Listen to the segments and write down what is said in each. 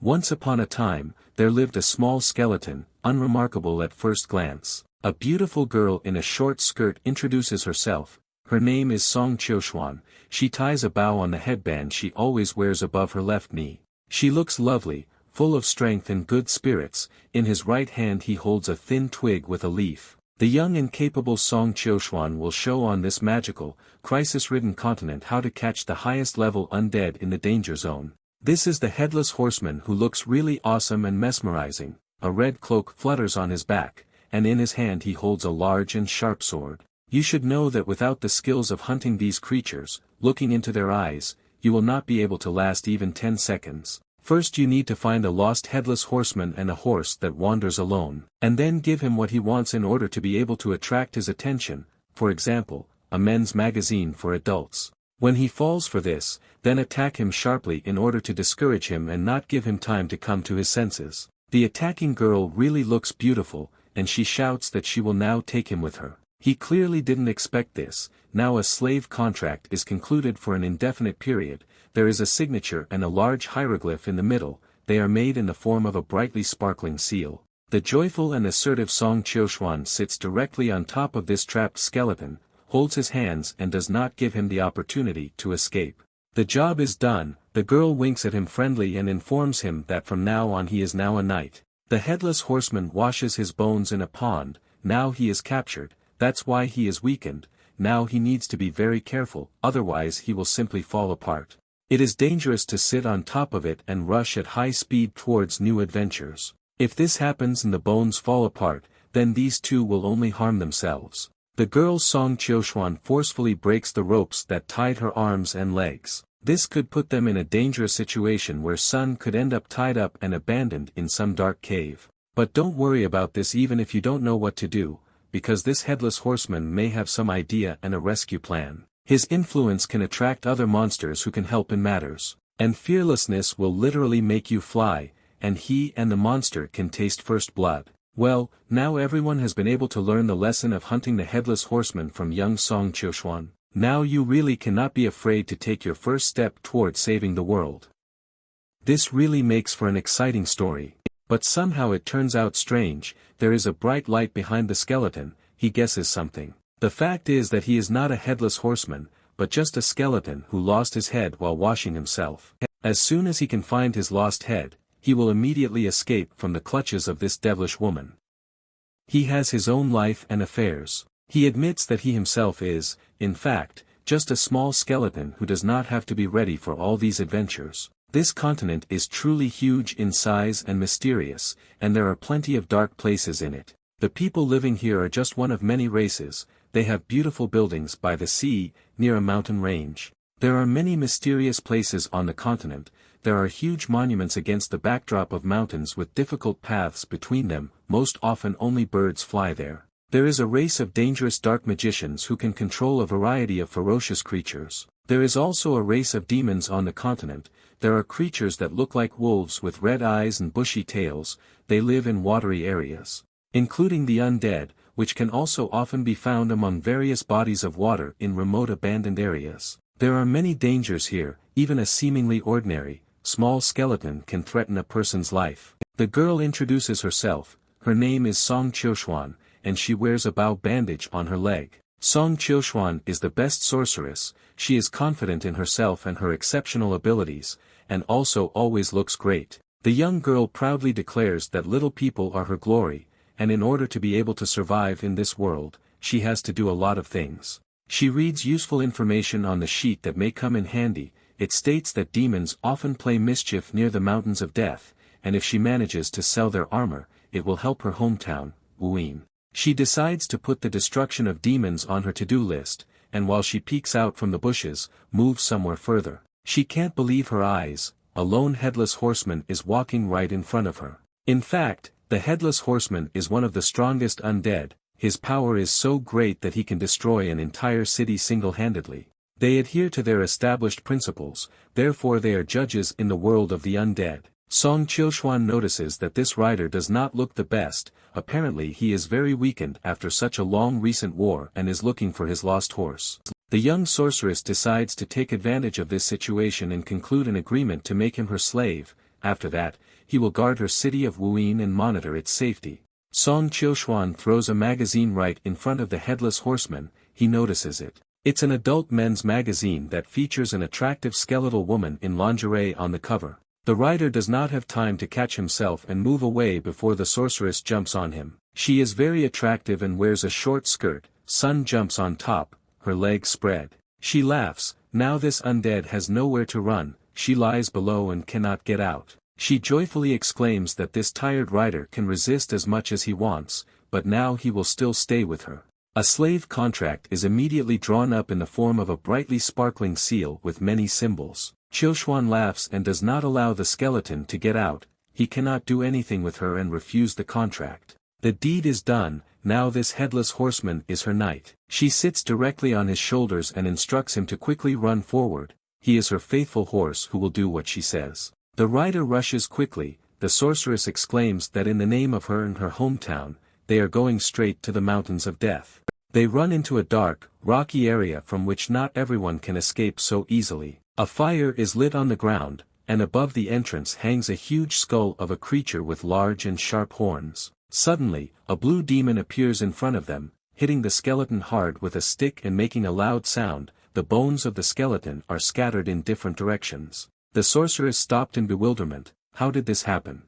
Once upon a time, there lived a small skeleton, unremarkable at first glance. A beautiful girl in a short skirt introduces herself. Her name is Song Qiuxuan. She ties a bow on the headband she always wears above her left knee. She looks lovely, full of strength and good spirits. In his right hand he holds a thin twig with a leaf. The young and capable Song Qiuxuan will show on this magical, crisis-ridden continent how to catch the highest level undead in the danger zone. This is the headless horseman who looks really awesome and mesmerizing. A red cloak flutters on his back, and in his hand he holds a large and sharp sword. You should know that without the skills of hunting these creatures, looking into their eyes, you will not be able to last even 10 seconds. First you need to find a lost headless horseman and a horse that wanders alone, and then give him what he wants in order to be able to attract his attention, for example, a men's magazine for adults. When he falls for this, then attack him sharply in order to discourage him and not give him time to come to his senses. The attacking girl really looks beautiful, and she shouts that she will now take him with her. He clearly didn't expect this. Now a slave contract is concluded for an indefinite period. There is a signature and a large hieroglyph in the middle. They are made in the form of a brightly sparkling seal. The joyful and assertive Song Qiuxuan sits directly on top of this trapped skeleton, holds his hands and does not give him the opportunity to escape. The job is done. The girl winks at him friendly and informs him that from now on he is now a knight. The headless horseman washes his bones in a pond. Now he is captured. That's why he is weakened. Now he needs to be very careful, otherwise he will simply fall apart. It is dangerous to sit on top of it and rush at high speed towards new adventures. If this happens and the bones fall apart, then these two will only harm themselves. The girl Song Qiuxuan forcefully breaks the ropes that tied her arms and legs. This could put them in a dangerous situation where Sun could end up tied up and abandoned in some dark cave. But don't worry about this even if you don't know what to do, because this headless horseman may have some idea and a rescue plan. His influence can attract other monsters who can help in matters. And fearlessness will literally make you fly, and he and the monster can taste first blood. Well, now everyone has been able to learn the lesson of hunting the headless horseman from young Song Qiuxuan. Now you really cannot be afraid to take your first step toward saving the world. This really makes for an exciting story. But somehow it turns out strange. There is a bright light behind the skeleton. He guesses something. The fact is that he is not a headless horseman, but just a skeleton who lost his head while washing himself. As soon as he can find his lost head, he will immediately escape from the clutches of this devilish woman. He has his own life and affairs. He admits that he himself is, in fact, just a small skeleton who does not have to be ready for all these adventures. This continent is truly huge in size and mysterious, and there are plenty of dark places in it. The people living here are just one of many races. They have beautiful buildings by the sea, near a mountain range. There are many mysterious places on the continent. There are huge monuments against the backdrop of mountains with difficult paths between them. Most often only birds fly there. There is a race of dangerous dark magicians who can control a variety of ferocious creatures. There is also a race of demons on the continent. There are creatures that look like wolves with red eyes and bushy tails. They live in watery areas, including the undead, which can also often be found among various bodies of water in remote abandoned areas. There are many dangers here. Even a seemingly ordinary, small skeleton can threaten a person's life. The girl introduces herself. Her name is Song Qiuxuan, and she wears a bow bandage on her leg. Song Qiuxuan is the best sorceress. She is confident in herself and her exceptional abilities, and also always looks great. The young girl proudly declares that little people are her glory, and in order to be able to survive in this world, she has to do a lot of things. She reads useful information on the sheet that may come in handy. It states that demons often play mischief near the mountains of death, and if she manages to sell their armor, it will help her hometown, Wuyin. She decides to put the destruction of demons on her to-do list, and while she peeks out from the bushes, moves somewhere further. She can't believe her eyes. A lone headless horseman is walking right in front of her. In fact, the headless horseman is one of the strongest undead. His power is so great that he can destroy an entire city single-handedly. They adhere to their established principles, therefore they are judges in the world of the undead. Song Qiuxuan notices that this rider does not look the best. Apparently he is very weakened after such a long recent war and is looking for his lost horse. The young sorceress decides to take advantage of this situation and conclude an agreement to make him her slave. after that, he will guard her city of Wuyin and monitor its safety. Song Qiuxuan throws a magazine right in front of the headless horseman. He notices it. It's an adult men's magazine that features an attractive skeletal woman in lingerie on the cover. The rider does not have time to catch himself and move away before the sorceress jumps on him. She is very attractive and wears a short skirt. Sun jumps on top, her legs spread. She laughs. Now this undead has nowhere to run. She lies below and cannot get out. She joyfully exclaims that this tired rider can resist as much as he wants, but now he will still stay with her. A slave contract is immediately drawn up in the form of a brightly sparkling seal with many symbols. Qiuxuan laughs and does not allow the skeleton to get out. He cannot do anything with her and refuse the contract. The deed is done. Now this headless horseman is her knight. She sits directly on his shoulders and instructs him to quickly run forward. He is her faithful horse who will do what she says. The rider rushes quickly. The sorceress exclaims that in the name of her and her hometown, they are going straight to the mountains of death. They run into a dark, rocky area from which not everyone can escape so easily. A fire is lit on the ground, and above the entrance hangs a huge skull of a creature with large and sharp horns. Suddenly, a blue demon appears in front of them, hitting the skeleton hard with a stick and making a loud sound. The bones of the skeleton are scattered in different directions. The sorceress stopped in bewilderment. How did this happen?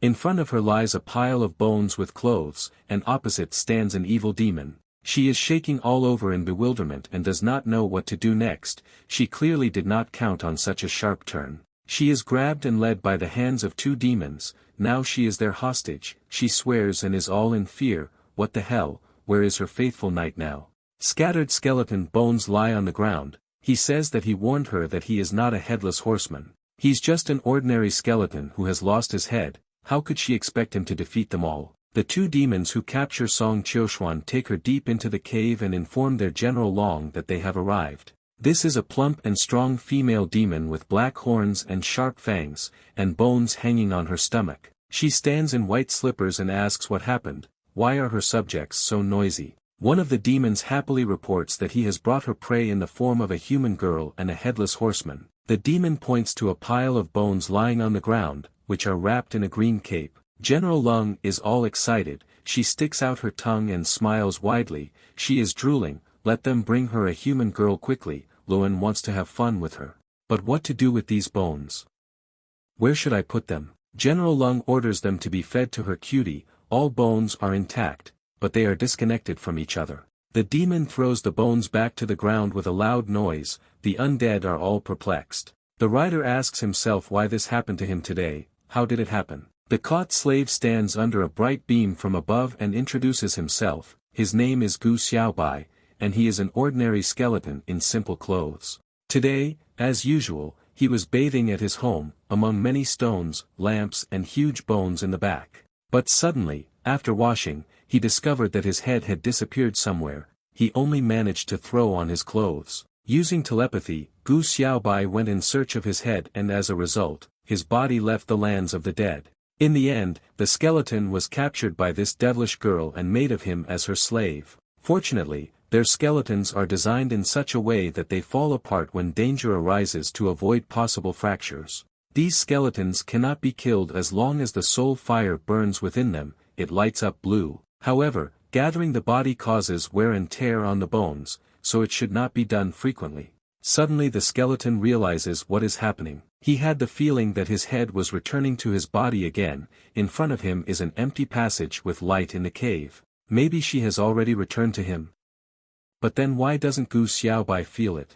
In front of her lies a pile of bones with clothes, and opposite stands an evil demon. She is shaking all over in bewilderment and does not know what to do next. She clearly did not count on such a sharp turn. She is grabbed and led by the hands of two demons. Now she is their hostage. She swears and is all in fear. What the hell, where is her faithful knight now? Scattered skeleton bones lie on the ground. He says that he warned her that he is not a headless horseman. He's just an ordinary skeleton who has lost his head. How could she expect him to defeat them all? The two demons who capture Song Qiuxuan take her deep into the cave and inform their General Long that they have arrived. This is a plump and strong female demon with black horns and sharp fangs, and bones hanging on her stomach. She stands in white slippers and asks what happened. Why are her subjects so noisy? One of the demons happily reports that he has brought her prey in the form of a human girl and a headless horseman. The demon points to a pile of bones lying on the ground, which are wrapped in a green cape. General Lung is all excited. She sticks out her tongue and smiles widely. She is drooling. Let them bring her a human girl quickly. Luan wants to have fun with her. But what to do with these bones? Where should I put them? General Lung orders them to be fed to her cutie. All bones are intact, but they are disconnected from each other. The demon throws the bones back to the ground with a loud noise. The undead are all perplexed. The rider asks himself why this happened to him today. How did it happen? The caught slave stands under a bright beam from above and introduces himself. His name is Gu Xiaobai, and he is an ordinary skeleton in simple clothes. Today, as usual, he was bathing at his home, among many stones, lamps and huge bones in the back. But suddenly, after washing, he discovered that his head had disappeared somewhere. He only managed to throw on his clothes. Using telepathy, Gu Xiaobai went in search of his head and as a result, his body left the lands of the dead. In the end, the skeleton was captured by this devilish girl and made of him as her slave. Fortunately, their skeletons are designed in such a way that they fall apart when danger arises to avoid possible fractures. These skeletons cannot be killed as long as the soul fire burns within them. It lights up blue. However, gathering the body causes wear and tear on the bones, so it should not be done frequently. Suddenly the skeleton realizes what is happening. He had the feeling that his head was returning to his body again. In front of him is an empty passage with light in the cave. Maybe she has already returned to him. But then why doesn't Gu Xiaobai feel it?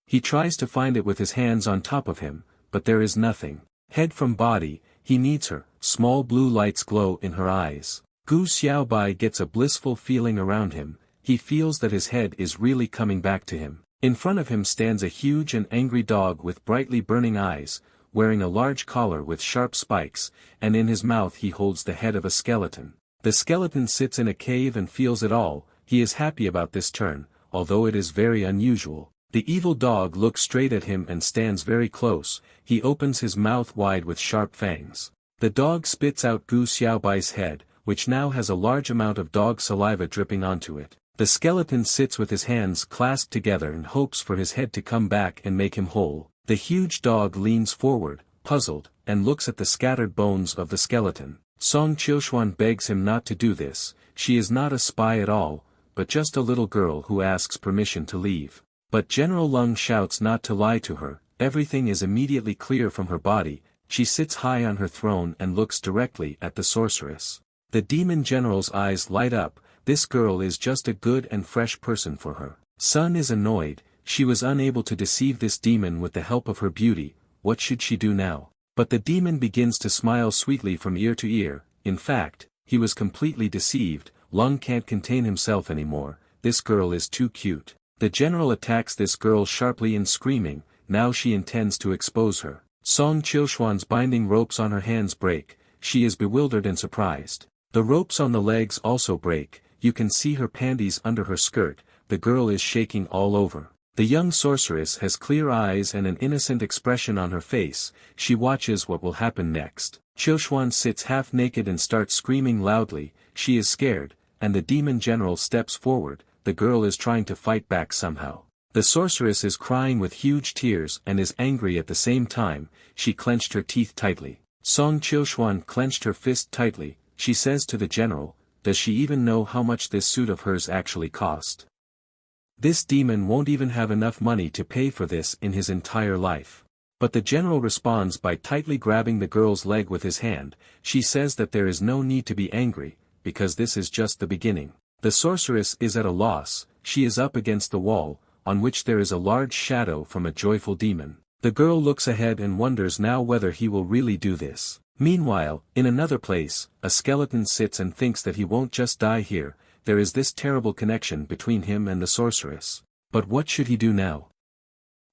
He tries to find it with his hands on top of him, but there is nothing. Head from body, he needs her. Small blue lights glow in her eyes. Gu Xiaobai gets a blissful feeling around him. He feels that his head is really coming back to him. In front of him stands a huge and angry dog with brightly burning eyes, wearing a large collar with sharp spikes, and in his mouth he holds the head of a skeleton. The skeleton sits in a cave and feels it all. He is happy about this turn, although it is very unusual. The evil dog looks straight at him and stands very close. He opens his mouth wide with sharp fangs. The dog spits out Gu Xiaobai's head, which now has a large amount of dog saliva dripping onto it. The skeleton sits with his hands clasped together and hopes for his head to come back and make him whole. The huge dog leans forward, puzzled. and looks at the scattered bones of the skeleton. Song Qiuxuan begs him not to do this. She is not a spy at all, but just a little girl who asks permission to leave. But General Lung shouts not to lie to her. Everything is immediately clear from her body. She sits high on her throne and looks directly at the sorceress. The demon general's eyes light up. This girl is just a good and fresh person for her. Sun is annoyed. She was unable to deceive this demon with the help of her beauty. What should she do now? But the demon begins to smile sweetly from ear to ear. In fact, he was completely deceived. Lung can't contain himself anymore. This girl is too cute. The general attacks this girl sharply and screaming. Now she intends to expose her. Song Qiuxuan's binding ropes on her hands break. She is bewildered and surprised. The ropes on the legs also break. You can see her panties under her skirt. The girl is shaking all over. The young sorceress has clear eyes and an innocent expression on her face. She watches what will happen next. Qiuxuan sits half naked and starts screaming loudly. She is scared, and the demon general steps forward. The girl is trying to fight back somehow. The sorceress is crying with huge tears and is angry at the same time. She clenched her teeth tightly. Song Qiuxuan clenched her fist tightly. She says to the general, "Does she even know how much this suit of hers actually cost? This demon won't even have enough money to pay for this in his entire life." But the general responds by tightly grabbing the girl's leg with his hand. She says that there is no need to be angry, because this is just the beginning. The sorceress is at a loss. She is up against the wall, on which there is a large shadow from a joyful demon. The girl looks ahead and wonders now whether he will really do this. Meanwhile, in another place, a skeleton sits and thinks that he won't just die here. There is this terrible connection between him and the sorceress. But what should he do now?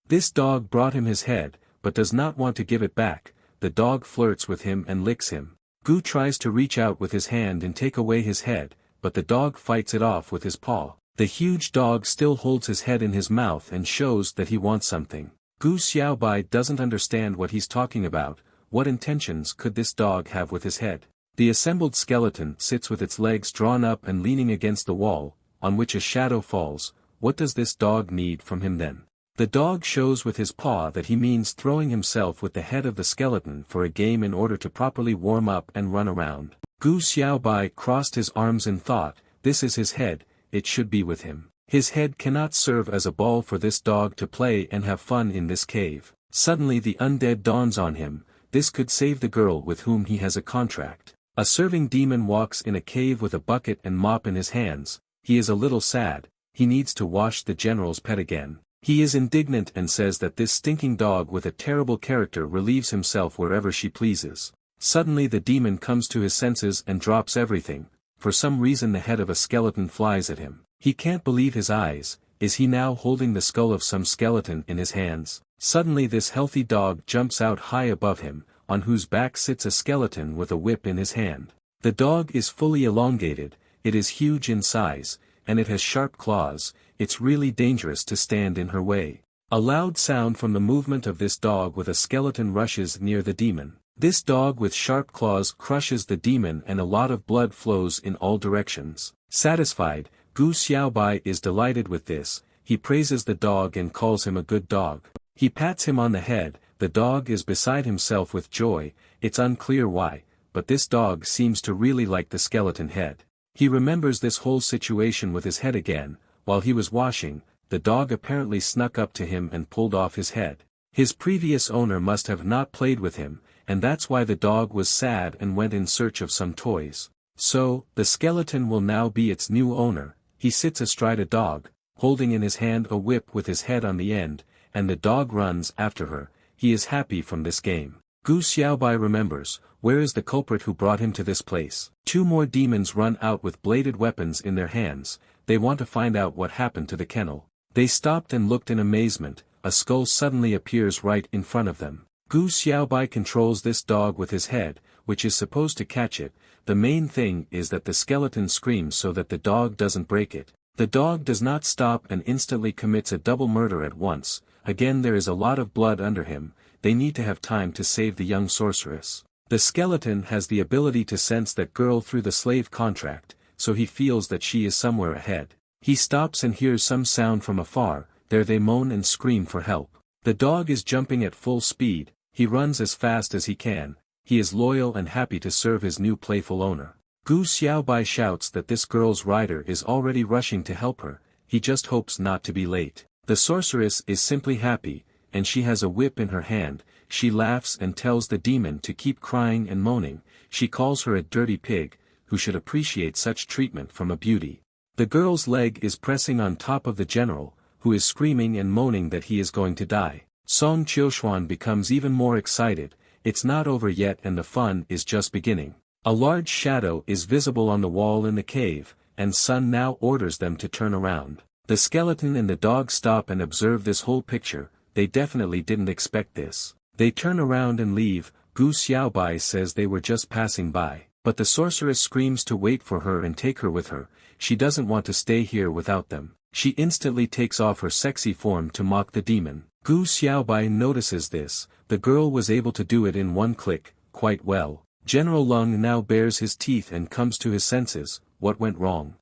This dog brought him his head, but does not want to give it back. The dog flirts with him and licks him. Gu tries to reach out with his hand and take away his head, but the dog fights it off with his paw. The huge dog still holds his head in his mouth and shows that he wants something. Gu Xiaobai doesn't understand what he's talking about. What intentions could this dog have with his head? The assembled skeleton sits with its legs drawn up and leaning against the wall, on which a shadow falls. What does this dog need from him then? The dog shows with his paw that he means throwing himself with the head of the skeleton for a game in order to properly warm up and run around. Gu Xiaobai crossed his arms in thought. This is his head, it should be with him. His head cannot serve as a ball for this dog to play and have fun in this cave. Suddenly the undead dawns on him. This could save the girl with whom he has a contract. A serving demon walks in a cave with a bucket and mop in his hands. He is a little sad. He needs to wash the general's pet again. He is indignant and says that this stinking dog with a terrible character relieves himself wherever she pleases. Suddenly the demon comes to his senses and drops everything. For some reason the head of a skeleton flies at him. He can't believe his eyes. Is he now holding the skull of some skeleton in his hands? Suddenly this healthy dog jumps out high above him, on whose back sits a skeleton with a whip in his hand. The dog is fully elongated, it is huge in size, and it has sharp claws. It's really dangerous to stand in her way. A loud sound from the movement of this dog with a skeleton rushes near the demon. This dog with sharp claws crushes the demon and a lot of blood flows in all directions. Satisfied, Gu Xiaobai is delighted with this. He praises the dog and calls him a good dog. He pats him on the head. The dog is beside himself with joy. It's unclear why, but this dog seems to really like the skeleton head. He remembers this whole situation with his head again. While he was washing, the dog apparently snuck up to him and pulled off his head. His previous owner must have not played with him, and that's why the dog was sad and went in search of some toys. So, the skeleton will now be its new owner. He sits astride a dog, holding in his hand a whip with his head on the end, and the dog runs after her. He is happy from this game. Gu Xiaobai remembers, where is the culprit who brought him to this place? Two more demons run out with bladed weapons in their hands. They want to find out what happened to the kennel. They stopped and looked in amazement. A skull suddenly appears right in front of them. Gu Xiaobai controls this dog with his head, which is supposed to catch it. The main thing is that the skeleton screams so that the dog doesn't break it. The dog does not stop and instantly commits a double murder at once. Again there is a lot of blood under him. They need to have time to save the young sorceress. The skeleton has the ability to sense that girl through the slave contract, so he feels that she is somewhere ahead. He stops and hears some sound from afar. There they moan and scream for help. The dog is jumping at full speed. he runs as fast as he can, he is loyal and happy to serve his new playful owner. Gu Xiaobai shouts that this girl's rider is already rushing to help her, he just hopes not to be late. The sorceress is simply happy, and she has a whip in her hand, she laughs and tells the demon to keep crying and moaning, she calls her a dirty pig, who should appreciate such treatment from a beauty. The girl's leg is pressing on top of the general, who is screaming and moaning that he is going to die. Song Qiuxuan becomes even more excited, it's not over yet and the fun is just beginning. A large shadow is visible on the wall in the cave, and Sun now orders them to turn around. The skeleton and the dog stop and observe this whole picture, they definitely didn't expect this. They turn around and leave, Gu Xiaobai says they were just passing by, but the sorceress screams to wait for her and take her with her, she doesn't want to stay here without them. She instantly takes off her sexy form to mock the demon. Gu Xiaobai notices this, the girl was able to do it in one click, quite well. General Lung now bares his teeth and comes to his senses, what went wrong?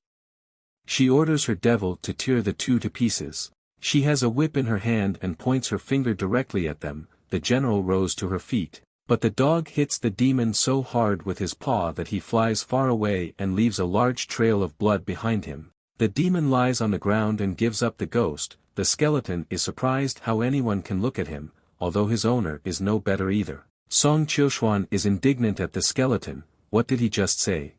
She orders her devil to tear the two to pieces. She has a whip in her hand and points her finger directly at them, the general rose to her feet. But the dog hits the demon so hard with his paw that he flies far away and leaves a large trail of blood behind him. The demon lies on the ground and gives up the ghost, the skeleton is surprised how anyone can look at him, although his owner is no better either. Song Qiuxuan is indignant at the skeleton, what did he just say?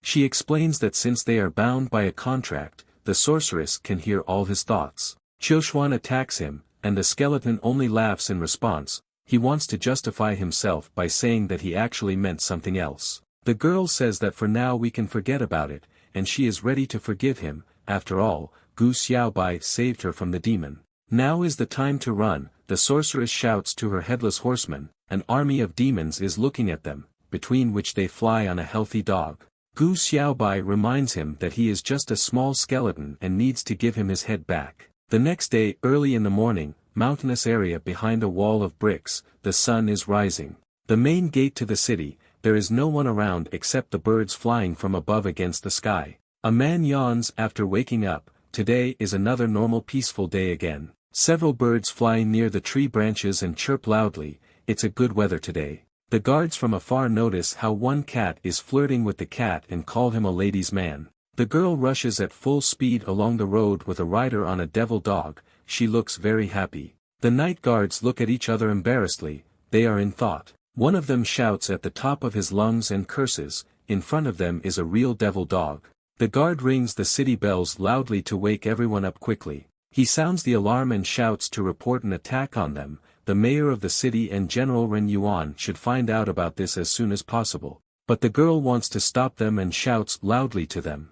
She explains that since they are bound by a contract, the sorceress can hear all his thoughts. Qiuxuan attacks him, and the skeleton only laughs in response, he wants to justify himself by saying that he actually meant something else. The girl says that for now we can forget about it, and she is ready to forgive him, after all, Gu Xiaobai saved her from the demon. Now is the time to run, the sorceress shouts to her headless horseman, an army of demons is looking at them, between which they fly on a healthy dog. Gu Xiaobai reminds him that he is just a small skeleton and needs to give him his head back. The next day early in the morning, mountainous area behind a wall of bricks, the sun is rising. The main gate to the city, there is no one around except the birds flying from above against the sky. A man yawns after waking up, today is another normal peaceful day again. Several birds fly near the tree branches and chirp loudly, it's a good weather today. The guards from afar notice how one cat is flirting with the cat and call him a ladies' man. The girl rushes at full speed along the road with a rider on a devil dog, she looks very happy. The night guards look at each other embarrassedly, they are in thought. One of them shouts at the top of his lungs and curses, in front of them is a real devil dog. The guard rings the city bells loudly to wake everyone up quickly. He sounds the alarm and shouts to report an attack on them, the mayor of the city and General Ren Yuan should find out about this as soon as possible. But the girl wants to stop them and shouts loudly to them.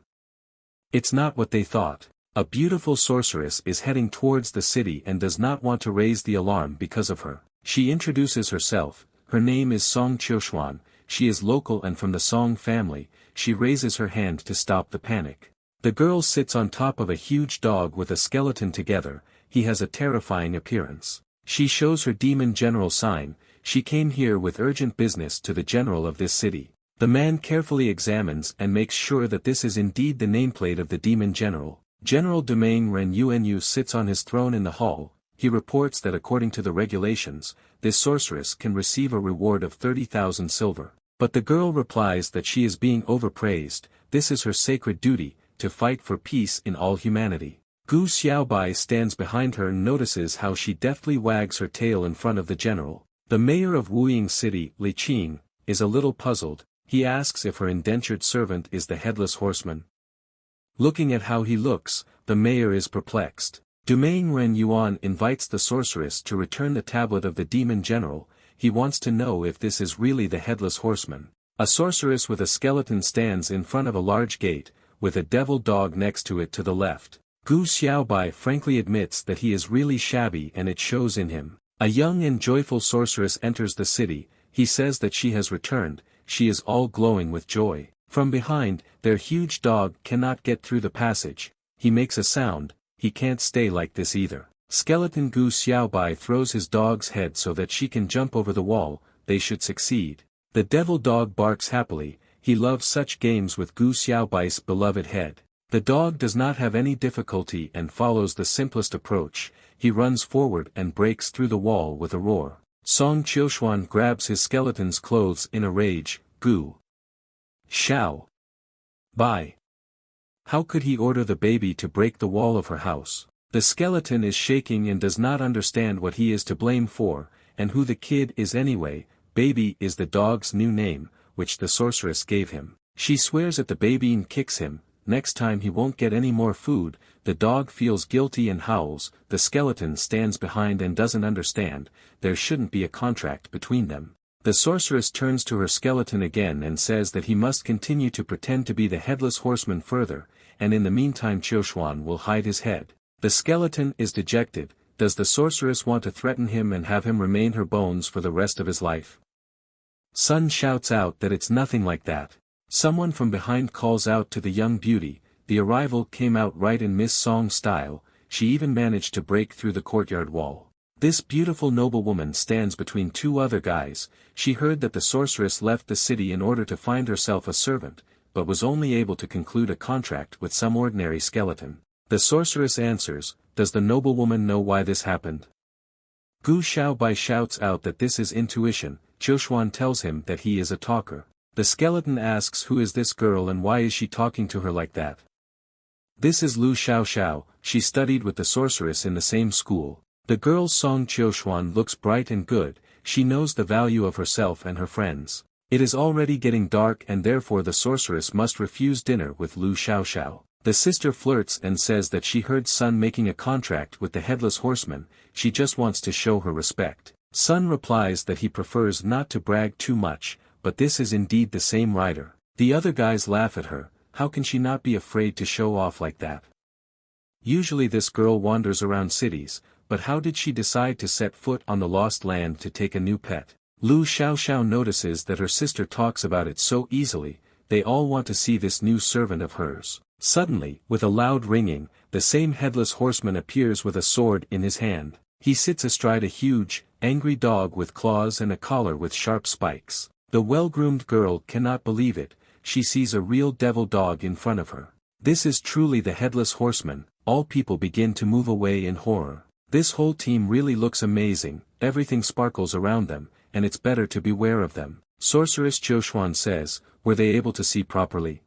It's not what they thought. A beautiful sorceress is heading towards the city and does not want to raise the alarm because of her. She introduces herself, her name is Song Qiuxuan, she is local and from the Song family, she raises her hand to stop the panic. The girl sits on top of a huge dog with a skeleton together, he has a terrifying appearance. She shows her demon general sign, she came here with urgent business to the general of this city. The man carefully examines and makes sure that this is indeed the nameplate of the demon general. General Domain Ren Yuanyu sits on his throne in the hall, he reports that according to the regulations, this sorceress can receive a reward of 30,000 silver. But the girl replies that she is being overpraised, this is her sacred duty, to fight for peace in all humanity. Gu Xiaobai stands behind her and notices how she deftly wags her tail in front of the general. The mayor of Wuying City, Li Qing, is a little puzzled, he asks if her indentured servant is the headless horseman. Looking at how he looks, the mayor is perplexed. Domain Ren Yuan invites the sorceress to return the tablet of the demon general, he wants to know if this is really the headless horseman. A sorceress with a skeleton stands in front of a large gate, with a devil dog next to it to the left. Gu Xiaobai frankly admits that he is really shabby and it shows in him. A young and joyful sorceress enters the city, he says that she has returned, she is all glowing with joy. From behind, their huge dog cannot get through the passage, he makes a sound, he can't stay like this either. Skeleton Gu Xiaobai throws his dog's head so that she can jump over the wall, they should succeed. The devil dog barks happily, he loves such games with Gu Xiaobai's beloved head. The dog does not have any difficulty and follows the simplest approach, he runs forward and breaks through the wall with a roar. Song Qiuxuan grabs his skeleton's clothes in a rage. Gu Xiao Bai. How could he order the baby to break the wall of her house? The skeleton is shaking and does not understand what he is to blame for, and who the kid is anyway. Baby is the dog's new name, which the sorceress gave him. She swears at the baby and kicks him. Next time he won't get any more food. The dog feels guilty and howls. The skeleton stands behind and doesn't understand. There shouldn't be a contract between them. The sorceress turns to her skeleton again and says that he must continue to pretend to be the headless horseman further, and in the meantime Qiuxuan will hide his head. The skeleton is dejected. Does the sorceress want to threaten him and have him remain her bones for the rest of his life? Sun shouts out that it's nothing like that. Someone from behind calls out to the young beauty. The arrival came out right in Miss Song style. She even managed to break through the courtyard wall. This beautiful noblewoman stands between two other guys. She heard that the sorceress left the city in order to find herself a servant, but was only able to conclude a contract with some ordinary skeleton. The sorceress answers, does the noblewoman know why this happened? Gu Xiaobai shouts out that this is intuition. Qiuxuan tells him that he is a talker. The skeleton asks who is this girl and why is she talking to her like that? This is Lu Xiaoxiao, she studied with the sorceress in the same school. The girl's Song Qiuxuan looks bright and good. She knows the value of herself and her friends. It is already getting dark and therefore the sorceress must refuse dinner with Lu Xiaoxiao. The sister flirts and says that she heard Sun making a contract with the headless horseman. She just wants to show her respect. Sun replies that he prefers not to brag too much, but this is indeed the same rider. The other guys laugh at her. How can she not be afraid to show off like that? Usually this girl wanders around cities, but how did she decide to set foot on the lost land to take a new pet? Lu Xiaoxiao notices that her sister talks about it so easily. They all want to see this new servant of hers. Suddenly, with a loud ringing, the same headless horseman appears with a sword in his hand. He sits astride a huge, angry dog with claws and a collar with sharp spikes. The well-groomed girl cannot believe it. She sees a real devil dog in front of her. This is truly the headless horseman. All people begin to move away in horror. This whole team really looks amazing. Everything sparkles around them, and it's better to beware of them. Sorceress Qiuxuan says, were they able to see properly?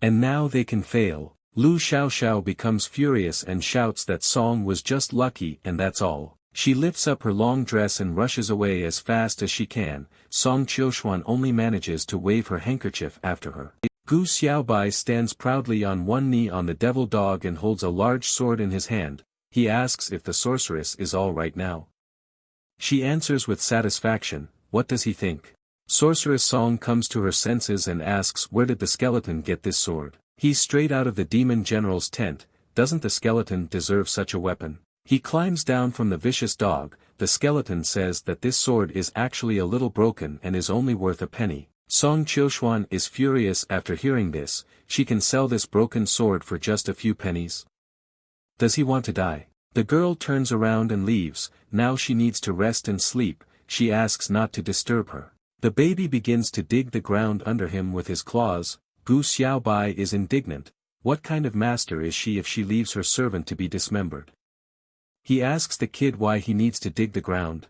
And now they can fail. Lu Xiaoxiao becomes furious and shouts that Song was just lucky and that's all. She lifts up her long dress and rushes away as fast as she can. Song Qiuxuan only manages to wave her handkerchief after her. Gu Xiaobai stands proudly on one knee on the devil dog and holds a large sword in his hand. He asks if the sorceress is all right now. She answers with satisfaction. What does he think? Sorceress Song comes to her senses and asks where did the skeleton get this sword? He's straight out of the demon general's tent. Doesn't the skeleton deserve such a weapon? He climbs down from the vicious dog. The skeleton says that this sword is actually a little broken and is only worth a penny. Song Qiuxuan is furious after hearing this. She can sell this broken sword for just a few pennies. Does he want to die? The girl turns around and leaves. Now she needs to rest and sleep. She asks not to disturb her. The baby begins to dig the ground under him with his claws. Gu Xiaobai is indignant. What kind of master is she if she leaves her servant to be dismembered? He asks the kid why he needs to dig the ground.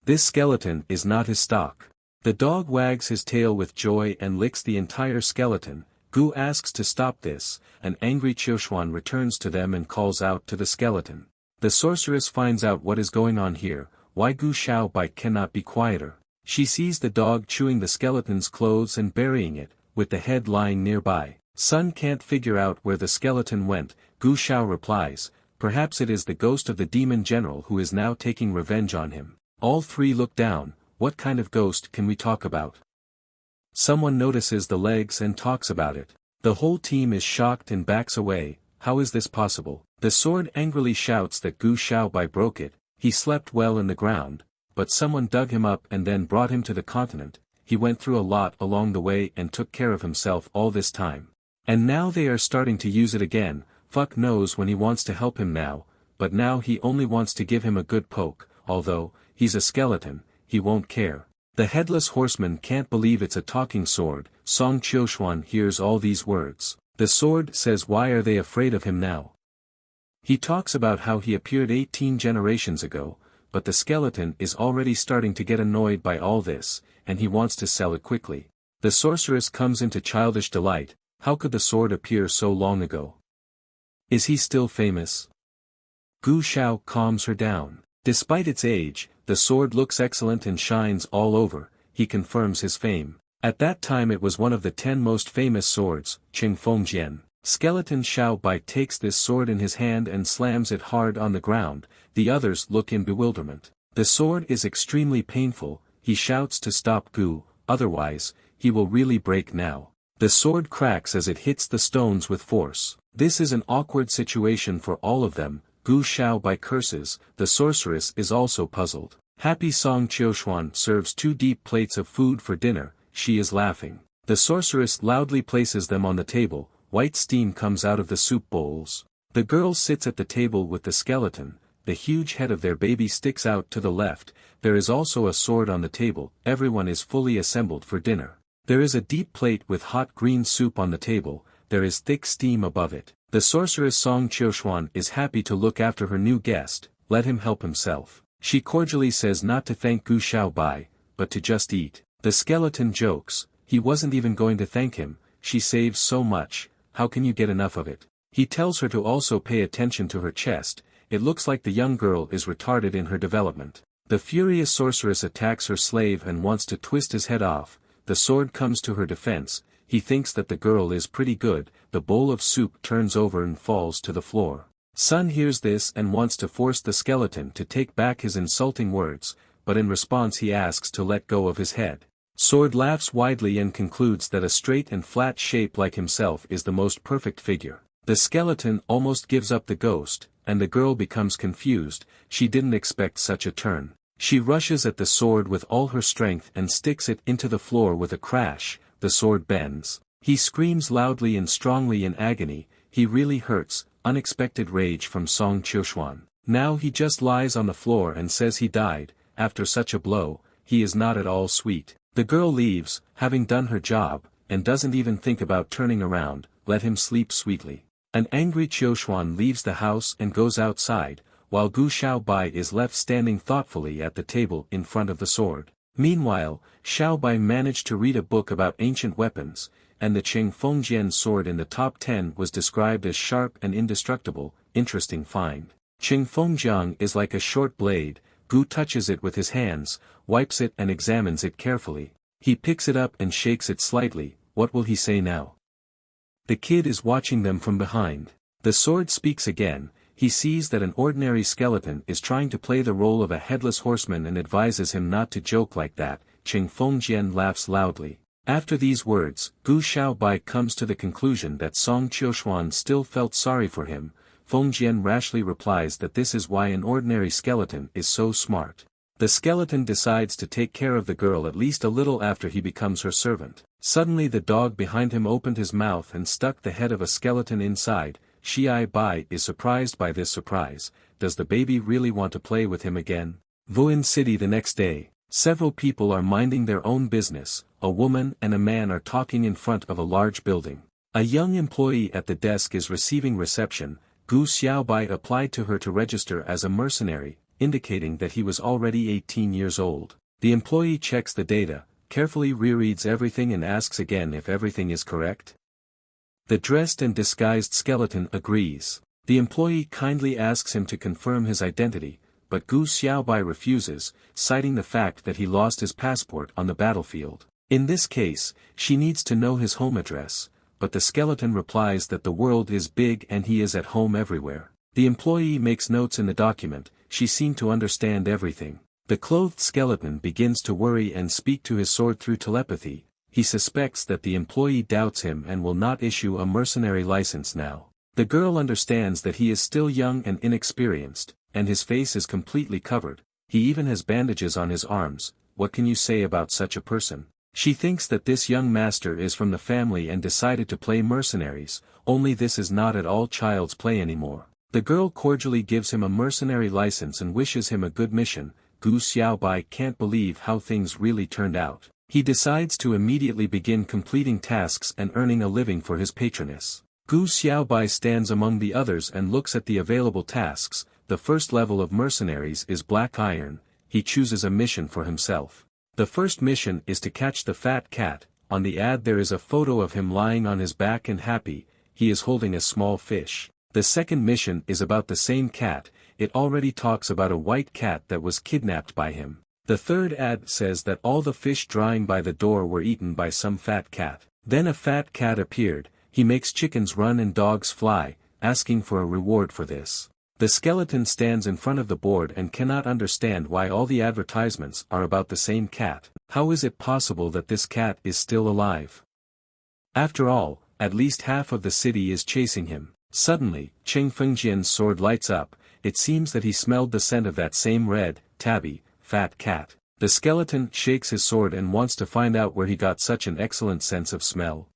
This skeleton is not his stock. The dog wags his tail with joy and licks the entire skeleton. Gu asks to stop this. An angry Qiuxuan returns to them and calls out to the skeleton. The sorceress finds out what is going on here. Why Gu Xiaobai cannot be quieter. She sees the dog chewing the skeleton's clothes and burying it, with the head lying nearby. Sun can't figure out where the skeleton went. Gu Xiao replies, perhaps it is the ghost of the demon general who is now taking revenge on him. All three look down. What kind of ghost can we talk about? Someone notices the legs and talks about it. The whole team is shocked and backs away. How is this possible? The sword angrily shouts that Gu Xiaobai broke it. He slept well in the ground, but someone dug him up and then brought him to the continent. He went through a lot along the way and took care of himself all this time. And now they are starting to use it again. Fuck knows when he wants to help him now, but now he only wants to give him a good poke. Although, he's a skeleton, he won't care. The headless horseman can't believe it's a talking sword. Song Qiuxuan hears all these words. The sword says why are they afraid of him now? He talks about how he appeared 18 generations ago, but the skeleton is already starting to get annoyed by all this, and he wants to sell it quickly. The sorceress comes into childish delight. How could the sword appear so long ago? Is he still famous? Gu Xiao calms her down. Despite its age, the sword looks excellent and shines all over. He confirms his fame. At that time it was one of the 10 most famous swords, Qing Fengjian. Skeleton Xiao Bai takes this sword in his hand and slams it hard on the ground. The others look in bewilderment. The sword is extremely painful. He shouts to stop Gu, otherwise, he will really break now. The sword cracks as it hits the stones with force. This is an awkward situation for all of them. Gu Xiao Bai curses. The sorceress is also puzzled. Happy Song Qiuxuan serves 2 deep plates of food for dinner. She is laughing. The sorceress loudly places them on the table. White steam comes out of the soup bowls. The girl sits at the table with the skeleton. The huge head of their baby sticks out to the left. There is also a sword on the table. Everyone is fully assembled for dinner. There is a deep plate with hot green soup on the table. There is thick steam above it. The sorceress Song Qiuxuan is happy to look after her new guest. Let him help himself. She cordially says not to thank Gu Xiao Bai, but to just eat. The skeleton jokes. He wasn't even going to thank him. She saves so much. How can you get enough of it? He tells her to also pay attention to her chest. It looks like the young girl is retarded in her development. The furious sorceress attacks her slave and wants to twist his head off. The sword comes to her defense. He thinks that the girl is pretty good. The bowl of soup turns over and falls to the floor. Sun hears this and wants to force the skeleton to take back his insulting words, but in response he asks to let go of his head. Sword laughs widely and concludes that a straight and flat shape like himself is the most perfect figure. The skeleton almost gives up the ghost, and the girl becomes confused. She didn't expect such a turn. She rushes at the sword with all her strength and sticks it into the floor with a crash. The sword bends. He screams loudly and strongly in agony. He really hurts. Unexpected rage from Song Qiuxuan. Now he just lies on the floor and says he died. After such a blow, he is not at all sweet. The girl leaves, having done her job, and doesn't even think about turning around. Let him sleep sweetly. An angry Qiuxuan leaves the house and goes outside, while Gu Xiao Bai is left standing thoughtfully at the table in front of the sword. Meanwhile, Xiao Bai managed to read a book about ancient weapons, and the Qing Fengjian sword in the top 10 was described as sharp and indestructible. Interesting find. Qing Fengjiang is like a short blade. Gu touches it with his hands, wipes it and examines it carefully. He picks it up and shakes it slightly. What will he say now? The kid is watching them from behind. The sword speaks again. He sees that an ordinary skeleton is trying to play the role of a headless horseman and advises him not to joke like that. Qing Fengjian laughs loudly. After these words, Gu Xiao Bai comes to the conclusion that Song Qiuxuan still felt sorry for him. Fengjian rashly replies that this is why an ordinary skeleton is so smart. The skeleton decides to take care of the girl at least a little after he becomes her servant. Suddenly the dog behind him opened his mouth and stuck the head of a skeleton inside. Xiai Bai is surprised by this surprise. Does the baby really want to play with him again? Wuhan City the next day. Several people are minding their own business. A woman and a man are talking in front of a large building. A young employee at the desk is receiving reception. Gu Xiaobai applied to her to register as a mercenary, indicating that he was already 18 years old. The employee checks the data, carefully rereads everything and asks again if everything is correct. The dressed and disguised skeleton agrees. The employee kindly asks him to confirm his identity, but Gu Xiaobai refuses, citing the fact that he lost his passport on the battlefield. In this case, she needs to know his home address, but the skeleton replies that the world is big and he is at home everywhere. The employee makes notes in the document. She seemed to understand everything. The clothed skeleton begins to worry and speak to his sword through telepathy. He suspects that the employee doubts him and will not issue a mercenary license now. The girl understands that he is still young and inexperienced, and his face is completely covered. He even has bandages on his arms. What can you say about such a person? She thinks that this young master is from the family and decided to play mercenaries, only this is not at all child's play anymore. The girl cordially gives him a mercenary license and wishes him a good mission. Gu Xiaobai can't believe how things really turned out. He decides to immediately begin completing tasks and earning a living for his patroness. Gu Xiaobai stands among the others and looks at the available tasks. the first level of mercenaries is Black Iron. He chooses a mission for himself. The first mission is to catch the fat cat. On the ad there is a photo of him lying on his back and happy, he is holding a small fish. The second mission is about the same cat, it already talks about a white cat that was kidnapped by him. The third ad says that all the fish drying by the door were eaten by some fat cat. Then a fat cat appeared, he makes chickens run and dogs fly, asking for a reward for this. The skeleton stands in front of the board and cannot understand why all the advertisements are about the same cat. How is it possible that this cat is still alive? After all, at least half of the city is chasing him. Suddenly, Cheng Fengjian's sword lights up, it seems that he smelled the scent of that same red, tabby, fat cat. The skeleton shakes his sword and wants to find out where he got such an excellent sense of smell.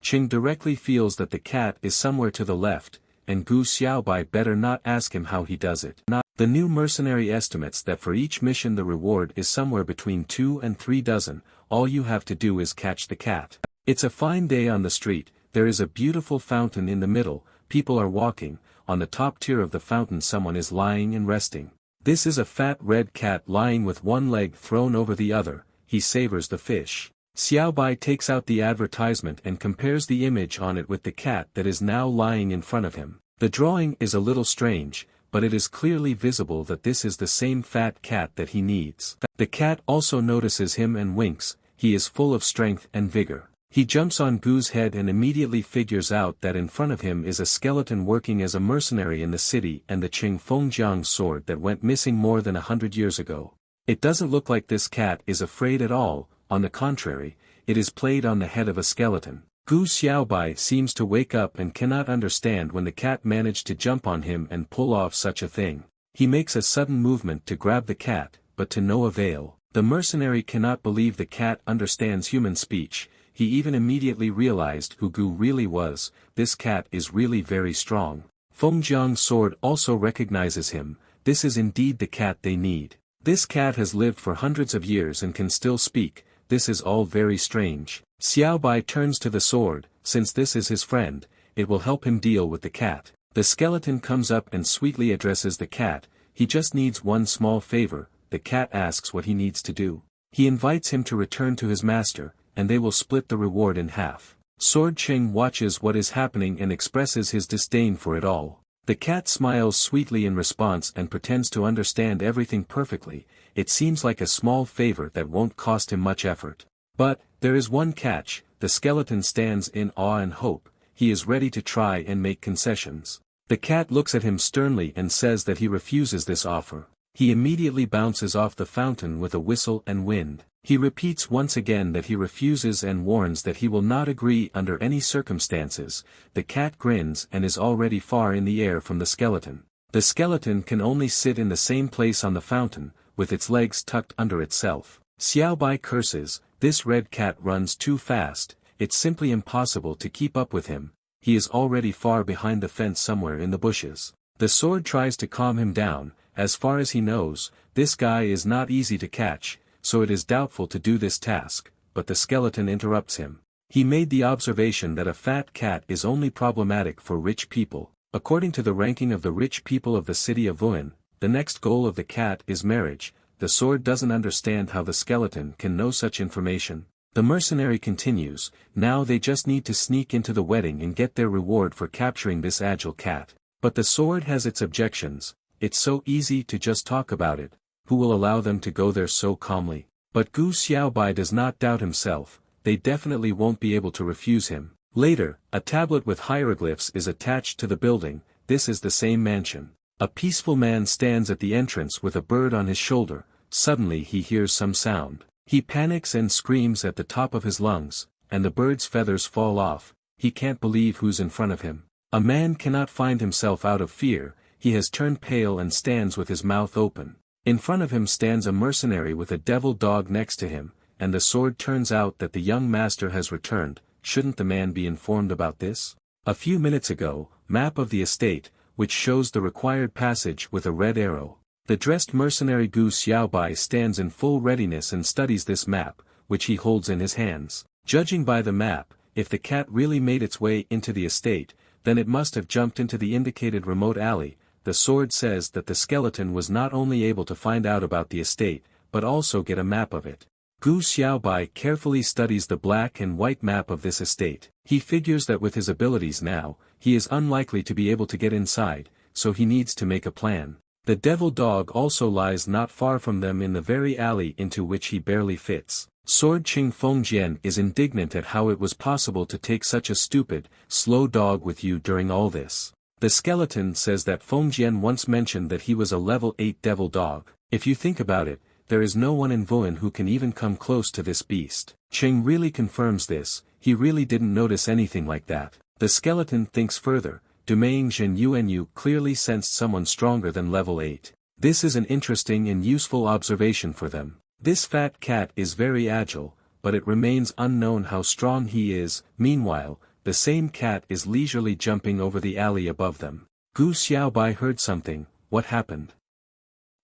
Cheng directly feels that the cat is somewhere to the left, and Gu Xiaobai better not ask him how he does it. The new mercenary estimates that for each mission the reward is somewhere between 2 and 3 dozen, all you have to do is catch the cat. It's a fine day on the street, there is a beautiful fountain in the middle, people are walking, on the top tier of the fountain someone is lying and resting. This is a fat red cat lying with one leg thrown over the other, he savors the fish. Xiaobai takes out the advertisement and compares the image on it with the cat that is now lying in front of him. The drawing is a little strange, but it is clearly visible that this is the same fat cat that he needs. The cat also notices him and winks, he is full of strength and vigor. He jumps on Gu's head and immediately figures out that in front of him is a skeleton working as a mercenary in the city and the Qing Fengjiang sword that went missing more than 100 years ago. It doesn't look like this cat is afraid at all, on the contrary, it is played on the head of a skeleton. Gu Xiaobai seems to wake up and cannot understand when the cat managed to jump on him and pull off such a thing. He makes a sudden movement to grab the cat, but to no avail. The mercenary cannot believe the cat understands human speech. He even immediately realized who Gu really was, this cat is really very strong. Fengjiang's sword also recognizes him, this is indeed the cat they need. This cat has lived for hundreds of years and can still speak, this is all very strange. Xiaobai turns to the sword, since this is his friend, it will help him deal with the cat. The skeleton comes up and sweetly addresses the cat, he just needs one small favor, the cat asks what he needs to do. He invites him to return to his master, and they will split the reward in half. Sword Cheng watches what is happening and expresses his disdain for it all. The cat smiles sweetly in response and pretends to understand everything perfectly, it seems like a small favor that won't cost him much effort. But, there is one catch, the skeleton stands in awe and hope, he is ready to try and make concessions. The cat looks at him sternly and says that he refuses this offer. He immediately bounces off the fountain with a whistle and wind. He repeats once again that he refuses and warns that he will not agree under any circumstances. The cat grins and is already far in the air from the skeleton. The skeleton can only sit in the same place on the fountain, with its legs tucked under itself. Xiaobai curses, this red cat runs too fast, it's simply impossible to keep up with him, he is already far behind the fence somewhere in the bushes. The sword tries to calm him down, as far as he knows, this guy is not easy to catch, so it is doubtful to do this task, but the skeleton interrupts him. He made the observation that a fat cat is only problematic for rich people. According to the ranking of the rich people of the city of Wuhan, the next goal of the cat is marriage. The sword doesn't understand how the skeleton can know such information. The mercenary continues, now they just need to sneak into the wedding and get their reward for capturing this agile cat. But the sword has its objections, it's so easy to just talk about it, who will allow them to go there so calmly? But Gu Xiaobai does not doubt himself, they definitely won't be able to refuse him. Later, a tablet with hieroglyphs is attached to the building, this is the same mansion. A peaceful man stands at the entrance with a bird on his shoulder, suddenly he hears some sound. He panics and screams at the top of his lungs, and the bird's feathers fall off, he can't believe who's in front of him. A man cannot find himself out of fear, he has turned pale and stands with his mouth open. In front of him stands a mercenary with a devil dog next to him, and the sword turns out that the young master has returned, shouldn't the man be informed about this? A few minutes ago, map of the estate, which shows the required passage with a red arrow. The dressed mercenary Gu Xiaobai stands in full readiness and studies this map, which he holds in his hands. Judging by the map, if the cat really made its way into the estate, then it must have jumped into the indicated remote alley, the sword says that the skeleton was not only able to find out about the estate, but also get a map of it. Gu Xiaobai carefully studies the black and white map of this estate. He figures that with his abilities now, he is unlikely to be able to get inside, so he needs to make a plan. The devil dog also lies not far from them in the very alley into which he barely fits. Sword Qing Fengjian is indignant at how it was possible to take such a stupid, slow dog with you during all this. The skeleton says that Fengjian once mentioned that he was a level 8 devil dog. If you think about it, there is no one in Wuhan who can even come close to this beast. Qing really confirms this, he really didn't notice anything like that. The skeleton thinks further, Dumaing Zhen Yuanyu clearly sensed someone stronger than level 8. This is an interesting and useful observation for them. This fat cat is very agile, but it remains unknown how strong he is. Meanwhile, the same cat is leisurely jumping over the alley above them. Gu Xiaobai heard something. What happened?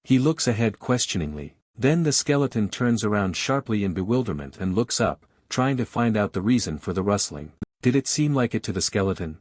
He looks ahead questioningly. Then the skeleton turns around sharply in bewilderment and looks up, trying to find out the reason for the rustling. Did it seem like it to the skeleton?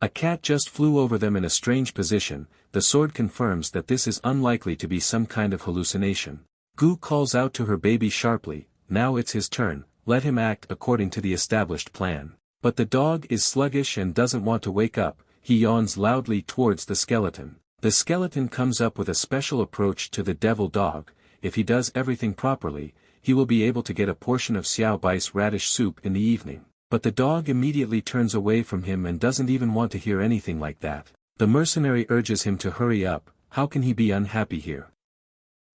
A cat just flew over them in a strange position. The sword confirms that this is unlikely to be some kind of hallucination. Gu calls out to her baby sharply, now it's his turn, let him act according to the established plan. But the dog is sluggish and doesn't want to wake up, he yawns loudly towards the skeleton. The skeleton comes up with a special approach to the devil dog. If he does everything properly, he will be able to get a portion of Xiaobai's radish soup in the evening. But the dog immediately turns away from him and doesn't even want to hear anything like that. The mercenary urges him to hurry up, how can he be unhappy here?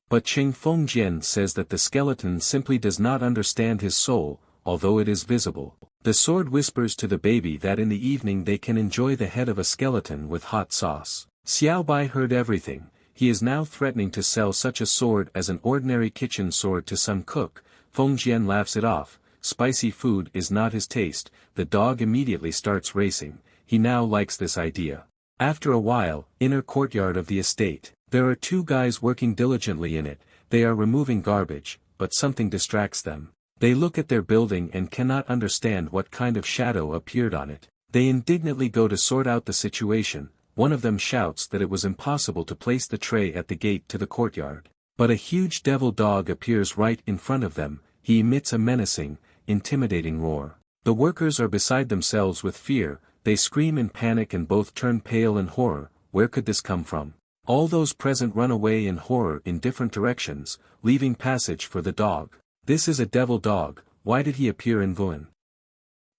But Qing Fengjian says that the skeleton simply does not understand his soul, although it is visible. The sword whispers to the baby that in the evening they can enjoy the head of a skeleton with hot sauce. Xiaobai heard everything. He is now threatening to sell such a sword as an ordinary kitchen sword to some cook. Fengjian laughs it off. Spicy food is not his taste. The dog immediately starts racing. He now likes this idea. After a while, inner courtyard of the estate. There are two guys working diligently in it. They are removing garbage, but something distracts them. They look at their building and cannot understand what kind of shadow appeared on it. They indignantly go to sort out the situation. One of them shouts that it was impossible to place the tray at the gate to the courtyard. But a huge devil dog appears right in front of them. He emits a menacing, intimidating roar. The workers are beside themselves with fear. They scream in panic and both turn pale in horror. Where could this come from? All those present run away in horror in different directions, leaving passage for the dog. This is a devil dog. Why did he appear in Wuhan?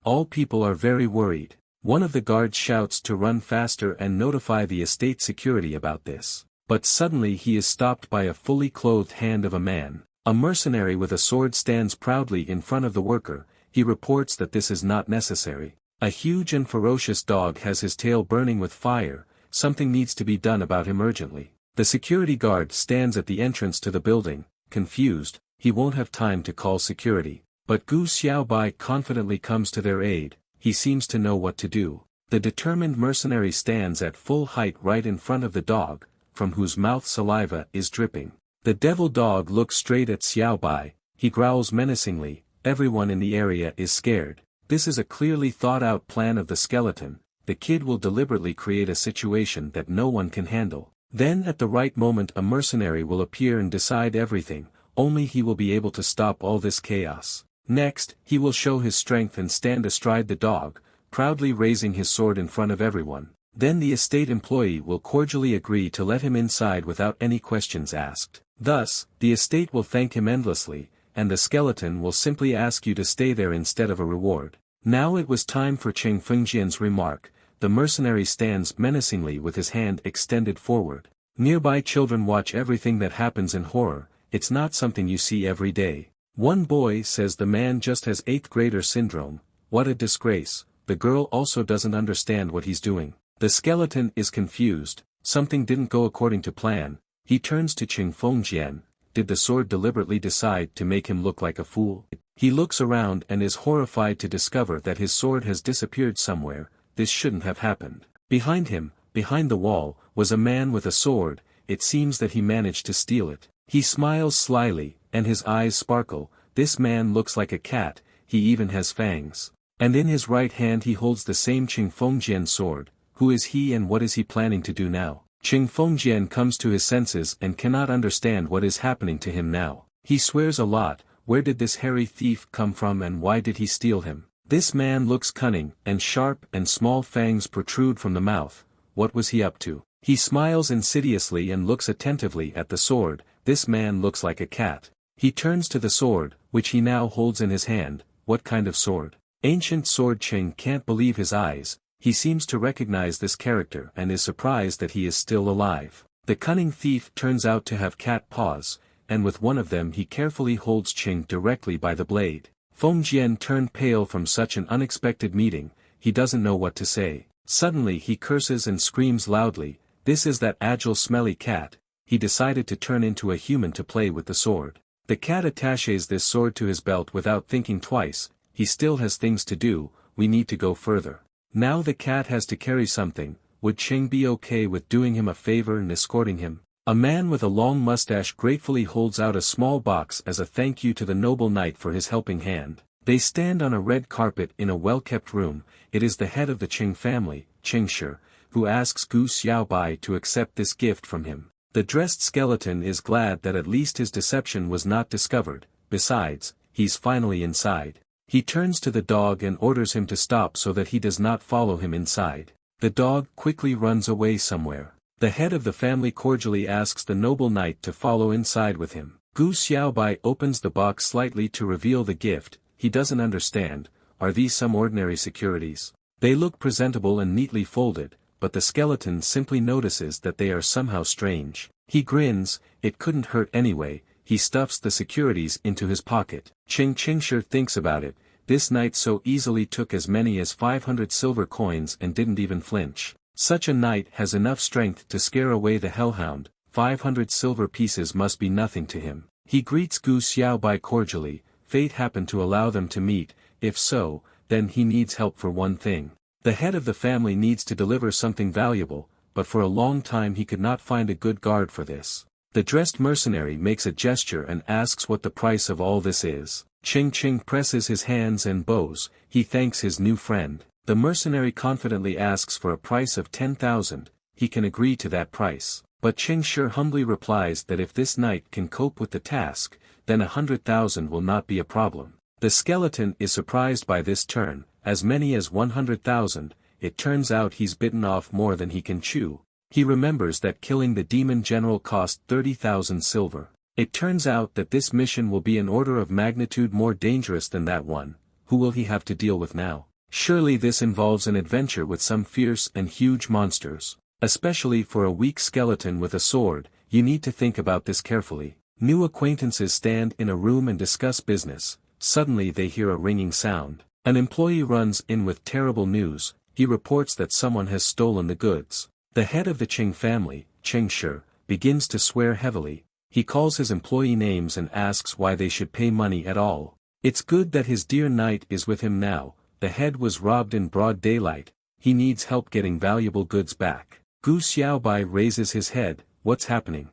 All people are very worried. One of the guards shouts to run faster and notify the estate security about this. But suddenly he is stopped by a fully clothed hand of a man. A mercenary with a sword stands proudly in front of the worker. He reports that this is not necessary. A huge and ferocious dog has his tail burning with fire. Something needs to be done about him urgently. The security guard stands at the entrance to the building, confused. He won't have time to call security. But Gu Xiaobai confidently comes to their aid. He seems to know what to do. The determined mercenary stands at full height right in front of the dog, from whose mouth saliva is dripping. The devil dog looks straight at Xiaobai. He growls menacingly. Everyone in the area is scared. This is a clearly thought out plan of the skeleton. The kid will deliberately create a situation that no one can handle. Then at the right moment a mercenary will appear and decide everything. Only he will be able to stop all this chaos. Next, he will show his strength and stand astride the dog, proudly raising his sword in front of everyone. Then the estate employee will cordially agree to let him inside without any questions asked. Thus, the estate will thank him endlessly, and the skeleton will simply ask you to stay there instead of a reward. Now it was time for Qing Fengjian's remark. The mercenary stands menacingly with his hand extended forward. Nearby children watch everything that happens in horror. It's not something you see every day. One boy says the man just has 8th grader syndrome. What a disgrace. The girl also doesn't understand what he's doing. The skeleton is confused. Something didn't go according to plan. He turns to Qing Fengjian. Did the sword deliberately decide to make him look like a fool? He looks around and is horrified to discover that his sword has disappeared somewhere. This shouldn't have happened. Behind him, behind the wall, was a man with a sword. It seems that he managed to steal it. He smiles slyly, and his eyes sparkle. This man looks like a cat. He even has fangs. And in his right hand he holds the same Qing Fengjian sword. Who is he and what is he planning to do now? Qing Fengjian comes to his senses and cannot understand what is happening to him now. He swears a lot. Where did this hairy thief come from and why did he steal him? This man looks cunning and sharp and small fangs protrude from the mouth. What was he up to? He smiles insidiously and looks attentively at the sword. This man looks like a cat. He turns to the sword, which he now holds in his hand. What kind of sword? Ancient sword. Qing can't believe his eyes. He seems to recognize this character and is surprised that he is still alive. The cunning thief turns out to have cat paws, and with one of them he carefully holds Qing directly by the blade. Fengjian turned pale from such an unexpected meeting. He doesn't know what to say. Suddenly he curses and screams loudly. This is that agile smelly cat. He decided to turn into a human to play with the sword. The cat attaches this sword to his belt without thinking twice. He still has things to do. We need to go further. Now the cat has to carry something. Would Qing be okay with doing him a favor and escorting him? A man with a long mustache gratefully holds out a small box as a thank you to the noble knight for his helping hand. They stand on a red carpet in a well-kept room. It is the head of the Qing family, Qing Shi, who asks Gu Xiaobai to accept this gift from him. The dressed skeleton is glad that at least his deception was not discovered. Besides, he's finally inside. He turns to the dog and orders him to stop so that he does not follow him inside. The dog quickly runs away somewhere. The head of the family cordially asks the noble knight to follow inside with him. Gu Xiaobai opens the box slightly to reveal the gift. He doesn't understand. Are these some ordinary securities? They look presentable and neatly folded, but the skeleton simply notices that they are somehow strange. He grins. It couldn't hurt anyway. He stuffs the securities into his pocket. Qing Shi thinks about it. This knight so easily took as many as 500 silver coins and didn't even flinch. Such a knight has enough strength to scare away the hellhound. 500 silver pieces must be nothing to him. He greets Gu Xiaobai cordially. Fate happened to allow them to meet. If so, then he needs help for one thing. The head of the family needs to deliver something valuable, but for a long time he could not find a good guard for this. The dressed mercenary makes a gesture and asks what the price of all this is. Qing presses his hands and bows. He thanks his new friend. The mercenary confidently asks for a price of 10,000. He can agree to that price. But Qing Shi humbly replies that if this knight can cope with the task, then 100,000 will not be a problem. The skeleton is surprised by this turn. As many as 100,000. It turns out he's bitten off more than he can chew. He remembers that killing the demon general cost 30,000 silver. It turns out that this mission will be an order of magnitude more dangerous than that one. Who will he have to deal with now? Surely this involves an adventure with some fierce and huge monsters. Especially for a weak skeleton with a sword, you need to think about this carefully. New acquaintances stand in a room and discuss business. Suddenly they hear a ringing sound. An employee runs in with terrible news. He reports that someone has stolen the goods. The head of the Qing family, Qing Shi, begins to swear heavily. He calls his employee names and asks why they should pay money at all. It's good that his dear knight is with him now. The head was robbed in broad daylight. He needs help getting valuable goods back. Gu Xiaobai raises his head. What's happening?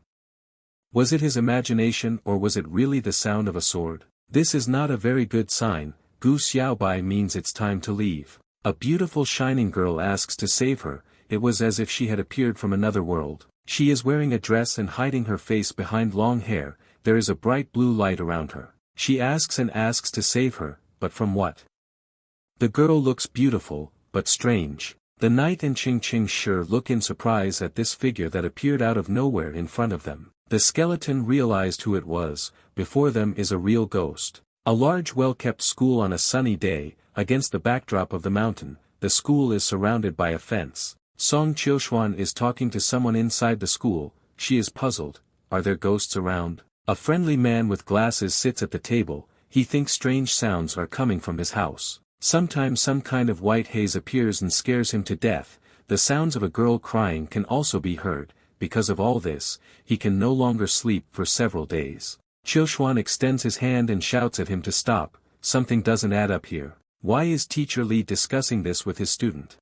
Was it his imagination or was it really the sound of a sword? This is not a very good sign. Gu Xiaobai means it's time to leave. A beautiful shining girl asks to save her. It was as if she had appeared from another world. She is wearing a dress and hiding her face behind long hair. There is a bright blue light around her. She asks and asks to save her, but from what? The girl looks beautiful, but strange. The knight and Qing Shi look in surprise at this figure that appeared out of nowhere in front of them. The skeleton realized who it was. Before them is a real ghost. A large well-kept school on a sunny day, against the backdrop of the mountain. The school is surrounded by a fence. Song Qiushuan is talking to someone inside the school. She is puzzled. Are there ghosts around? A friendly man with glasses sits at the table. He thinks strange sounds are coming from his house. Sometimes some kind of white haze appears and scares him to death. The sounds of a girl crying can also be heard. Because of all this, he can no longer sleep for several days. Qiushuan extends his hand and shouts at him to stop. Something doesn't add up here. Why is Teacher Li discussing this with his student?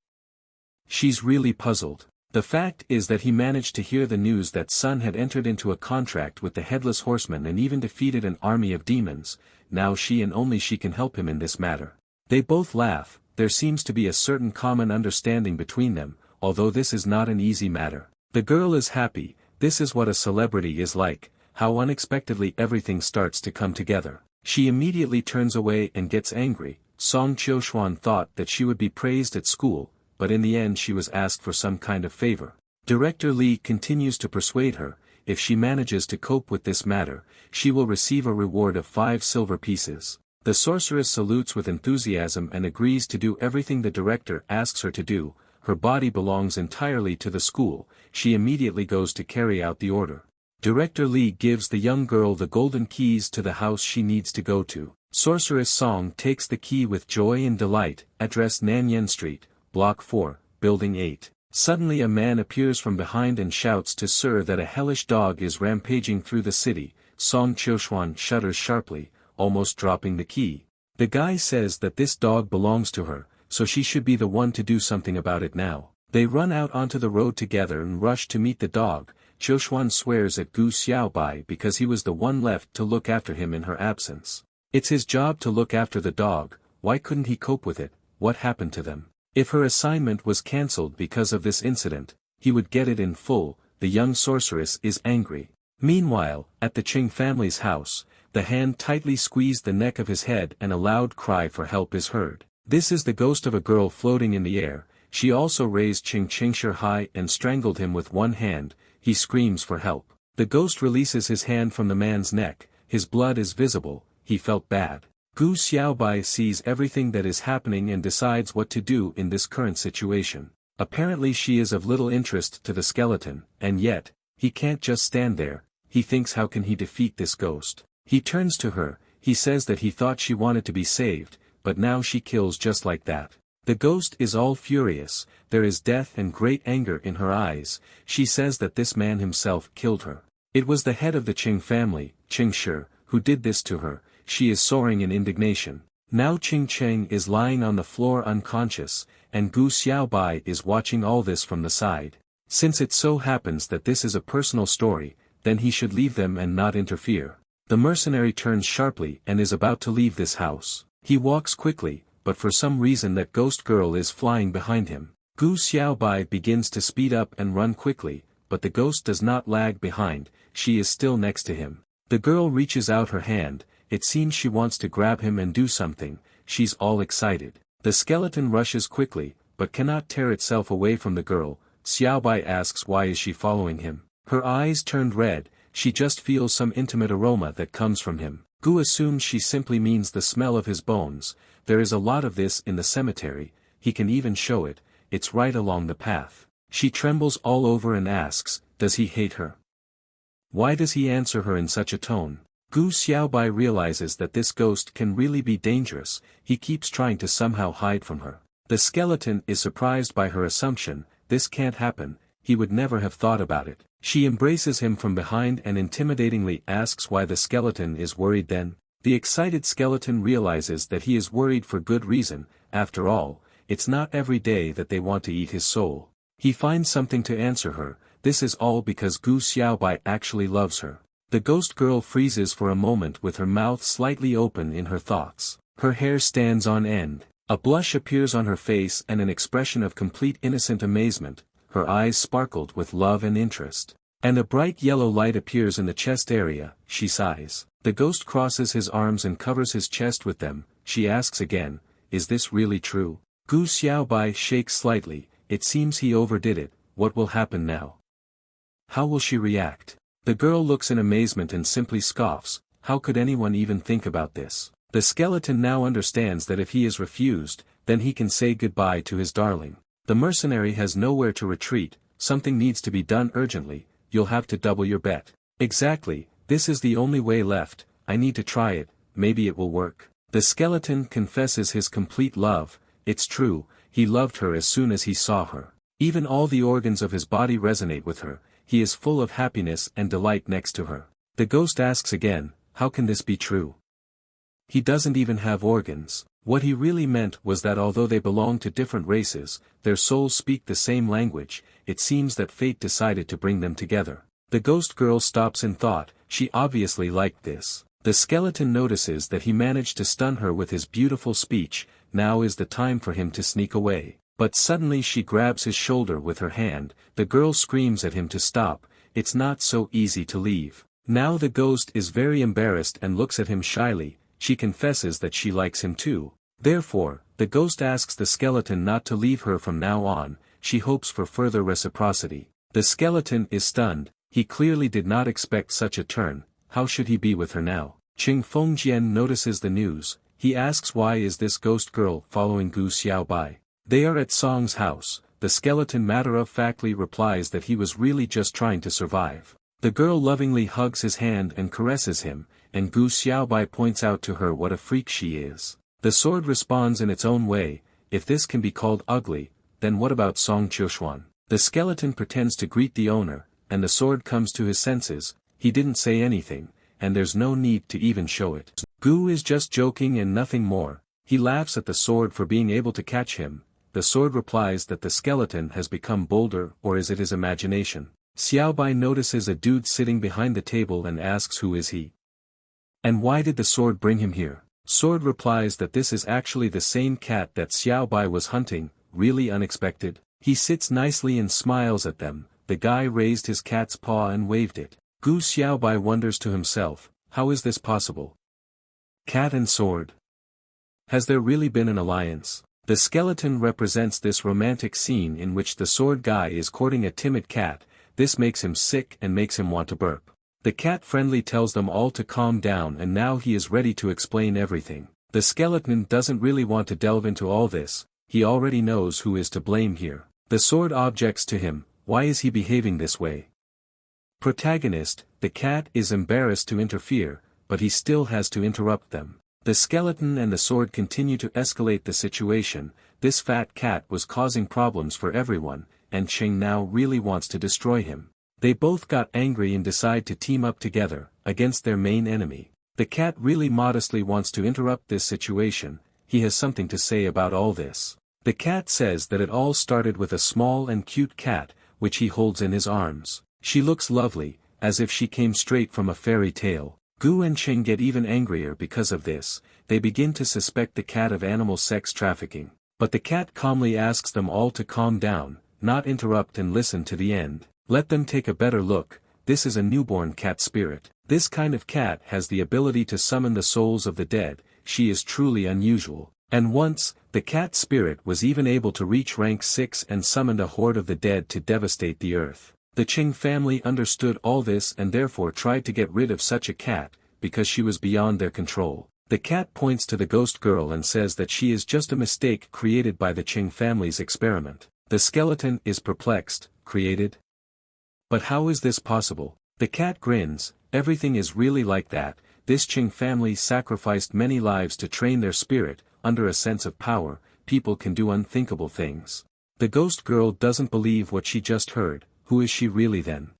She's really puzzled. The fact is that he managed to hear the news that Sun had entered into a contract with the Headless Horseman and even defeated an army of demons. Now she and only she can help him in this matter. They both laugh. There seems to be a certain common understanding between them, although this is not an easy matter. The girl is happy. This is what a celebrity is like, how unexpectedly everything starts to come together. She immediately turns away and gets angry. Song Chioxuan thought that she would be praised at school, but in the end she was asked for some kind of favor. Director Lee continues to persuade her, if she manages to cope with this matter, she will receive a reward of 5 silver pieces. The sorceress salutes with enthusiasm and agrees to do everything the director asks her to do. Her body belongs entirely to the school. She immediately goes to carry out the order. Director Lee gives the young girl the golden keys to the house she needs to go to. Sorceress Song takes the key with joy and delight. Address Nanyan Street, Block 4, Building 8. Suddenly a man appears from behind and shouts to Sir that a hellish dog is rampaging through the city. Song Chioxuan shudders sharply, almost dropping the key. The guy says that this dog belongs to her, so she should be the one to do something about it now. They run out onto the road together and rush to meet the dog. Chioxuan swears at Gu Xiaobai because he was the one left to look after him in her absence. It's his job to look after the dog. Why couldn't he cope with it? What happened to them? If her assignment was cancelled because of this incident, he would get it in full. The young sorceress is angry. Meanwhile, at the Qing family's house, the hand tightly squeezed the neck of his head and a loud cry for help is heard. This is the ghost of a girl floating in the air. She also raised Qing Qingshi high and strangled him with one hand. He screams for help. The ghost releases his hand from the man's neck. His blood is visible. He felt bad. Gu Xiaobai sees everything that is happening and decides what to do in this current situation. Apparently she is of little interest to the skeleton, and yet, he can't just stand there. He thinks how can he defeat this ghost. He turns to her. He says that he thought she wanted to be saved, but now she kills just like that. The ghost is all furious. There is death and great anger in her eyes. She says that this man himself killed her. It was the head of the Qing family, Qing Shi, who did this to her. She is soaring in indignation. Now Qing Cheng is lying on the floor unconscious, and Gu Xiaobai is watching all this from the side. Since it so happens that this is a personal story, then he should leave them and not interfere. The mercenary turns sharply and is about to leave this house. He walks quickly, but for some reason that ghost girl is flying behind him. Gu Xiaobai begins to speed up and run quickly, but the ghost does not lag behind. She is still next to him. The girl reaches out her hand. It seems she wants to grab him and do something. She's all excited. The skeleton rushes quickly, but cannot tear itself away from the girl. Xiaobai asks why is she following him. Her eyes turned red. She just feels some intimate aroma that comes from him. Gu assumes she simply means the smell of his bones. There is a lot of this in the cemetery. He can even show it. It's right along the path. She trembles all over and asks, does he hate her? Why does he answer her in such a tone? Gu Xiaobai realizes that this ghost can really be dangerous. He keeps trying to somehow hide from her. The skeleton is surprised by her assumption. This can't happen. He would never have thought about it. She embraces him from behind and intimidatingly asks why the skeleton is worried then. The excited skeleton realizes that he is worried for good reason. After all, it's not every day that they want to eat his soul. He finds something to answer her. This is all because Gu Xiaobai actually loves her. The ghost girl freezes for a moment with her mouth slightly open in her thoughts. Her hair stands on end. A blush appears on her face and an expression of complete innocent amazement. Her eyes sparkled with love and interest. And a bright yellow light appears in the chest area. She sighs. The ghost crosses his arms and covers his chest with them. She asks again, is this really true? Gu Xiaobai shakes slightly. It seems he overdid it. What will happen now? How will she react? The girl looks in amazement and simply scoffs. How could anyone even think about this? The skeleton now understands that if he is refused, then he can say goodbye to his darling. The mercenary has nowhere to retreat. Something needs to be done urgently. You'll have to double your bet. Exactly, this is the only way left. I need to try it. Maybe it will work. The skeleton confesses his complete love. It's true, he loved her as soon as he saw her. Even all the organs of his body resonate with her. He is full of happiness and delight next to her. The ghost asks again, how can this be true? He doesn't even have organs. What he really meant was that although they belong to different races, their souls speak the same language. It seems that fate decided to bring them together. The ghost girl stops in thought. She obviously liked this. The skeleton notices that he managed to stun her with his beautiful speech. Now is the time for him to sneak away. But suddenly she grabs his shoulder with her hand, the girl screams at him to stop, it's not so easy to leave. Now the ghost is very embarrassed and looks at him shyly, she confesses that she likes him too. Therefore, the ghost asks the skeleton not to leave her from now on, she hopes for further reciprocity. The skeleton is stunned, he clearly did not expect such a turn, how should he be with her now? Qing Fengjian notices the news, he asks why is this ghost girl following Gu Xiaobai. They are at Song's house, the skeleton matter-of-factly replies that he was really just trying to survive. The girl lovingly hugs his hand and caresses him, and Gu Xiaobai points out to her what a freak she is. The sword responds in its own way, if this can be called ugly, then what about Song Qiushuan? The skeleton pretends to greet the owner, and the sword comes to his senses, he didn't say anything, and there's no need to even show it. Gu is just joking and nothing more, he laughs at the sword for being able to catch him. The sword replies that the skeleton has become bolder, or is it his imagination? Xiaobai notices a dude sitting behind the table and asks who is he? And why did the sword bring him here? Sword replies that this is actually the same cat that Xiaobai was hunting, really unexpected. He sits nicely and smiles at them, the guy raised his cat's paw and waved it. Gu Xiaobai wonders to himself, how is this possible? Cat and sword? Has there really been an alliance? The skeleton represents this romantic scene in which the sword guy is courting a timid cat, this makes him sick and makes him want to burp. The cat friendly tells them all to calm down and now he is ready to explain everything. The skeleton doesn't really want to delve into all this, he already knows who is to blame here. The sword objects to him, why is he behaving this way? Protagonist, the cat is embarrassed to interfere, but he still has to interrupt them. The skeleton and the sword continue to escalate the situation, this fat cat was causing problems for everyone, and Qing now really wants to destroy him. They both got angry and decide to team up together, against their main enemy. The cat really modestly wants to interrupt this situation, he has something to say about all this. The cat says that it all started with a small and cute cat, which he holds in his arms. She looks lovely, as if she came straight from a fairy tale. Gu and Qing get even angrier because of this, they begin to suspect the cat of animal sex trafficking. But the cat calmly asks them all to calm down, not interrupt and listen to the end. Let them take a better look, this is a newborn cat spirit. This kind of cat has the ability to summon the souls of the dead, she is truly unusual. And once, the cat spirit was even able to reach rank 6 and summoned a horde of the dead to devastate the earth. The Qing family understood all this and therefore tried to get rid of such a cat, because she was beyond their control. The cat points to the ghost girl and says that she is just a mistake created by the Qing family's experiment. The skeleton is perplexed, created? But how is this possible? The cat grins, everything is really like that, this Qing family sacrificed many lives to train their spirit, under a sense of power, people can do unthinkable things. The ghost girl doesn't believe what she just heard, who is she really then?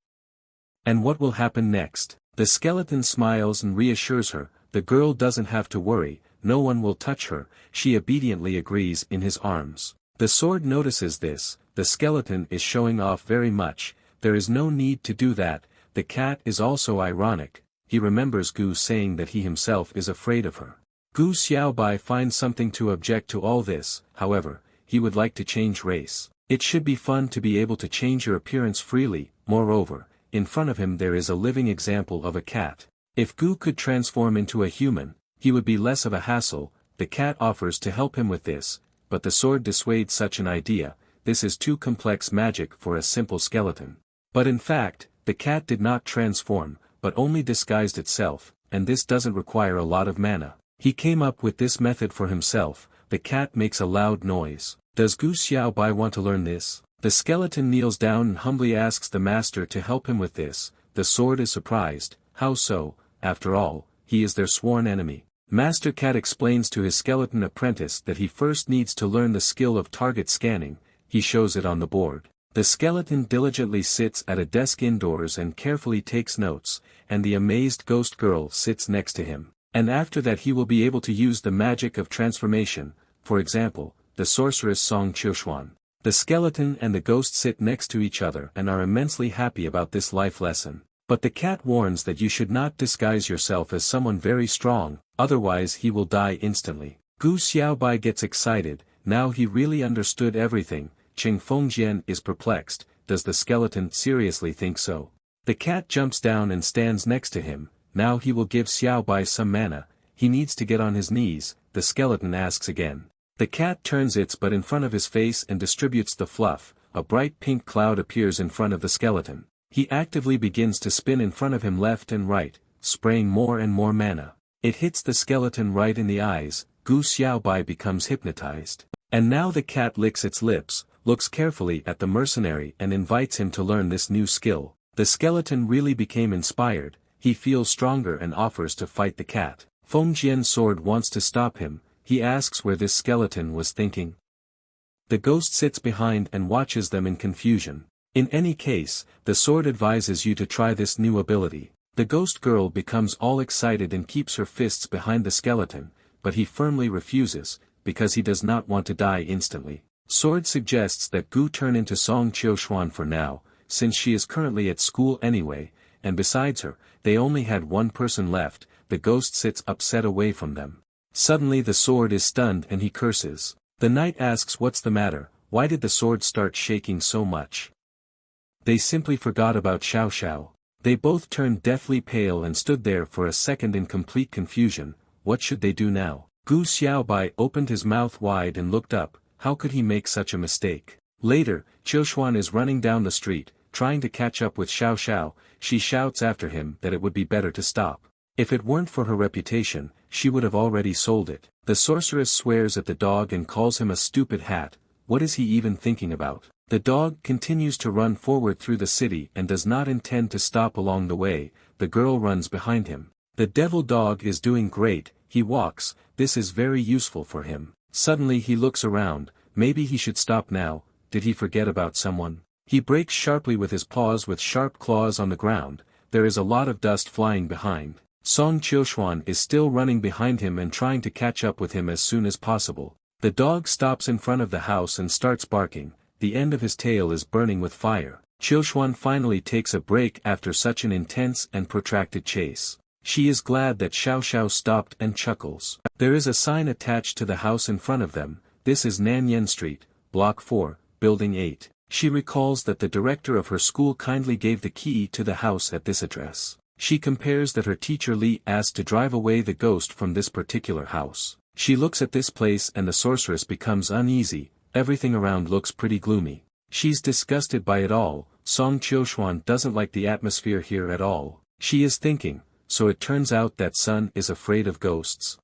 And what will happen next? The skeleton smiles and reassures her, the girl doesn't have to worry, no one will touch her, she obediently agrees in his arms. The sword notices this, the skeleton is showing off very much, there is no need to do that, the cat is also ironic, he remembers Gu saying that he himself is afraid of her. Gu Xiaobai finds something to object to all this, however, he would like to change race. It should be fun to be able to change your appearance freely, moreover, in front of him there is a living example of a cat. If Gu could transform into a human, he would be less of a hassle, the cat offers to help him with this, but the sword dissuades such an idea, this is too complex magic for a simple skeleton. But in fact, the cat did not transform, but only disguised itself, and this doesn't require a lot of mana. He came up with this method for himself, the cat makes a loud noise. Does Gu Xiaobai want to learn this? The skeleton kneels down and humbly asks the master to help him with this, the sword is surprised, how so, after all, he is their sworn enemy. Master Cat explains to his skeleton apprentice that he first needs to learn the skill of target scanning, he shows it on the board. The skeleton diligently sits at a desk indoors and carefully takes notes, and the amazed ghost girl sits next to him. And after that he will be able to use the magic of transformation, for example, the sorceress Song Qiushuan. The skeleton and the ghost sit next to each other and are immensely happy about this life lesson. But the cat warns that you should not disguise yourself as someone very strong, otherwise he will die instantly. Gu Xiaobai gets excited, Now he really understood everything. Qing Fengjian is perplexed. Does the skeleton seriously think so? The cat jumps down and stands next to him. Now he will give Xiaobai some mana. He needs to get on his knees. The skeleton asks again. The cat turns its butt in front of his face and distributes the fluff. A bright pink cloud appears in front of the skeleton. He actively begins to spin in front of him left and right, spraying more and more mana. It hits the skeleton right in the eyes. Gu Xiaobai becomes hypnotized. And now the cat licks its lips, looks carefully at the mercenary and invites him to learn this new skill. The skeleton really became inspired. He feels stronger and offers to fight the cat. Fengjian's sword wants to stop him. He asks where this skeleton was thinking. The ghost sits behind and watches them in confusion. In any case, the sword advises you to try this new ability. The ghost girl becomes all excited and keeps her fists behind the skeleton, but he firmly refuses, because he does not want to die instantly. Sword suggests that Gu turn into Song Qiuxuan for now, since she is currently at school anyway, and besides her, they only had one person left. The ghost sits upset away from them. Suddenly the sword is stunned and he curses. The knight asks what's the matter, why did the sword start shaking so much? They simply forgot about Xiao Xiao. They both turned deathly pale and stood there for a second in complete confusion. What should they do now? Gu Xiaobai opened his mouth wide and looked up. How could he make such a mistake? Later, Qiuxuan is running down the street, trying to catch up with Xiao Xiao. She shouts after him that it would be better to stop. If it weren't for her reputation, she would have already sold it. The sorceress swears at the dog and calls him a stupid hat. What is he even thinking about? The dog continues to run forward through the city and does not intend to stop along the way. The girl runs behind him. The devil dog is doing great. He walks. This is very useful for him. Suddenly he looks around. Maybe he should stop now. Did he forget about someone? He breaks sharply with his paws with sharp claws on the ground. There is a lot of dust flying behind. Song Qiuxuan is still running behind him and trying to catch up with him as soon as possible. The dog stops in front of the house and starts barking. The end of his tail is burning with fire. Qiuxuan finally takes a break after such an intense and protracted chase. She is glad that Xiao Xiao stopped and chuckles. There is a sign attached to the house in front of them. This is Nanyan Street, Block 4, Building 8. She recalls that the director of her school kindly gave the key to the house at this address. She compares that her teacher Li asked to drive away the ghost from this particular house. She looks at this place and the sorceress becomes uneasy. Everything around looks pretty gloomy. She's disgusted by it all. Song Qiuxuan doesn't like the atmosphere here at all. She is thinking, so it turns out that Sun is afraid of ghosts.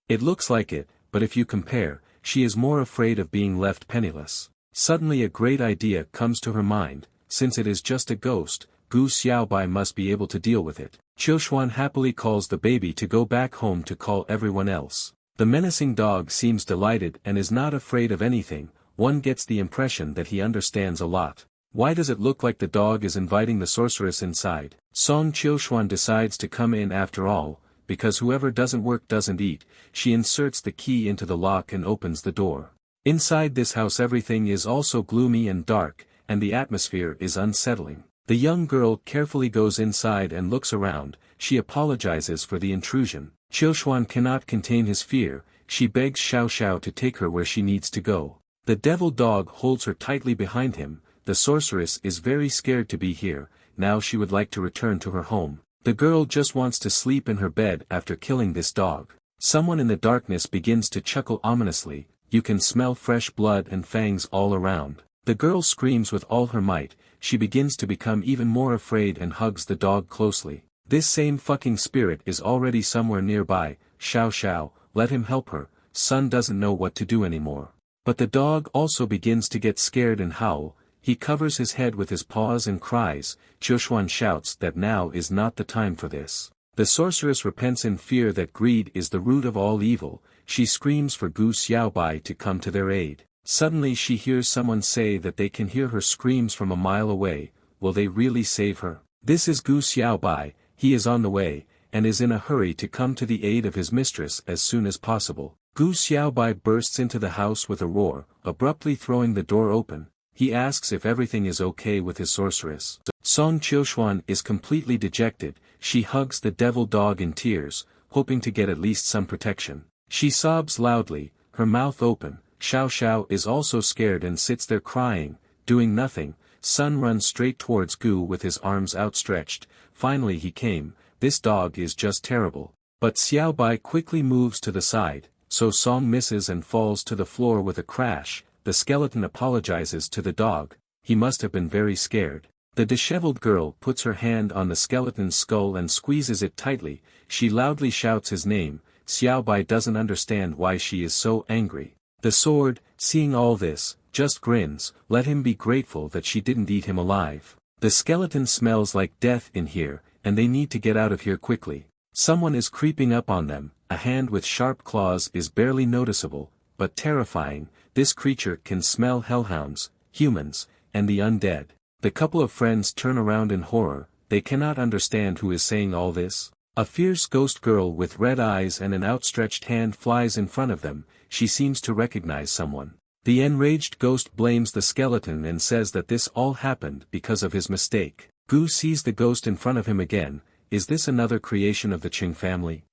It looks like it, but if you compare, she is more afraid of being left penniless. Suddenly a great idea comes to her mind. Since it is just a ghost, Gu Xiaobai must be able to deal with it. Qiuxuan happily calls the baby to go back home to call everyone else. The menacing dog seems delighted and is not afraid of anything. One gets the impression that he understands a lot. Why does it look like the dog is inviting the sorceress inside? Song Qiuxuan decides to come in after all, because whoever doesn't work doesn't eat. She inserts the key into the lock and opens the door. Inside this house everything is also gloomy and dark, and the atmosphere is unsettling. The young girl carefully goes inside and looks around. She apologizes for the intrusion. Qiuxuan cannot contain his fear. She begs Xiao Xiao to take her where she needs to go. The devil dog holds her tightly behind him. The sorceress is very scared to be here. Now she would like to return to her home. The girl just wants to sleep in her bed after killing this dog. Someone in the darkness begins to chuckle ominously. You can smell fresh blood and fangs all around. The girl screams with all her might. She begins to become even more afraid and hugs the dog closely. This same fucking spirit is already somewhere nearby. Xiao Xiao, let him help her. Sun doesn't know what to do anymore. But the dog also begins to get scared and howl. He covers his head with his paws and cries. Qiuxuan shouts that now is not the time for this. The sorceress repents in fear that greed is the root of all evil. She screams for Gu Xiaobai to come to their aid. Suddenly she hears someone say that they can hear her screams from a mile away. Will they really save her? This is Gu Xiaobai. He is on the way, and is in a hurry to come to the aid of his mistress as soon as possible. Gu Xiaobai bursts into the house with a roar, abruptly throwing the door open. He asks if everything is okay with his sorceress. Song Qiuxuan is completely dejected. She hugs the devil dog in tears, hoping to get at least some protection. She sobs loudly, her mouth open. Xiao Xiao is also scared and sits there crying, doing nothing. Sun runs straight towards Gu with his arms outstretched. Finally he came. This dog is just terrible. But Xiao Bai quickly moves to the side, so Song misses and falls to the floor with a crash. The skeleton apologizes to the dog. He must have been very scared. The disheveled girl puts her hand on the skeleton's skull and squeezes it tightly. She loudly shouts his name. Xiao Bai doesn't understand why she is so angry. The sword, seeing all this, just grins. Let him be grateful that she didn't eat him alive. The skeleton smells like death in here, and they need to get out of here quickly. Someone is creeping up on them. A hand with sharp claws is barely noticeable, but terrifying. This creature can smell hellhounds, humans, and the undead. The couple of friends turn around in horror. They cannot understand who is saying all this. A fierce ghost girl with red eyes and an outstretched hand flies in front of them. She seems to recognize someone. The enraged ghost blames the skeleton and says that this all happened because of his mistake. Gu sees the ghost in front of him again. Is this another creation of the Qing family?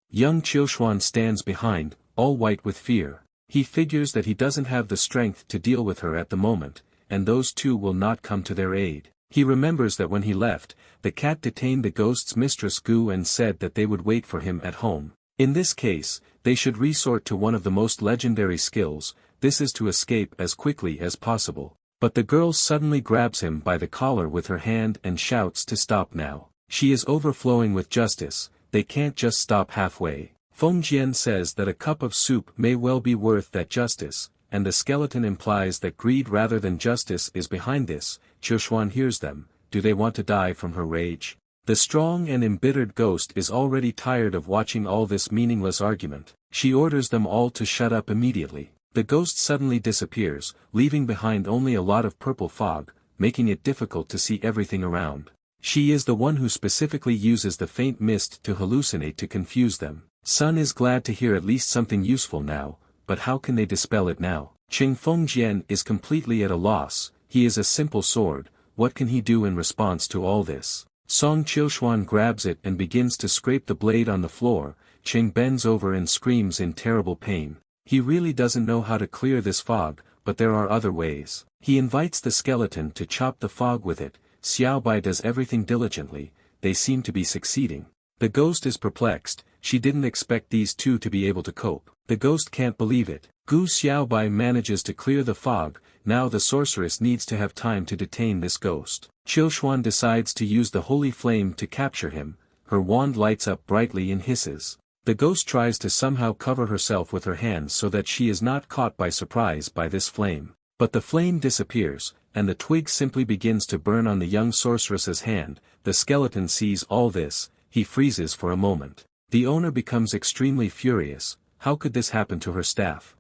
Young Qiuxuan stands behind, all white with fear. He figures that he doesn't have the strength to deal with her at the moment, and those two will not come to their aid. He remembers that when he left, the cat detained the ghost's mistress Gu and said that they would wait for him at home. In this case, they should resort to one of the most legendary skills. This is to escape as quickly as possible. But the girl suddenly grabs him by the collar with her hand and shouts to stop now. She is overflowing with justice. They can't just stop halfway. Feng Jian says that a cup of soup may well be worth that justice, and the skeleton implies that greed rather than justice is behind this. Qiuxuan hears them. Do they want to die from her rage? The strong and embittered ghost is already tired of watching all this meaningless argument. She orders them all to shut up immediately. The ghost suddenly disappears, leaving behind only a lot of purple fog, making it difficult to see everything around. She is the one who specifically uses the faint mist to hallucinate to confuse them. Sun is glad to hear at least something useful now, but how can they dispel it now? Qing Fengjian is completely at a loss. He is a simple sword. What can he do in response to all this? Song Qiuxuan grabs it and begins to scrape the blade on the floor. Qing bends over and screams in terrible pain. He really doesn't know how to clear this fog, but there are other ways. He invites the skeleton to chop the fog with it. Xiao Bai does everything diligently. They seem to be succeeding. The ghost is perplexed. She didn't expect these two to be able to cope. The ghost can't believe it. Gu Xiaobai manages to clear the fog. Now the sorceress needs to have time to detain this ghost. Qiuxuan decides to use the holy flame to capture him. Her wand lights up brightly and hisses. The ghost tries to somehow cover herself with her hands so that she is not caught by surprise by this flame. But the flame disappears, and the twig simply begins to burn on the young sorceress's hand. The skeleton sees all this. He freezes for a moment. The owner becomes extremely furious. How could this happen to her staff?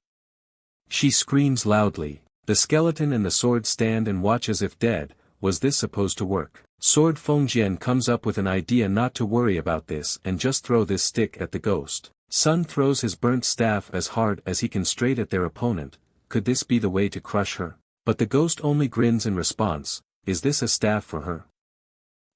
She screams loudly. The skeleton and the sword stand and watch as if dead. Was this supposed to work? Sword Fengjian comes up with an idea not to worry about this and just throw this stick at the ghost. Sun throws his burnt staff as hard as he can straight at their opponent. Could this be the way to crush her? But the ghost only grins in response. Is this a staff for her?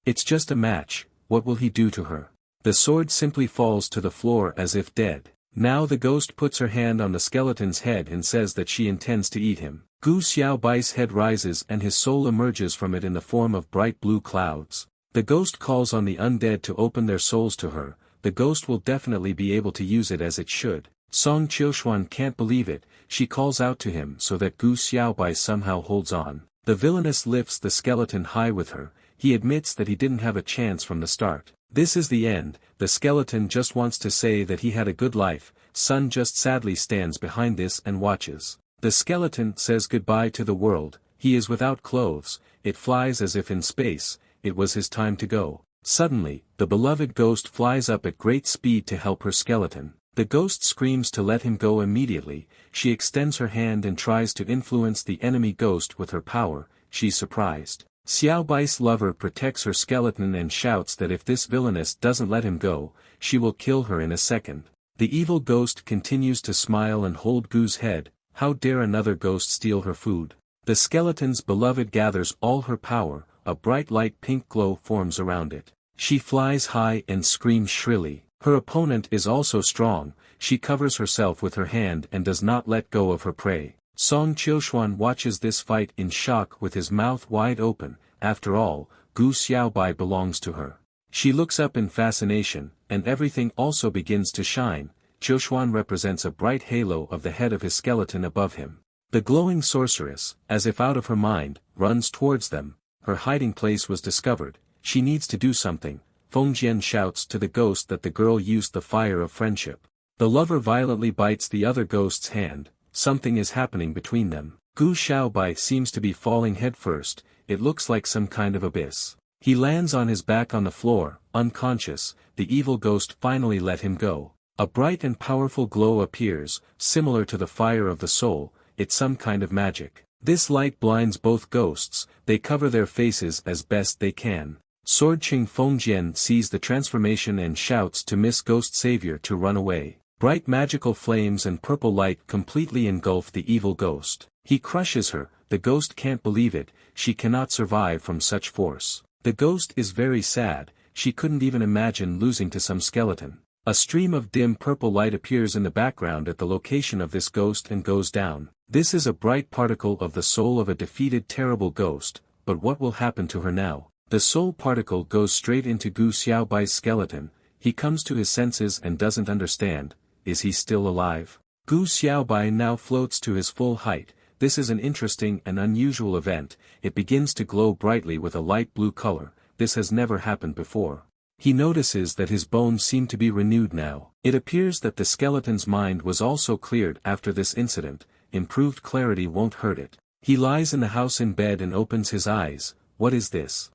It's just a match. What will he do to her? The sword simply falls to the floor as if dead. Now the ghost puts her hand on the skeleton's head and says that she intends to eat him. Gu Xiaobai's head rises and his soul emerges from it in the form of bright blue clouds. The ghost calls on the undead to open their souls to her. The ghost will definitely be able to use it as it should. Song Qiuxuan can't believe it. She calls out to him so that Gu Xiaobai somehow holds on. The villainess lifts the skeleton high with her. He admits that he didn't have a chance from the start. This is the end. The skeleton just wants to say that he had a good life. Sun just sadly stands behind this and watches. The skeleton says goodbye to the world. He is without clothes. It flies as if in space. It was his time to go. Suddenly, the beloved ghost flies up at great speed to help her skeleton. The ghost screams to let him go immediately. She extends her hand and tries to influence the enemy ghost with her power. She's surprised. Xiao Bai's lover protects her skeleton and shouts that if this villainess doesn't let him go, she will kill her in a second. The evil ghost continues to smile and hold Gu's head. How dare another ghost steal her food? The skeleton's beloved gathers all her power. A bright light pink glow forms around it. She flies high and screams shrilly. Her opponent is also strong, she covers herself with her hand and does not let go of her prey. Song Qiushuan watches this fight in shock with his mouth wide open. After all, Gu Xiaobai belongs to her. She looks up in fascination, and everything also begins to shine. Qiushuan represents a bright halo of the head of his skeleton above him. The glowing sorceress, as if out of her mind, runs towards them. Her hiding place was discovered. She needs to do something. Feng Jian shouts to the ghost that the girl used the fire of friendship. The lover violently bites the other ghost's hand. Something is happening between them. Gu Xiaobai seems to be falling headfirst. It looks like some kind of abyss. He lands on his back on the floor, unconscious. The evil ghost finally let him go. A bright and powerful glow appears, similar to the fire of the soul. It's some kind of magic. This light blinds both ghosts. They cover their faces as best they can. Sword Qing Fengjian sees the transformation and shouts to Miss Ghost Savior to run away. Bright magical flames and purple light completely engulf the evil ghost. He crushes her. The ghost can't believe it. She cannot survive from such force. The ghost is very sad. She couldn't even imagine losing to some skeleton. A stream of dim purple light appears in the background at the location of this ghost and goes down. This is a bright particle of the soul of a defeated terrible ghost, but what will happen to her now? The soul particle goes straight into Gu Xiaobai's skeleton. He comes to his senses and doesn't understand. Is he still alive? Gu Xiaobai now floats to his full height. This is an interesting and unusual event. It begins to glow brightly with a light blue color. This has never happened before. He notices that his bones seem to be renewed now. It appears that the skeleton's mind was also cleared after this incident. Improved clarity won't hurt it. He lies in the house in bed and opens his eyes. What is this?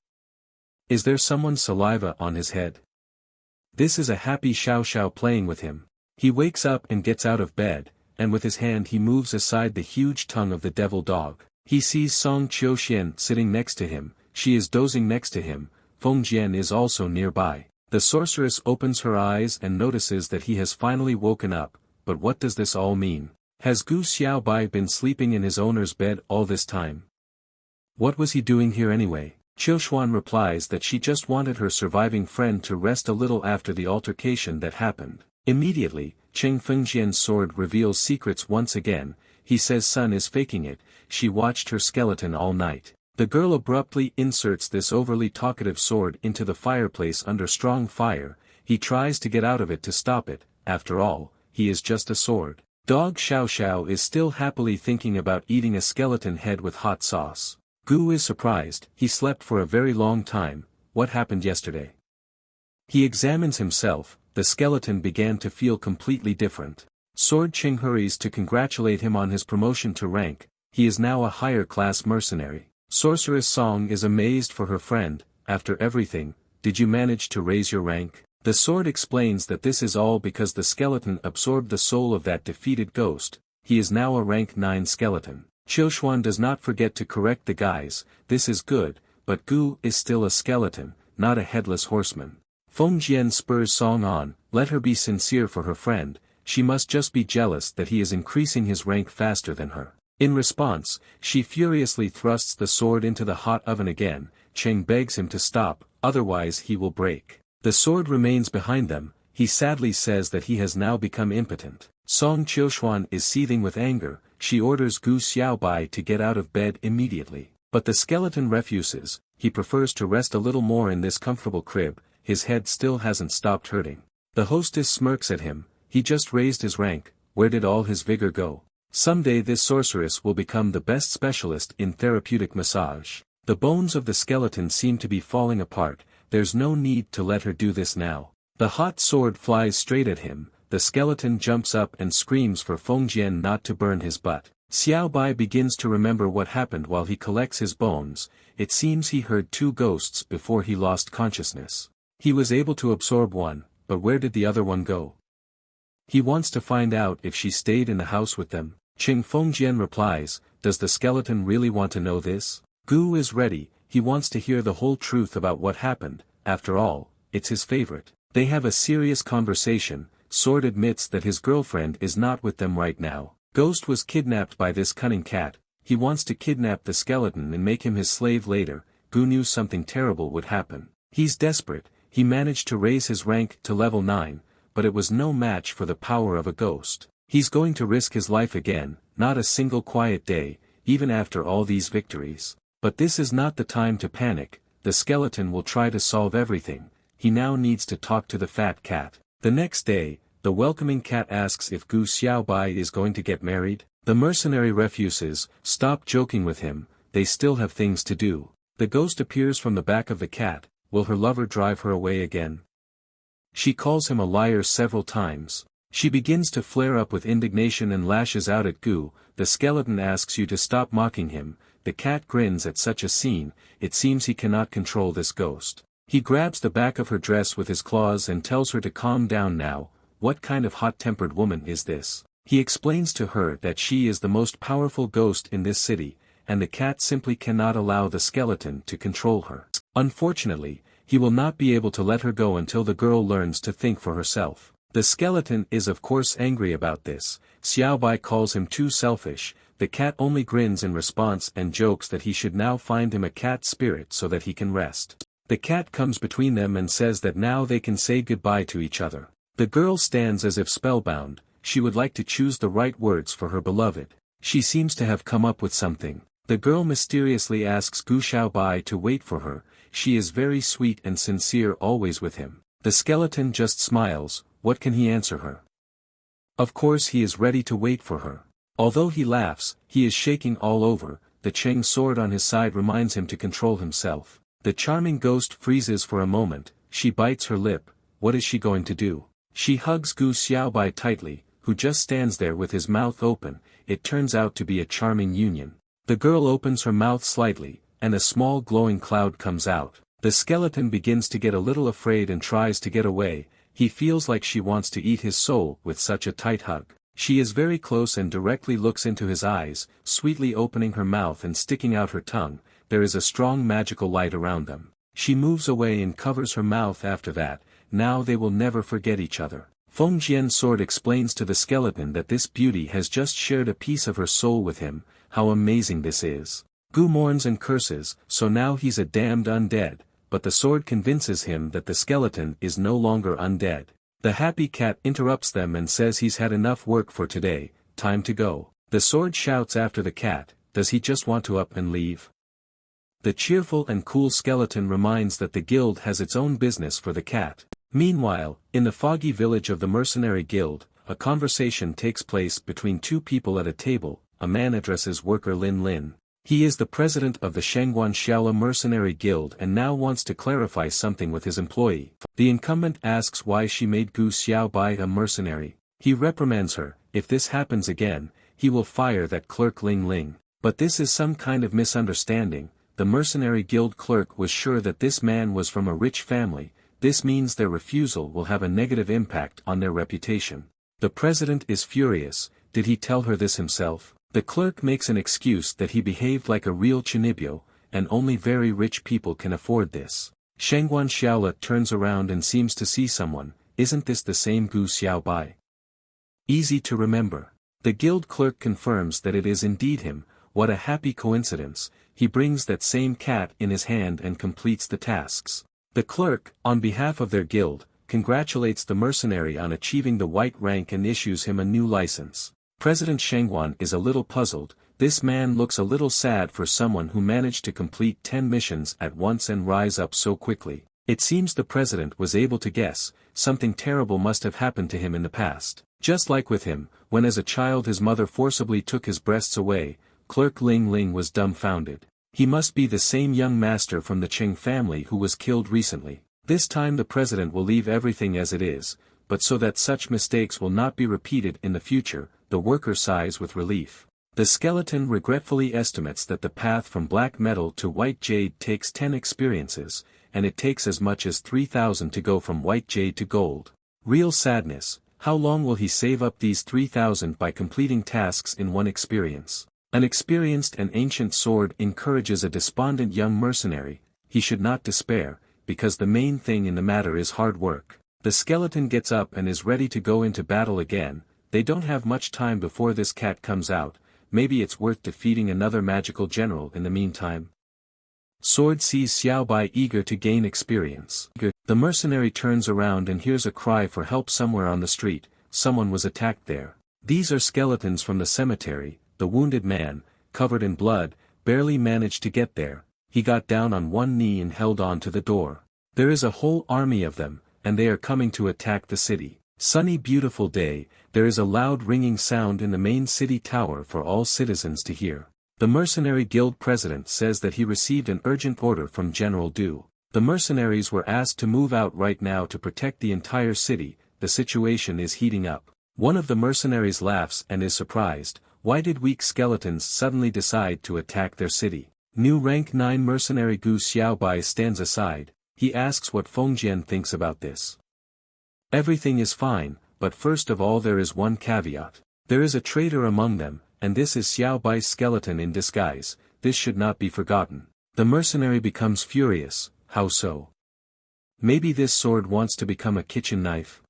Is there someone's saliva on his head? This is a happy Xiao Xiao playing with him. He wakes up and gets out of bed, and with his hand he moves aside the huge tongue of the devil dog. He sees Song Qiuxian sitting next to him. She is dozing next to him. Feng Jian is also nearby. The sorceress opens her eyes and notices that he has finally woken up. But what does this all mean? Has Gu Xiaobai been sleeping in his owner's bed all this time? What was he doing here anyway? Qiushuan replies that she just wanted her surviving friend to rest a little after the altercation that happened. Immediately, Qing Fengjian's sword reveals secrets once again. He says Sun is faking it. She watched her skeleton all night. The girl abruptly inserts this overly talkative sword into the fireplace under strong fire. He tries to get out of it to stop it. After all, he is just a sword. Dog Xiao Xiao is still happily thinking about eating a skeleton head with hot sauce. Gu is surprised. He slept for a very long time. What happened yesterday? He examines himself. The skeleton began to feel completely different. Sword Qing hurries to congratulate him on his promotion to rank. He is now a higher class mercenary. Sorceress Song is amazed for her friend. After everything, did you manage to raise your rank? The sword explains that this is all because the skeleton absorbed the soul of that defeated ghost. He is now a rank 9 skeleton. Qiushuan does not forget to correct the guys. This is good, but Gu is still a skeleton, not a headless horseman. Feng Jian spurs Song on. Let her be sincere for her friend. She must just be jealous that he is increasing his rank faster than her. In response, she furiously thrusts the sword into the hot oven again. Cheng begs him to stop, otherwise he will break. The sword remains behind them. He sadly says that he has now become impotent. Song Qiushuan is seething with anger. She orders Gu Xiaobai to get out of bed immediately. But the skeleton refuses. He prefers to rest a little more in this comfortable crib. His head still hasn't stopped hurting. The hostess smirks at him. He just raised his rank. Where did all his vigor go? Someday this sorceress will become the best specialist in therapeutic massage. The bones of the skeleton seem to be falling apart. There's no need to let her do this now. The hot sword flies straight at him. The skeleton jumps up and screams for Feng Jian not to burn his butt. Xiao Bai begins to remember what happened while he collects his bones. It seems he heard 2 ghosts before he lost consciousness. He was able to absorb one, but where did the other one go? He wants to find out if she stayed in the house with them. Qing Fengjian replies, does the skeleton really want to know this? Gu is ready. He wants to hear the whole truth about what happened. After all, it's his favorite. They have a serious conversation. Sword admits that his girlfriend is not with them right now. Ghost was kidnapped by this cunning cat. He wants to kidnap the skeleton and make him his slave later. Gu knew something terrible would happen. He's desperate. He managed to raise his rank to level 9. but it was no match for the power of a ghost. He's going to risk his life again, not a single quiet day, even after all these victories. But this is not the time to panic. The skeleton will try to solve everything. He now needs to talk to the fat cat. The next day, the welcoming cat asks if Gu Xiaobai is going to get married. The mercenary refuses. Stop joking with him, they still have things to do. The ghost appears from the back of the cat. Will her lover drive her away again? She calls him a liar several times. She begins to flare up with indignation and lashes out at Gu. The skeleton asks you to stop mocking him. The cat grins at such a scene. It seems he cannot control this ghost. He grabs the back of her dress with his claws and tells her to calm down now. What kind of hot-tempered woman is this? He explains to her that she is the most powerful ghost in this city, and the cat simply cannot allow the skeleton to control her. Unfortunately, he will not be able to let her go until the girl learns to think for herself. The skeleton is of course angry about this. Xiaobai calls him too selfish. The cat only grins in response and jokes that he should now find him a cat spirit so that he can rest. The cat comes between them and says that now they can say goodbye to each other. The girl stands as if spellbound. She would like to choose the right words for her beloved. She seems to have come up with something. The girl mysteriously asks Gu Xiaobai to wait for her. She is very sweet and sincere always with him. The skeleton just smiles. What can he answer her? Of course he is ready to wait for her. Although he laughs, he is shaking all over. The Cheng sword on his side reminds him to control himself. The charming ghost freezes for a moment. She bites her lip. What is she going to do? She hugs Gu Xiaobai tightly, who just stands there with his mouth open. It turns out to be a charming union. The girl opens her mouth slightly, and a small glowing cloud comes out. The skeleton begins to get a little afraid and tries to get away. He feels like she wants to eat his soul with such a tight hug. She is very close and directly looks into his eyes, sweetly opening her mouth and sticking out her tongue. There is a strong magical light around them. She moves away and covers her mouth after that. Now they will never forget each other. Feng Jian's sword explains to the skeleton that this beauty has just shared a piece of her soul with him. How amazing this is. Gu mourns and curses, so now he's a damned undead, but the sword convinces him that the skeleton is no longer undead. The happy cat interrupts them and says he's had enough work for today, time to go. The sword shouts after the cat, does he just want to up and leave? The cheerful and cool skeleton reminds that the guild has its own business for the cat. Meanwhile, in the foggy village of the Mercenary Guild, a conversation takes place between two people at a table. A man addresses worker Lin Lin. He is the president of the Shangguan Xiaola Mercenary Guild and now wants to clarify something with his employee. The incumbent asks why she made Gu Xiaobai a mercenary. He reprimands her. If this happens again, he will fire that clerk Ling Ling. But this is some kind of misunderstanding. The Mercenary Guild clerk was sure that this man was from a rich family. This means their refusal will have a negative impact on their reputation. The president is furious. Did he tell her this himself? The clerk makes an excuse that he behaved like a real chinibyo, and only very rich people can afford this. Shangguan Xiaola turns around and seems to see someone. Isn't this the same Gu Xiaobai? Easy to remember. The guild clerk confirms that it is indeed him. What a happy coincidence. He brings that same cat in his hand and completes the tasks. The clerk, on behalf of their guild, congratulates the mercenary on achieving the white rank and issues him a new license. President Shangguan is a little puzzled. This man looks a little sad for someone who managed to complete 10 missions at once and rise up so quickly. It seems the president was able to guess. Something terrible must have happened to him in the past. Just like with him, when as a child his mother forcibly took his breasts away, Clerk Ling Ling was dumbfounded. He must be the same young master from the Cheng family who was killed recently. This time the president will leave everything as it is, but so that such mistakes will not be repeated in the future, the worker sighs with relief. The skeleton regretfully estimates that the path from black metal to white jade takes 10 experiences, and it takes as much as 3,000 to go from white jade to gold. Real sadness. How long will he save up these 3,000 by completing tasks in one experience? An experienced and ancient sword encourages a despondent young mercenary. He should not despair, because the main thing in the matter is hard work. The skeleton gets up and is ready to go into battle again. They don't have much time before this cat comes out. Maybe it's worth defeating another magical general in the meantime. Sword sees Xiaobai eager to gain experience. The mercenary turns around and hears a cry for help somewhere on the street. Someone was attacked there. These are skeletons from the cemetery. The wounded man, covered in blood, barely managed to get there. He got down on one knee and held on to the door. There is a whole army of them, and they are coming to attack the city. Sunny beautiful day, there is a loud ringing sound in the main city tower for all citizens to hear. The Mercenary Guild president says that he received an urgent order from General Du. The mercenaries were asked to move out right now to protect the entire city. The situation is heating up. One of the mercenaries laughs and is surprised. Why did weak skeletons suddenly decide to attack their city? New rank 9 mercenary Gu Xiaobai stands aside. He asks what Fengjian thinks about this. Everything is fine, but first of all there is one caveat. There is a traitor among them, and this is Xiaobai's skeleton in disguise. This should not be forgotten. The mercenary becomes furious. How so? Maybe this sword wants to become a kitchen knife?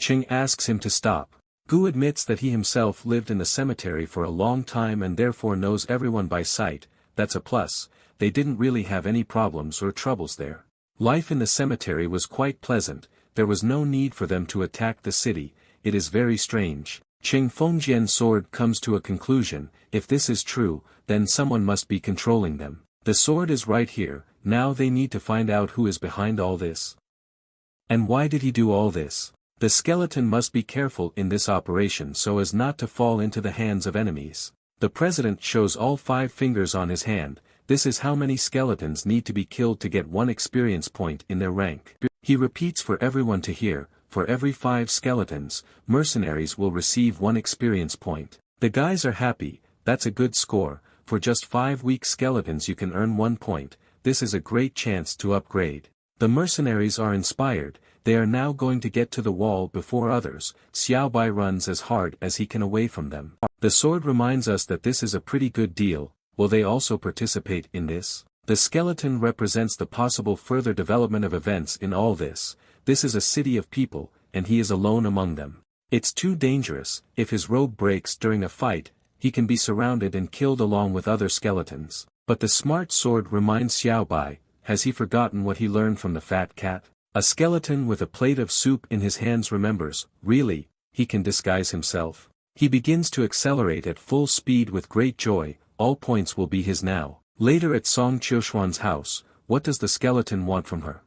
Qing asks him to stop. Gu admits that he himself lived in the cemetery for a long time and therefore knows everyone by sight. That's a plus. They didn't really have any problems or troubles there. Life in the cemetery was quite pleasant. There was no need for them to attack the city. It is very strange. Qing Fengjian's sword comes to a conclusion. If this is true, then someone must be controlling them. The sword is right here. Now they need to find out who is behind all this. And why did he do all this? The skeleton must be careful in this operation so as not to fall into the hands of enemies. The president shows all 5 fingers on his hand. This is how many skeletons need to be killed to get 1 experience point in their rank. He repeats for everyone to hear. For every 5 skeletons, mercenaries will receive 1 experience point. The guys are happy. That's a good score. For just 5 weak skeletons you can earn 1 point. This is a great chance to upgrade. The mercenaries are inspired. They are now going to get to the wall before others. Xiaobai runs as hard as he can away from them. The sword reminds us that this is a pretty good deal. Will they also participate in this? The skeleton represents the possible further development of events in all this. This is a city of people, and he is alone among them. It's too dangerous. If his robe breaks during a fight, he can be surrounded and killed along with other skeletons. But the smart sword reminds Xiaobai. Has he forgotten what he learned from the fat cat? A skeleton with a plate of soup in his hands remembers. Really, he can disguise himself. He begins to accelerate at full speed with great joy. All points will be his now. Later at Song Qiushuan's house, what does the skeleton want from her?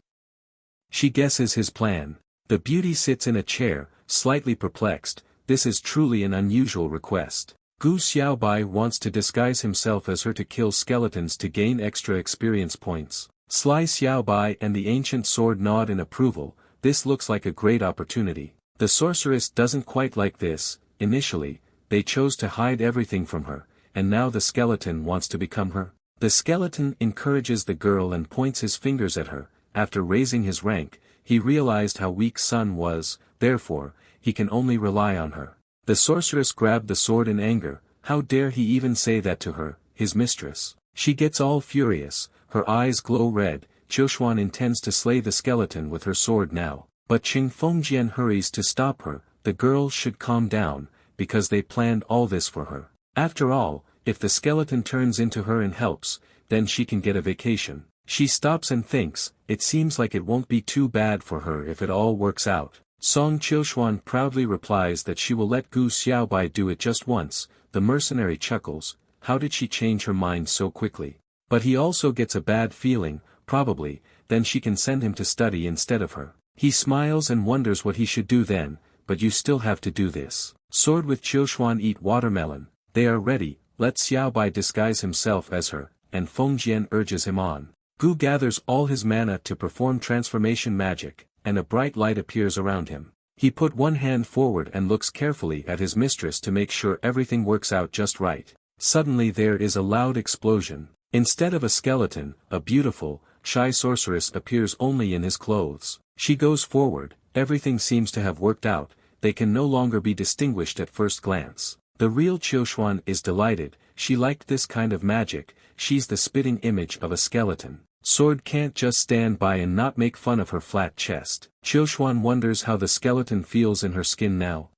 She guesses his plan. The beauty sits in a chair, slightly perplexed. This is truly an unusual request. Gu Xiaobai wants to disguise himself as her to kill skeletons to gain extra experience points. Sly Xiaobai and the ancient sword nod in approval. This looks like a great opportunity. The sorceress doesn't quite like this. Initially, they chose to hide everything from her, and now the skeleton wants to become her. The skeleton encourages the girl and points his fingers at her. After raising his rank, he realized how weak Sun was, therefore, he can only rely on her. The sorceress grabbed the sword in anger. How dare he even say that to her, his mistress? She gets all furious. Her eyes glow red. Qiushuan intends to slay the skeleton with her sword now. But Qing Fengjian hurries to stop her. The girl should calm down, because they planned all this for her. After all, if the skeleton turns into her and helps, then she can get a vacation. She stops and thinks. It seems like it won't be too bad for her if it all works out. Song Qiushuan proudly replies that she will let Gu Xiaobai do it just once. The mercenary chuckles. How did she change her mind so quickly? But he also gets a bad feeling. Probably, then she can send him to study instead of her. He smiles and wonders what he should do then. But you still have to do this. Sword with Qiushuan eat watermelon. They are ready. Let Xiaobai disguise himself as her, and Fengjian urges him on. Gu gathers all his mana to perform transformation magic, and a bright light appears around him. He put one hand forward and looks carefully at his mistress to make sure everything works out just right. Suddenly there is a loud explosion. Instead of a skeleton, a beautiful, shy sorceress appears only in his clothes. She goes forward. Everything seems to have worked out. They can no longer be distinguished at first glance. The real Qiushuan is delighted. She liked this kind of magic. She's the spitting image of a skeleton. Sword can't just stand by and not make fun of her flat chest. Qiushuan wonders how the skeleton feels in her skin now.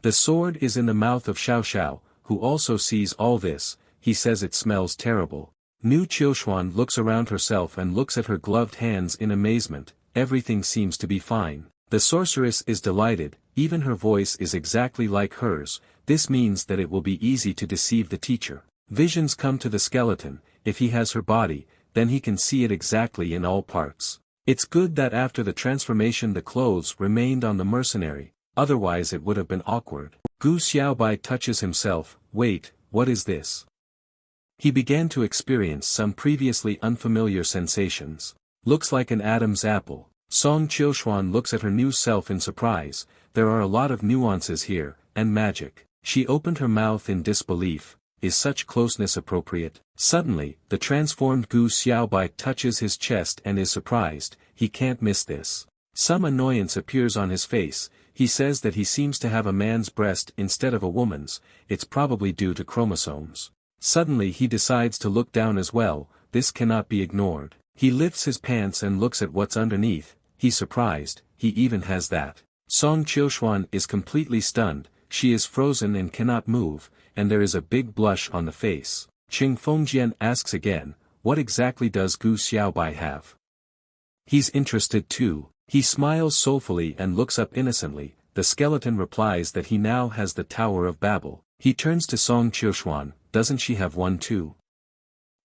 The sword is in the mouth of Xiao Xiao, who also sees all this. He says it smells terrible. Nu Qiuxuan looks around herself and looks at her gloved hands in amazement. Everything seems to be fine. The sorceress is delighted, even her voice is exactly like hers. This means that it will be easy to deceive the teacher. Visions come to the skeleton. If he has her body, then he can see it exactly in all parts. It's good that after the transformation the clothes remained on the mercenary, otherwise it would have been awkward. Gu Xiaobai touches himself. Wait, what is this? He began to experience some previously unfamiliar sensations. Looks like an Adam's apple. Song Qiuxuan looks at her new self in surprise. There are a lot of nuances here, and magic. She opened her mouth in disbelief. Is such closeness appropriate? Suddenly, the transformed Gu Xiaobai touches his chest and is surprised. He can't miss this. Some annoyance appears on his face. He says that he seems to have a man's breast instead of a woman's. It's probably due to chromosomes. Suddenly he decides to look down as well. This cannot be ignored. He lifts his pants and looks at what's underneath. He's surprised. He even has that. Song Qiuxuan is completely stunned. She is frozen and cannot move, and there is a big blush on the face. Qing Fengjian asks again, what exactly does Gu Xiaobai have? He's interested too. He smiles soulfully and looks up innocently. The skeleton replies that he now has the Tower of Babel. He turns to Song Qiuxuan. Doesn't she have one too?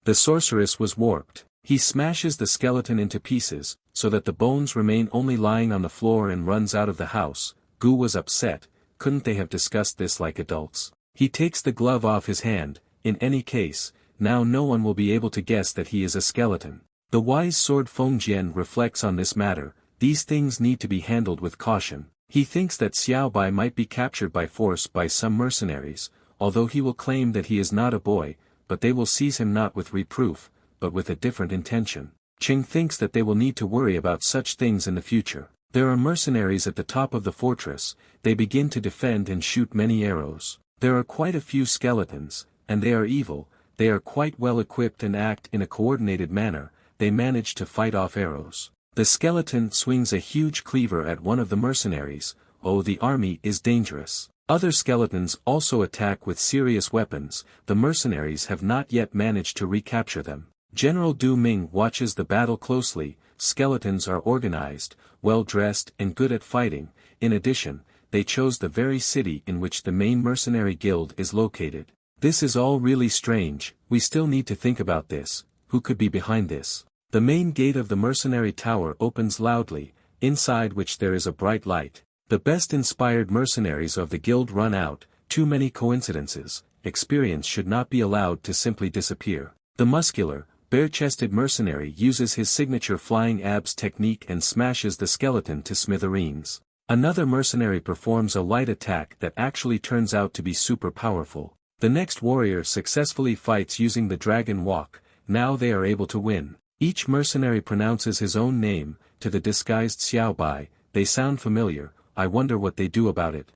The sorceress was warped. He smashes the skeleton into pieces, so that the bones remain only lying on the floor and runs out of the house. Gu was upset. Couldn't they have discussed this like adults? He takes the glove off his hand. In any case, now no one will be able to guess that he is a skeleton. The wise sword Fengjian reflects on this matter. These things need to be handled with caution. He thinks that Xiaobai might be captured by force by some mercenaries, although he will claim that he is not a boy, but they will seize him not with reproof, but with a different intention. Qing thinks that they will need to worry about such things in the future. There are mercenaries at the top of the fortress. They begin to defend and shoot many arrows. There are quite a few skeletons, and they are evil. They are quite well equipped and act in a coordinated manner. They manage to fight off arrows. The skeleton swings a huge cleaver at one of the mercenaries. Oh, the army is dangerous. Other skeletons also attack with serious weapons. The mercenaries have not yet managed to recapture them. General Du Ming watches the battle closely. Skeletons are organized, well-dressed and good at fighting. In addition, they chose the very city in which the main mercenary guild is located. This is all really strange. We still need to think about this. Who could be behind this? The main gate of the mercenary tower opens loudly, inside which there is a bright light. The best inspired mercenaries of the guild run out. Too many coincidences. Experience should not be allowed to simply disappear. The muscular, bare-chested mercenary uses his signature flying abs technique and smashes the skeleton to smithereens. Another mercenary performs a light attack that actually turns out to be super powerful. The next warrior successfully fights using the dragon walk. Now they are able to win. Each mercenary pronounces his own name. To the disguised Xiaobai, they sound familiar. I wonder what they do about it.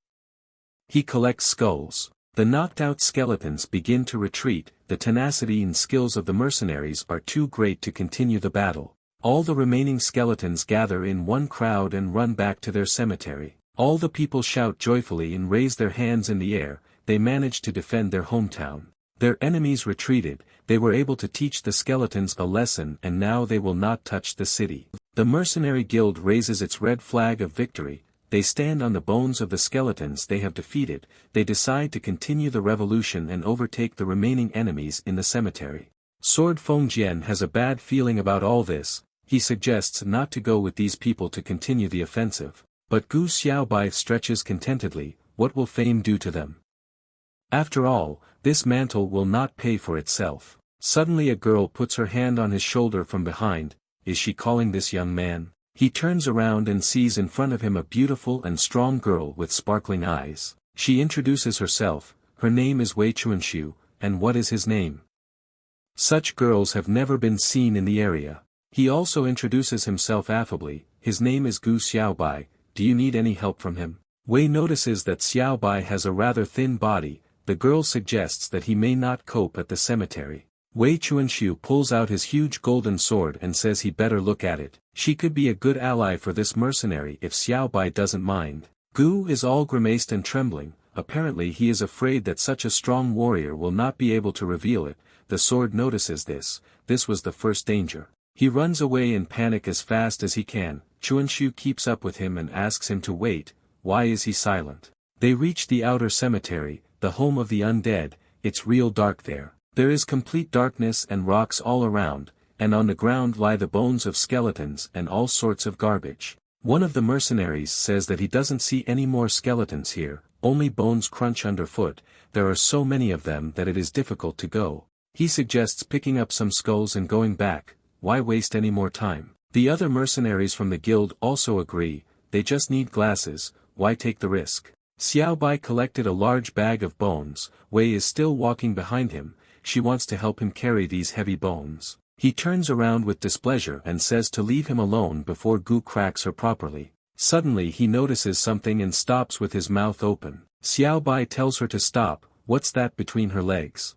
He collects skulls. The knocked-out skeletons begin to retreat. The tenacity and skills of the mercenaries are too great to continue the battle. All the remaining skeletons gather in one crowd and run back to their cemetery. All the people shout joyfully and raise their hands in the air. They manage to defend their hometown. Their enemies retreated. They were able to teach the skeletons a lesson, and now they will not touch the city. The mercenary guild raises its red flag of victory. They stand on the bones of the skeletons they have defeated. They decide to continue the revolution and overtake the remaining enemies in the cemetery. Sword Fengjian has a bad feeling about all this. He suggests not to go with these people to continue the offensive. But Gu Xiaobai stretches contentedly. What will fame do to them? After all, this mantle will not pay for itself. Suddenly a girl puts her hand on his shoulder from behind. Is she calling this young man? He turns around and sees in front of him a beautiful and strong girl with sparkling eyes. She introduces herself. Her name is Wei Chuanshu, and what is his name? Such girls have never been seen in the area. He also introduces himself affably. His name is Gu Xiaobai. Do you need any help from him? Wei notices that Xiaobai has a rather thin body. The girl suggests that he may not cope at the cemetery. Wei Chuanshu pulls out his huge golden sword and says he better look at it. She could be a good ally for this mercenary if Xiaobai doesn't mind. Gu is all grimaced and trembling. Apparently he is afraid that such a strong warrior will not be able to reveal it, the sword notices this. This was the first danger. He runs away in panic as fast as he can. Chuanshu keeps up with him and asks him to wait. Why is he silent? They reach the outer cemetery, the home of the undead. It's real dark there. There is complete darkness and rocks all around, and on the ground lie the bones of skeletons and all sorts of garbage. One of the mercenaries says that he doesn't see any more skeletons here, only bones crunch underfoot. There are so many of them that it is difficult to go. He suggests picking up some skulls and going back. Why waste any more time? The other mercenaries from the guild also agree. They just need glasses. Why take the risk? Xiaobai collected a large bag of bones. Wei is still walking behind him. She wants to help him carry these heavy bones. He turns around with displeasure and says to leave him alone before Gu cracks her properly. Suddenly he notices something and stops with his mouth open. Xiaobai tells her to stop. What's that between her legs?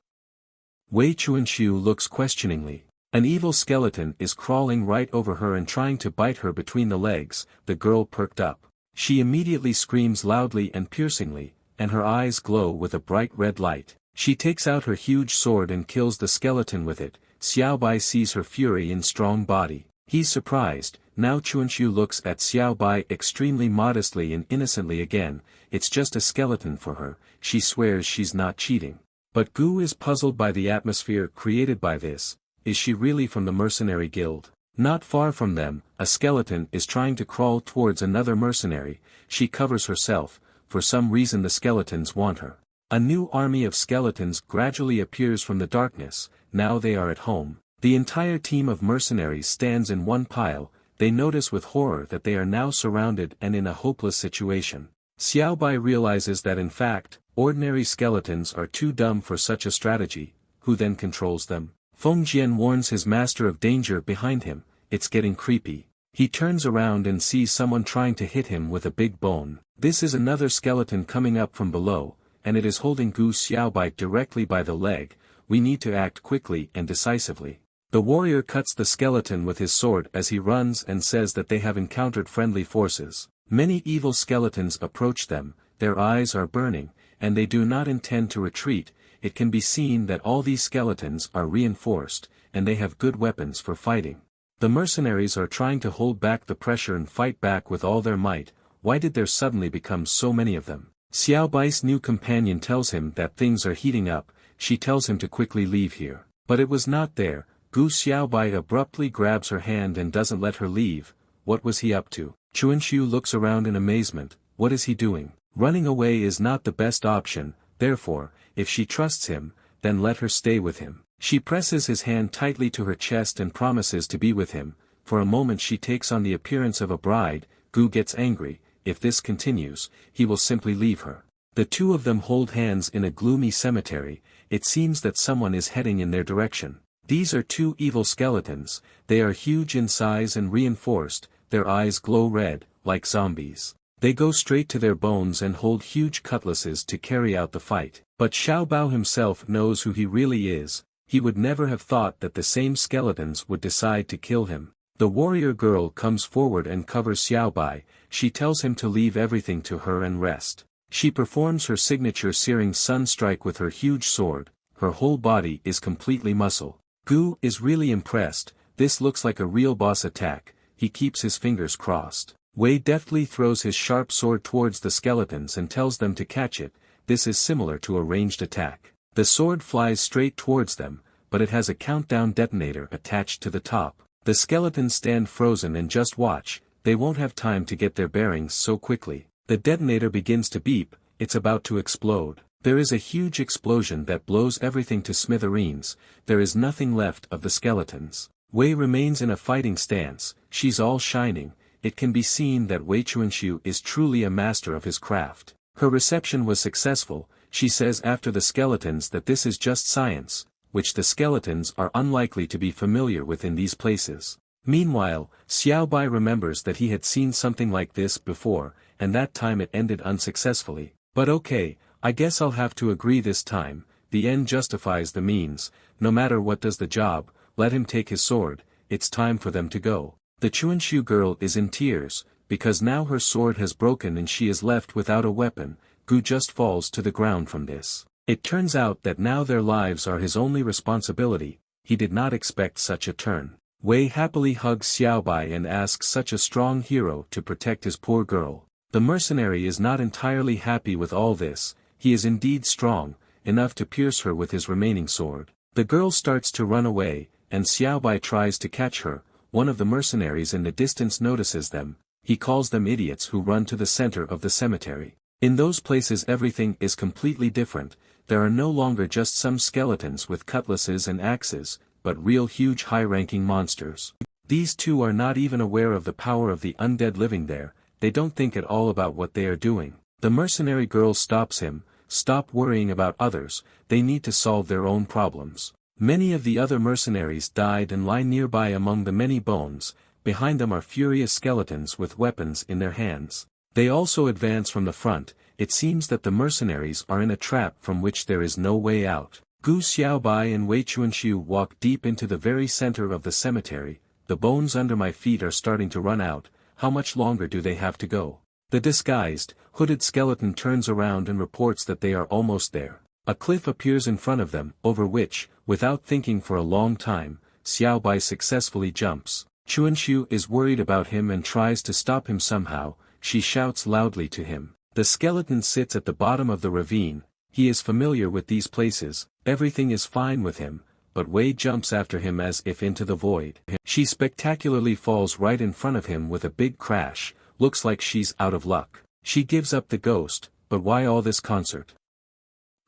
Wei Chuanshu looks questioningly. An evil skeleton is crawling right over her and trying to bite her between the legs. The girl perked up. She immediately screams loudly and piercingly, and her eyes glow with a bright red light. She takes out her huge sword and kills the skeleton with it. Xiaobai sees her fury in strong body. He's surprised. Now Chuanshu looks at Xiaobai extremely modestly and innocently again. It's just a skeleton for her. She swears she's not cheating. But Gu is puzzled by the atmosphere created by this. Is she really from the mercenary guild? Not far from them, a skeleton is trying to crawl towards another mercenary. She covers herself. For some reason the skeletons want her. A new army of skeletons gradually appears from the darkness. Now they are at home. The entire team of mercenaries stands in one pile. They notice with horror that they are now surrounded and in a hopeless situation. Xiaobai realizes that in fact, ordinary skeletons are too dumb for such a strategy. Who then controls them? Feng Jian warns his master of danger behind him. It's getting creepy. He turns around and sees someone trying to hit him with a big bone. This is another skeleton coming up from below, and it is holding Gu Xiaobai directly by the leg. We need to act quickly and decisively. The warrior cuts the skeleton with his sword as he runs and says that they have encountered friendly forces. Many evil skeletons approach them. Their eyes are burning, and they do not intend to retreat. It can be seen that all these skeletons are reinforced, and they have good weapons for fighting. The mercenaries are trying to hold back the pressure and fight back with all their might. Why did there suddenly become so many of them? Xiaobai's new companion tells him that things are heating up. She tells him to quickly leave here. But it was not there. Gu Xiaobai abruptly grabs her hand and doesn't let her leave. What was he up to? Chuanshu looks around in amazement. What is he doing? Running away is not the best option. Therefore, if she trusts him, then let her stay with him. She presses his hand tightly to her chest and promises to be with him. For a moment she takes on the appearance of a bride. Gu gets angry. If this continues, he will simply leave her. The two of them hold hands in a gloomy cemetery. It seems that someone is heading in their direction. These are two evil skeletons. They are huge in size and reinforced. Their eyes glow red, like zombies. They go straight to their bones and hold huge cutlasses to carry out the fight. But Xiaobao himself knows who he really is. He would never have thought that the same skeletons would decide to kill him. The warrior girl comes forward and covers Xiaobai. She tells him to leave everything to her and rest. She performs her signature searing sun strike with her huge sword. Her whole body is completely muscle. Gu is really impressed. This looks like a real boss attack. He keeps his fingers crossed. Wei deftly throws his sharp sword towards the skeletons and tells them to catch it. This is similar to a ranged attack. The sword flies straight towards them, but it has a countdown detonator attached to the top. The skeletons stand frozen and just watch. They won't have time to get their bearings so quickly. The detonator begins to beep. It's about to explode. There is a huge explosion that blows everything to smithereens. There is nothing left of the skeletons. Wei remains in a fighting stance. She's all shining. It can be seen that Wei Chuanshu is truly a master of his craft. Her reception was successful. She says after the skeletons that this is just science, which the skeletons are unlikely to be familiar with in these places. Meanwhile, Xiaobai remembers that he had seen something like this before, and that time it ended unsuccessfully. But okay, I guess I'll have to agree this time. The end justifies the means. No matter what does the job, let him take his sword. It's time for them to go. The Chuanshu girl is in tears, because now her sword has broken and she is left without a weapon. Gu just falls to the ground from this. It turns out that now their lives are his only responsibility. He did not expect such a turn. Wei happily hugs Xiaobai and asks such a strong hero to protect his poor girl. The mercenary is not entirely happy with all this. He is indeed strong, enough to pierce her with his remaining sword. The girl starts to run away, and Xiaobai tries to catch her. One of the mercenaries in the distance notices them. He calls them idiots who run to the center of the cemetery. In those places everything is completely different. There are no longer just some skeletons with cutlasses and axes, but real huge high-ranking monsters. These two are not even aware of the power of the undead living there. They don't think at all about what they are doing. The mercenary girl stops him. Stop worrying about others, they need to solve their own problems. Many of the other mercenaries died and lie nearby among the many bones. Behind them are furious skeletons with weapons in their hands. They also advance from the front. It seems that the mercenaries are in a trap from which there is no way out. Gu Xiaobai and Wei Chuanxiu walk deep into the very center of the cemetery. The bones under my feet are starting to run out. How much longer do they have to go? The disguised, hooded skeleton turns around and reports that they are almost there. A cliff appears in front of them, over which, without thinking for a long time, Xiaobai successfully jumps. Chuanxiu is worried about him and tries to stop him somehow. She shouts loudly to him. The skeleton sits at the bottom of the ravine. He is familiar with these places. Everything is fine with him, but Wei jumps after him as if into the void. She spectacularly falls right in front of him with a big crash. Looks like she's out of luck. She gives up the ghost, but why all this concert?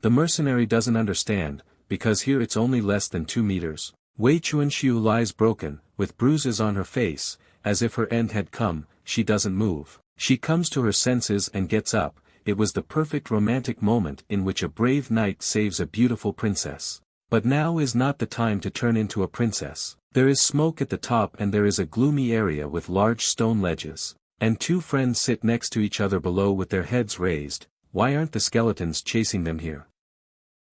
The mercenary doesn't understand, because here it's only less than 2 meters. Wei Chuanxiu lies broken, with bruises on her face, as if her end had come. She doesn't move. She comes to her senses and gets up. It was the perfect romantic moment in which a brave knight saves a beautiful princess. But now is not the time to turn into a princess. There is smoke at the top and there is a gloomy area with large stone ledges. And two friends sit next to each other below with their heads raised. Why aren't the skeletons chasing them here?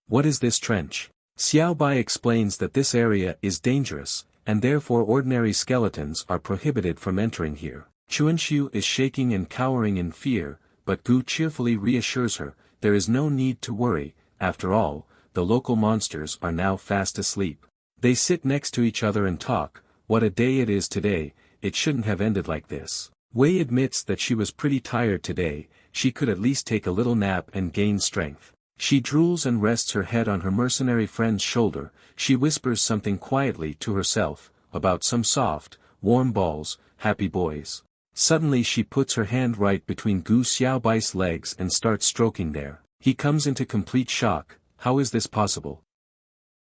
What is this trench? Xiaobai explains that this area is dangerous, and therefore ordinary skeletons are prohibited from entering here. Chuanxiu is shaking and cowering in fear, but Gu cheerfully reassures her, there is no need to worry. After all, the local monsters are now fast asleep. They sit next to each other and talk. What a day it is today, it shouldn't have ended like this. Wei admits that she was pretty tired today. She could at least take a little nap and gain strength. She drools and rests her head on her mercenary friend's shoulder. She whispers something quietly to herself, about some soft, warm balls, happy boys. Suddenly she puts her hand right between Gu Xiaobai's legs and starts stroking there. He comes into complete shock. How is this possible?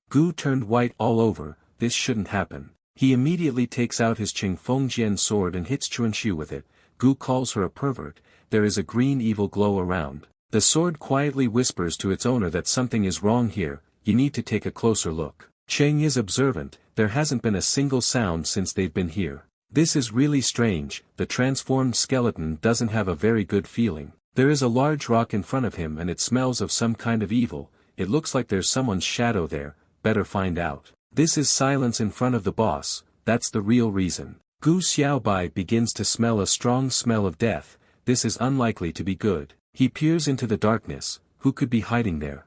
Gu turned white all over. This shouldn't happen. He immediately takes out his Qingfengjian sword and hits Chuanxiu with it. Gu calls her a pervert. There is a green evil glow around. The sword quietly whispers to its owner that something is wrong here. You need to take a closer look. Cheng is observant. There hasn't been a single sound since they've been here. This is really strange. The transformed skeleton doesn't have a very good feeling. There is a large rock in front of him and it smells of some kind of evil. It looks like there's someone's shadow there. Better find out. This is silence in front of the boss. That's the real reason. Gu Xiaobai begins to smell a strong smell of death. This is unlikely to be good. He peers into the darkness. Who could be hiding there?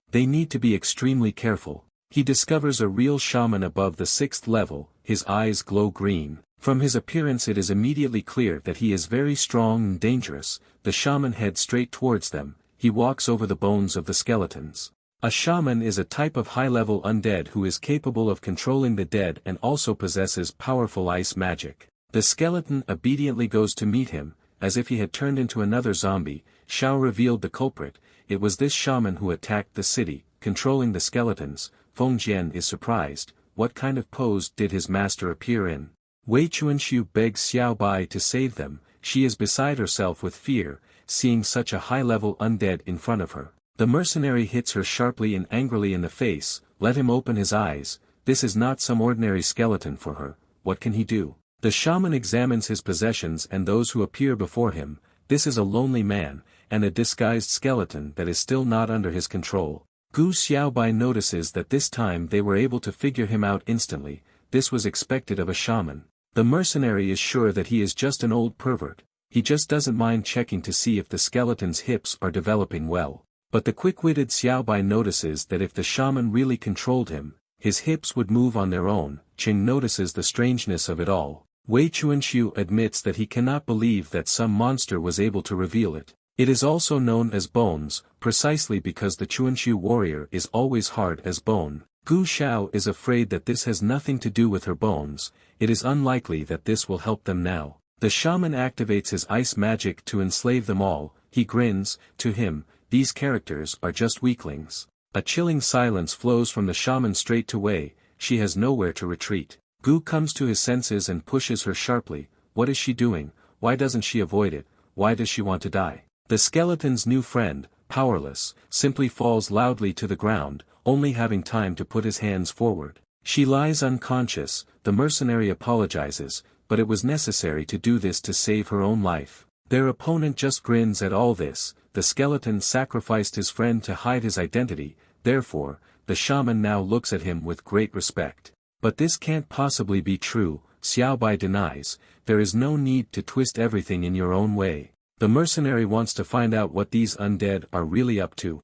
They need to be extremely careful. He discovers a real shaman above the 6th level. His eyes glow green. From his appearance it is immediately clear that he is very strong and dangerous. The shaman heads straight towards them. He walks over the bones of the skeletons. A shaman is a type of high-level undead who is capable of controlling the dead and also possesses powerful ice magic. The skeleton obediently goes to meet him, as if he had turned into another zombie. Shao revealed the culprit. It was this shaman who attacked the city, controlling the skeletons. Feng Jian is surprised. What kind of pose did his master appear in? Wei Chuanxiu begs Xiaobai to save them. She is beside herself with fear, seeing such a high-level undead in front of her. The mercenary hits her sharply and angrily in the face. Let him open his eyes. This is not some ordinary skeleton for her. What can he do? The shaman examines his possessions and those who appear before him. This is a lonely man, and a disguised skeleton that is still not under his control. Gu Xiaobai notices that this time they were able to figure him out instantly. This was expected of a shaman. The mercenary is sure that he is just an old pervert. He just doesn't mind checking to see if the skeleton's hips are developing well. But the quick-witted Xiaobai notices that if the shaman really controlled him, his hips would move on their own. Qing notices the strangeness of it all. Wei Chuanxiu admits that he cannot believe that some monster was able to reveal it. It is also known as bones, precisely because the Chuanxiu warrior is always hard as bone. Gu Xiao is afraid that this has nothing to do with her bones. It is unlikely that this will help them now. The shaman activates his ice magic to enslave them all. He grins. To him, these characters are just weaklings. A chilling silence flows from the shaman straight to Wei. She has nowhere to retreat. Gu comes to his senses and pushes her sharply. What is she doing? Why doesn't she avoid it? Why does she want to die? The skeleton's new friend, powerless, simply falls loudly to the ground, only having time to put his hands forward. She lies unconscious. The mercenary apologizes, but it was necessary to do this to save her own life. Their opponent just grins at all this. The skeleton sacrificed his friend to hide his identity, therefore, the shaman now looks at him with great respect. But this can't possibly be true, Xiaobai denies. There is no need to twist everything in your own way. The mercenary wants to find out what these undead are really up to.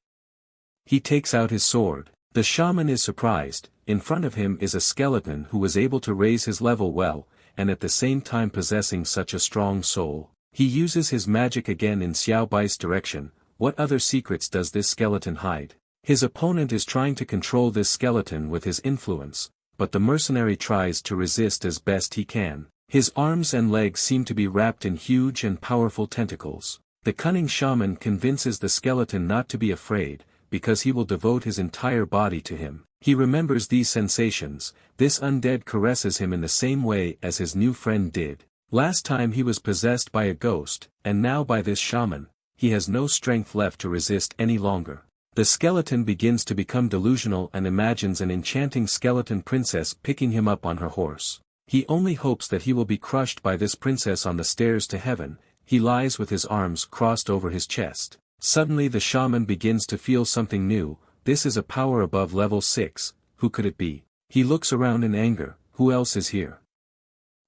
He takes out his sword. The shaman is surprised. In front of him is a skeleton who was able to raise his level well, and at the same time possessing such a strong soul. He uses his magic again in Xiaobai's direction. What other secrets does this skeleton hide? His opponent is trying to control this skeleton with his influence, but the mercenary tries to resist as best he can. His arms and legs seem to be wrapped in huge and powerful tentacles. The cunning shaman convinces the skeleton not to be afraid, because he will devote his entire body to him. He remembers these sensations. This undead caresses him in the same way as his new friend did. Last time he was possessed by a ghost, and now by this shaman. He has no strength left to resist any longer. The skeleton begins to become delusional and imagines an enchanting skeleton princess picking him up on her horse. He only hopes that he will be crushed by this princess on the stairs to heaven. He lies with his arms crossed over his chest. Suddenly the shaman begins to feel something new. This is a power above level 6, who could it be? He looks around in anger. Who else is here?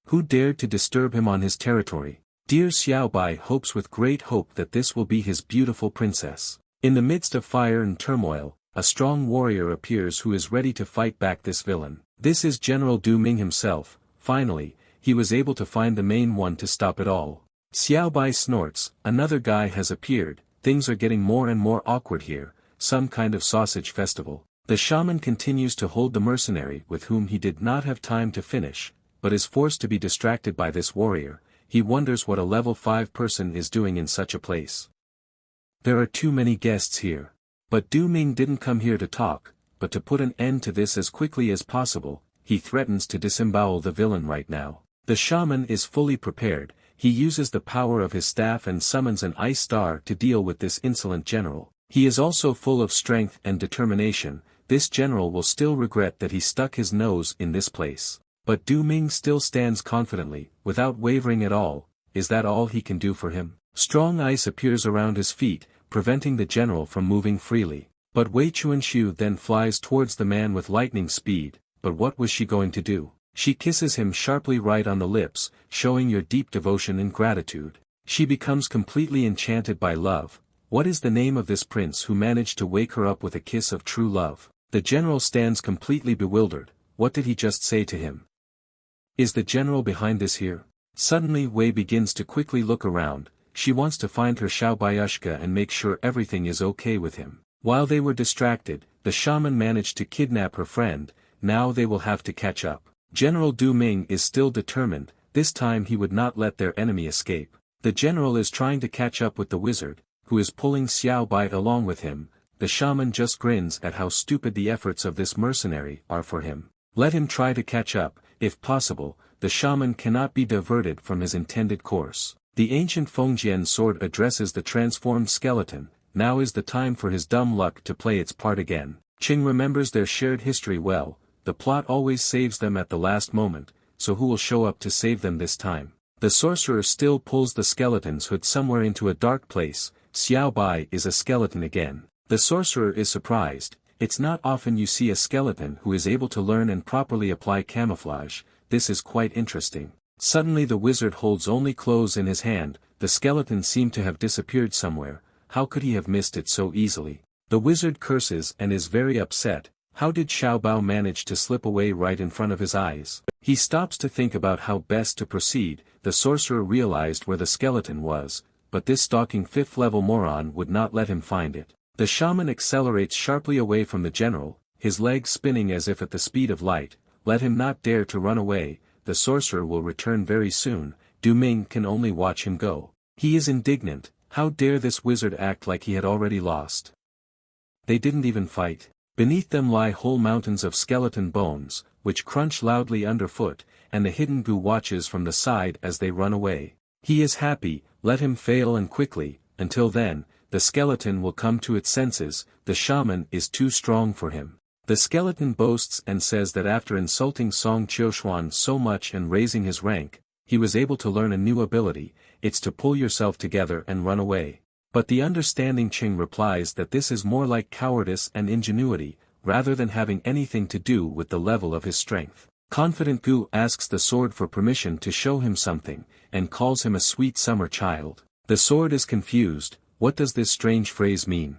Who dared to disturb him on his territory? Dear Xiaobai hopes with great hope that this will be his beautiful princess. In the midst of fire and turmoil, a strong warrior appears who is ready to fight back this villain. This is General Du Ming himself. Finally, he was able to find the main one to stop it all. Xiaobai snorts. Another guy has appeared. Things are getting more and more awkward here. Some kind of sausage festival. The shaman continues to hold the mercenary with whom he did not have time to finish, but is forced to be distracted by this warrior. He wonders what a level 5 person is doing in such a place. There are too many guests here. But Du Ming didn't come here to talk, but to put an end to this as quickly as possible. He threatens to disembowel the villain right now. The shaman is fully prepared. He uses the power of his staff and summons an ice star to deal with this insolent general. He is also full of strength and determination. This general will still regret that he stuck his nose in this place. But Du Ming still stands confidently, without wavering at all. Is that all he can do for him? Strong ice appears around his feet, preventing the general from moving freely. But Wei Chuanxiu then flies towards the man with lightning speed. But what was she going to do? She kisses him sharply right on the lips, showing your deep devotion and gratitude. She becomes completely enchanted by love. What is the name of this prince who managed to wake her up with a kiss of true love? The general stands completely bewildered. What did he just say to him? Is the general behind this here? Suddenly Wei begins to quickly look around. She wants to find her Xiaobayushka and make sure everything is okay with him. While they were distracted, the shaman managed to kidnap her friend. Now they will have to catch up. General Du Ming is still determined. This time he would not let their enemy escape. The general is trying to catch up with the wizard, who is pulling Xiaobai along with him. The shaman just grins at how stupid the efforts of this mercenary are for him. Let him try to catch up. If possible, the shaman cannot be diverted from his intended course. The ancient Fengjian sword addresses the transformed skeleton. Now is the time for his dumb luck to play its part again. Qing remembers their shared history well. The plot always saves them at the last moment, so who will show up to save them this time? The sorcerer still pulls the skeleton's hood somewhere into a dark place. Xiaobai is a skeleton again. The sorcerer is surprised. It's not often you see a skeleton who is able to learn and properly apply camouflage. This is quite interesting. Suddenly the wizard holds only clothes in his hand. The skeleton seemed to have disappeared somewhere. How could he have missed it so easily? The wizard curses and is very upset. How did Xiao Bao manage to slip away right in front of his eyes? He stops to think about how best to proceed. The sorcerer realized where the skeleton was, but this stalking 5th level moron would not let him find it. The shaman accelerates sharply away from the general, his legs spinning as if at the speed of light. Let him not dare to run away, the sorcerer will return very soon. Du Ming can only watch him go. He is indignant. How dare this wizard act like he had already lost? They didn't even fight. Beneath them lie whole mountains of skeleton bones, which crunch loudly underfoot, and the hidden Gu watches from the side as they run away. He is happy, let him fail and quickly. Until then, the skeleton will come to its senses. The shaman is too strong for him. The skeleton boasts and says that after insulting Song Qiushuan so much and raising his rank, he was able to learn a new ability. It's to pull yourself together and run away. But the understanding Qing replies that this is more like cowardice and ingenuity, rather than having anything to do with the level of his strength. Confident Gu asks the sword for permission to show him something, and calls him a sweet summer child. The sword is confused. What does this strange phrase mean?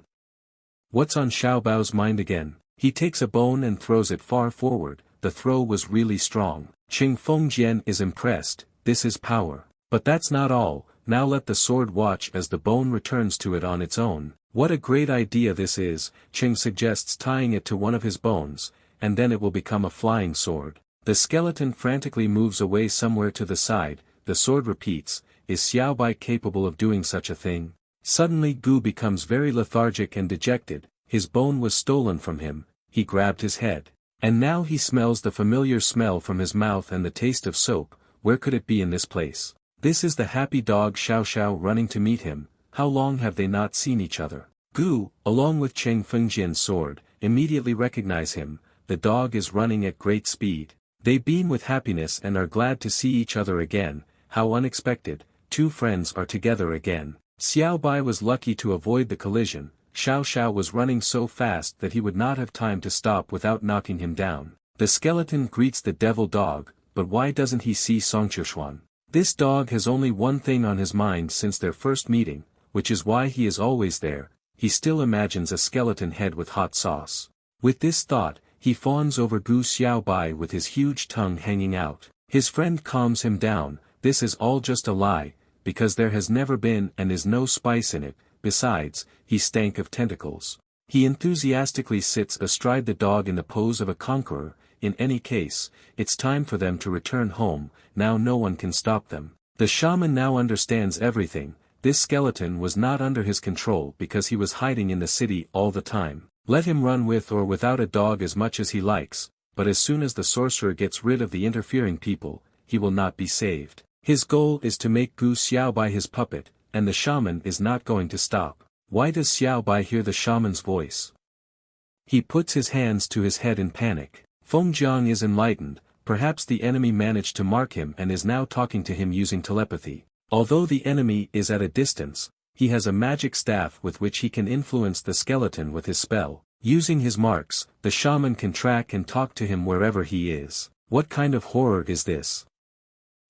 What's on Xiao Bao's mind again? He takes a bone and throws it far forward. The throw was really strong. Qing Fengjian is impressed. This is power. But that's not all. Now let the sword watch as the bone returns to it on its own. What a great idea this is. Qing suggests tying it to one of his bones, and then it will become a flying sword. The skeleton frantically moves away somewhere to the side. The sword repeats, is Xiao Bai capable of doing such a thing? Suddenly Gu becomes very lethargic and dejected. His bone was stolen from him. He grabbed his head. And now he smells the familiar smell from his mouth and the taste of soap. Where could it be in this place? This is the happy dog Xiao Xiao running to meet him. How long have they not seen each other? Gu, along with Qing Fengjian's sword, immediately recognize him. The dog is running at great speed. They beam with happiness and are glad to see each other again. How unexpected. Two friends are together again. Xiao Bai was lucky to avoid the collision. Xiao Xiao was running so fast that he would not have time to stop without knocking him down. The skeleton greets the devil dog, but why doesn't he see Song Qiushuan? This dog has only one thing on his mind since their first meeting, which is why he is always there. He still imagines a skeleton head with hot sauce. With this thought, he fawns over Gu Xiao Bai with his huge tongue hanging out. His friend calms him down. This is all just a lie, because there has never been and is no spice in it. Besides, he stank of tentacles. He enthusiastically sits astride the dog in the pose of a conqueror. In any case, it's time for them to return home. Now no one can stop them. The shaman now understands everything. This skeleton was not under his control because he was hiding in the city all the time. Let him run with or without a dog as much as he likes, but as soon as the sorcerer gets rid of the interfering people, he will not be saved. His goal is to make Gu Xiao Bai his puppet, and the shaman is not going to stop. Why does Xiao Bai hear the shaman's voice? He puts his hands to his head in panic. Feng Jiang is enlightened. Perhaps the enemy managed to mark him and is now talking to him using telepathy. Although the enemy is at a distance, he has a magic staff with which he can influence the skeleton with his spell. Using his marks, the shaman can track and talk to him wherever he is. What kind of horror is this?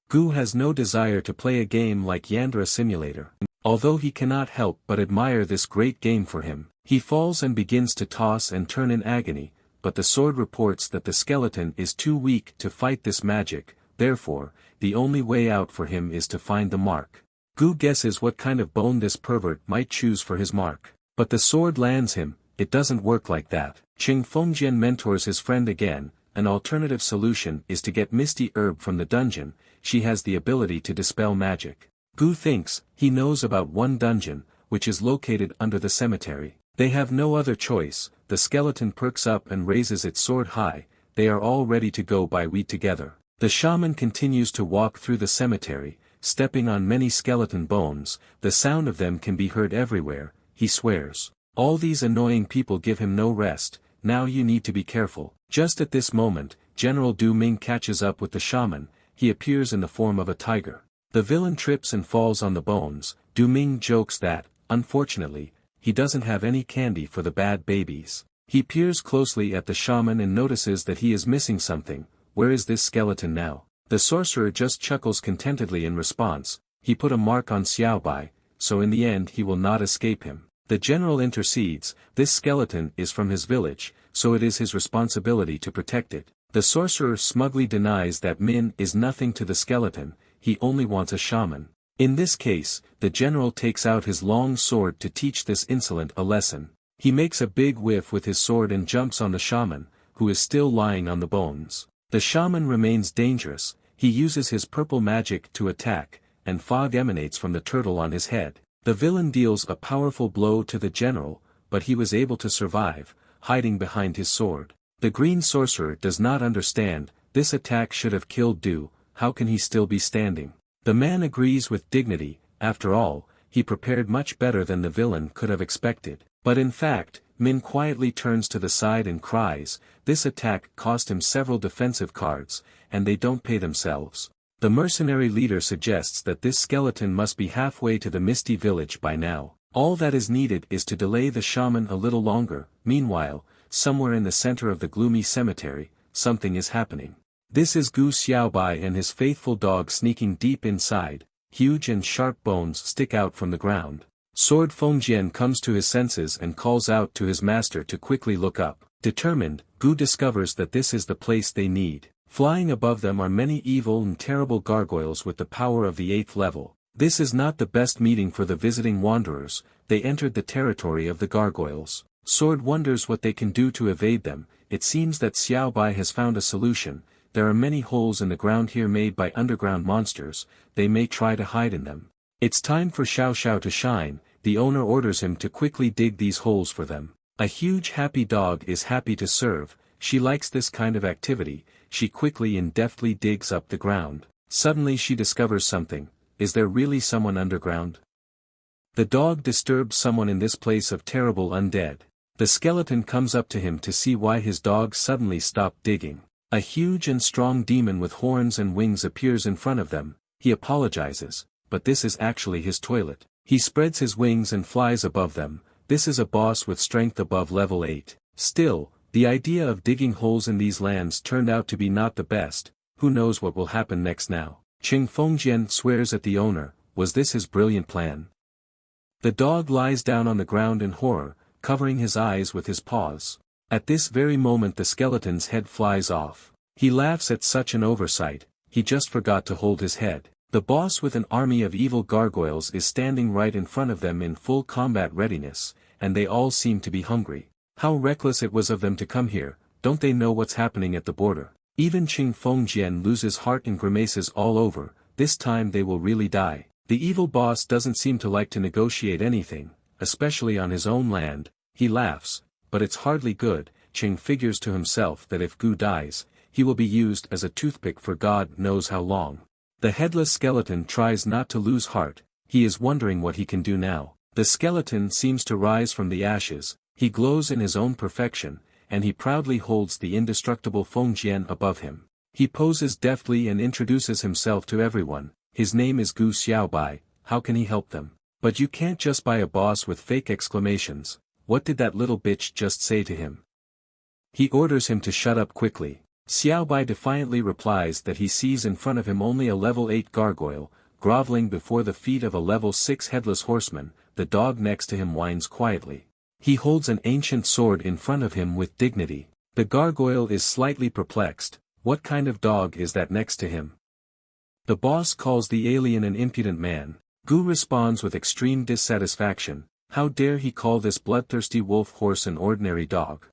Gu has no desire to play a game like Yandra Simulator. Although he cannot help but admire this great game for him, he falls and begins to toss and turn in agony, but the sword reports that the skeleton is too weak to fight this magic. Therefore, the only way out for him is to find the mark. Gu guesses what kind of bone this pervert might choose for his mark. But the sword lands him. It doesn't work like that. Qing Fengjian mentors his friend again. An alternative solution is to get Misty Herb from the dungeon. She has the ability to dispel magic. Gu thinks he knows about one dungeon, which is located under the cemetery. They have no other choice. The skeleton perks up and raises its sword high. They are all ready to go by we together. The shaman continues to walk through the cemetery, stepping on many skeleton bones. The sound of them can be heard everywhere. He swears. All these annoying people give him no rest. Now you need to be careful. Just at this moment, General Du Ming catches up with the shaman. He appears in the form of a tiger. The villain trips and falls on the bones. Du Ming jokes that, unfortunately, he doesn't have any candy for the bad babies. He peers closely at the shaman and notices that he is missing something. Where is this skeleton now? The sorcerer just chuckles contentedly in response. He put a mark on Xiao Bai, so in the end he will not escape him. The general intercedes, this skeleton is from his village, so it is his responsibility to protect it. The sorcerer smugly denies that Min is nothing to the skeleton, he only wants a shaman. In this case, the general takes out his long sword to teach this insolent a lesson. He makes a big whiff with his sword and jumps on the shaman, who is still lying on the bones. The shaman remains dangerous, he uses his purple magic to attack, and fog emanates from the turtle on his head. The villain deals a powerful blow to the general, but he was able to survive, hiding behind his sword. The green sorcerer does not understand, this attack should have killed Du, how can he still be standing? The man agrees with dignity, after all, he prepared much better than the villain could have expected. But in fact, Min quietly turns to the side and cries, this attack cost him several defensive cards, and they don't pay themselves. The mercenary leader suggests that this skeleton must be halfway to the misty village by now. All that is needed is to delay the shaman a little longer. Meanwhile, somewhere in the center of the gloomy cemetery, something is happening. This is Gu Xiaobai and his faithful dog sneaking deep inside, huge and sharp bones stick out from the ground. Sword Fengjian comes to his senses and calls out to his master to quickly look up. Determined, Gu discovers that this is the place they need. Flying above them are many evil and terrible gargoyles with the power of the 8th level. This is not the best meeting for the visiting wanderers, they entered the territory of the gargoyles. Sword wonders what they can do to evade them, it seems that Xiaobai has found a solution, there are many holes in the ground here made by underground monsters, they may try to hide in them. It's time for Xiao Xiao to shine, the owner orders him to quickly dig these holes for them. A huge happy dog is happy to serve, she likes this kind of activity, she quickly and deftly digs up the ground. Suddenly she discovers something, is there really someone underground? The dog disturbs someone in this place of terrible undead. The skeleton comes up to him to see why his dog suddenly stopped digging. A huge and strong demon with horns and wings appears in front of them, he apologizes, but this is actually his toilet. He spreads his wings and flies above them, this is a boss with strength above level 8. Still, the idea of digging holes in these lands turned out to be not the best, who knows what will happen next now. Qing Fengjian swears at the owner, was this his brilliant plan? The dog lies down on the ground in horror, covering his eyes with his paws. At this very moment the skeleton's head flies off. He laughs at such an oversight, he just forgot to hold his head. The boss with an army of evil gargoyles is standing right in front of them in full combat readiness, and they all seem to be hungry. How reckless it was of them to come here, don't they know what's happening at the border? Even Qing Fengjian loses heart and grimaces all over, this time they will really die. The evil boss doesn't seem to like to negotiate anything, especially on his own land, he laughs, but it's hardly good. Qing figures to himself that if Gu dies, he will be used as a toothpick for God knows how long. The headless skeleton tries not to lose heart, he is wondering what he can do now. The skeleton seems to rise from the ashes, he glows in his own perfection, and he proudly holds the indestructible Fengjian above him. He poses deftly and introduces himself to everyone, his name is Gu Xiaobai, how can he help them? But you can't just buy a boss with fake exclamations, what did that little bitch just say to him? He orders him to shut up quickly. Xiaobai defiantly replies that he sees in front of him only a level 8 gargoyle, groveling before the feet of a level 6 headless horseman, the dog next to him whines quietly. He holds an ancient sword in front of him with dignity. The gargoyle is slightly perplexed, what kind of dog is that next to him? The boss calls the alien an impudent man. Gu responds with extreme dissatisfaction, how dare he call this bloodthirsty wolf horse an ordinary dog?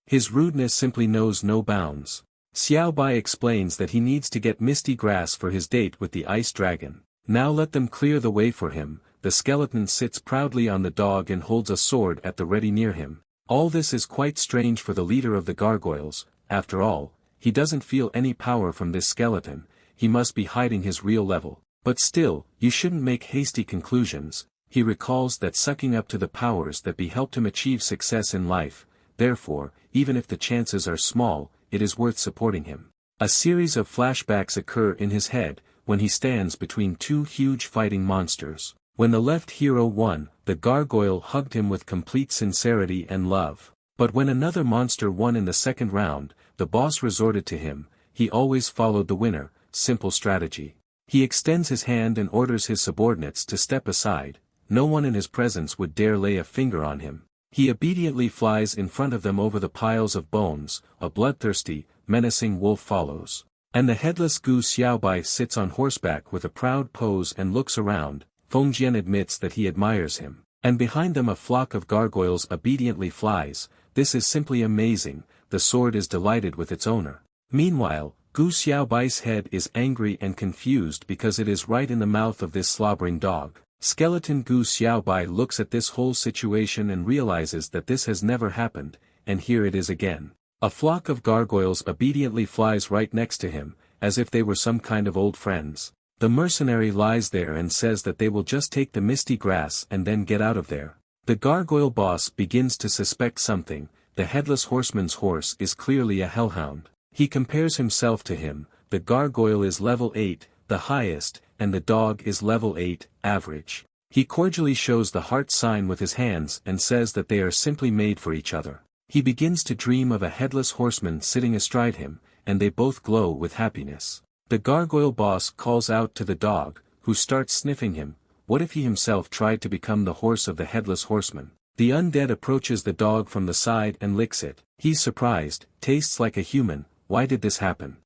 His rudeness simply knows no bounds. Xiaobai explains that he needs to get misty grass for his date with the ice dragon. Now let them clear the way for him. The skeleton sits proudly on the dog and holds a sword at the ready near him. All this is quite strange for the leader of the gargoyles, after all, he doesn't feel any power from this skeleton, he must be hiding his real level. But still, you shouldn't make hasty conclusions, he recalls that sucking up to the powers that be helped him achieve success in life, therefore, even if the chances are small, it is worth supporting him. A series of flashbacks occur in his head, when he stands between two huge fighting monsters. When the left hero won, the gargoyle hugged him with complete sincerity and love. But when another monster won in the second round, the boss resorted to him, he always followed the winner, simple strategy. He extends his hand and orders his subordinates to step aside, no one in his presence would dare lay a finger on him. He obediently flies in front of them over the piles of bones, a bloodthirsty, menacing wolf follows. And the headless Gu Xiaobai sits on horseback with a proud pose and looks around. Feng Jian admits that he admires him. And behind them a flock of gargoyles obediently flies. This is simply amazing, the sword is delighted with its owner. Meanwhile, Gu Xiaobai's head is angry and confused because it is right in the mouth of this slobbering dog. Skeleton Gu Xiaobai looks at this whole situation and realizes that this has never happened, and here it is again. A flock of gargoyles obediently flies right next to him, as if they were some kind of old friends. The mercenary lies there and says that they will just take the misty grass and then get out of there. The gargoyle boss begins to suspect something. The headless horseman's horse is clearly a hellhound. He compares himself to him. The gargoyle is level 8, the highest, and the dog is level 8, average. He cordially shows the heart sign with his hands and says that they are simply made for each other. He begins to dream of a headless horseman sitting astride him, and they both glow with happiness. The gargoyle boss calls out to the dog, who starts sniffing him. What if he himself tried to become the horse of the headless horseman? The undead approaches the dog from the side and licks it. He's surprised, tastes like a human. Why did this happen?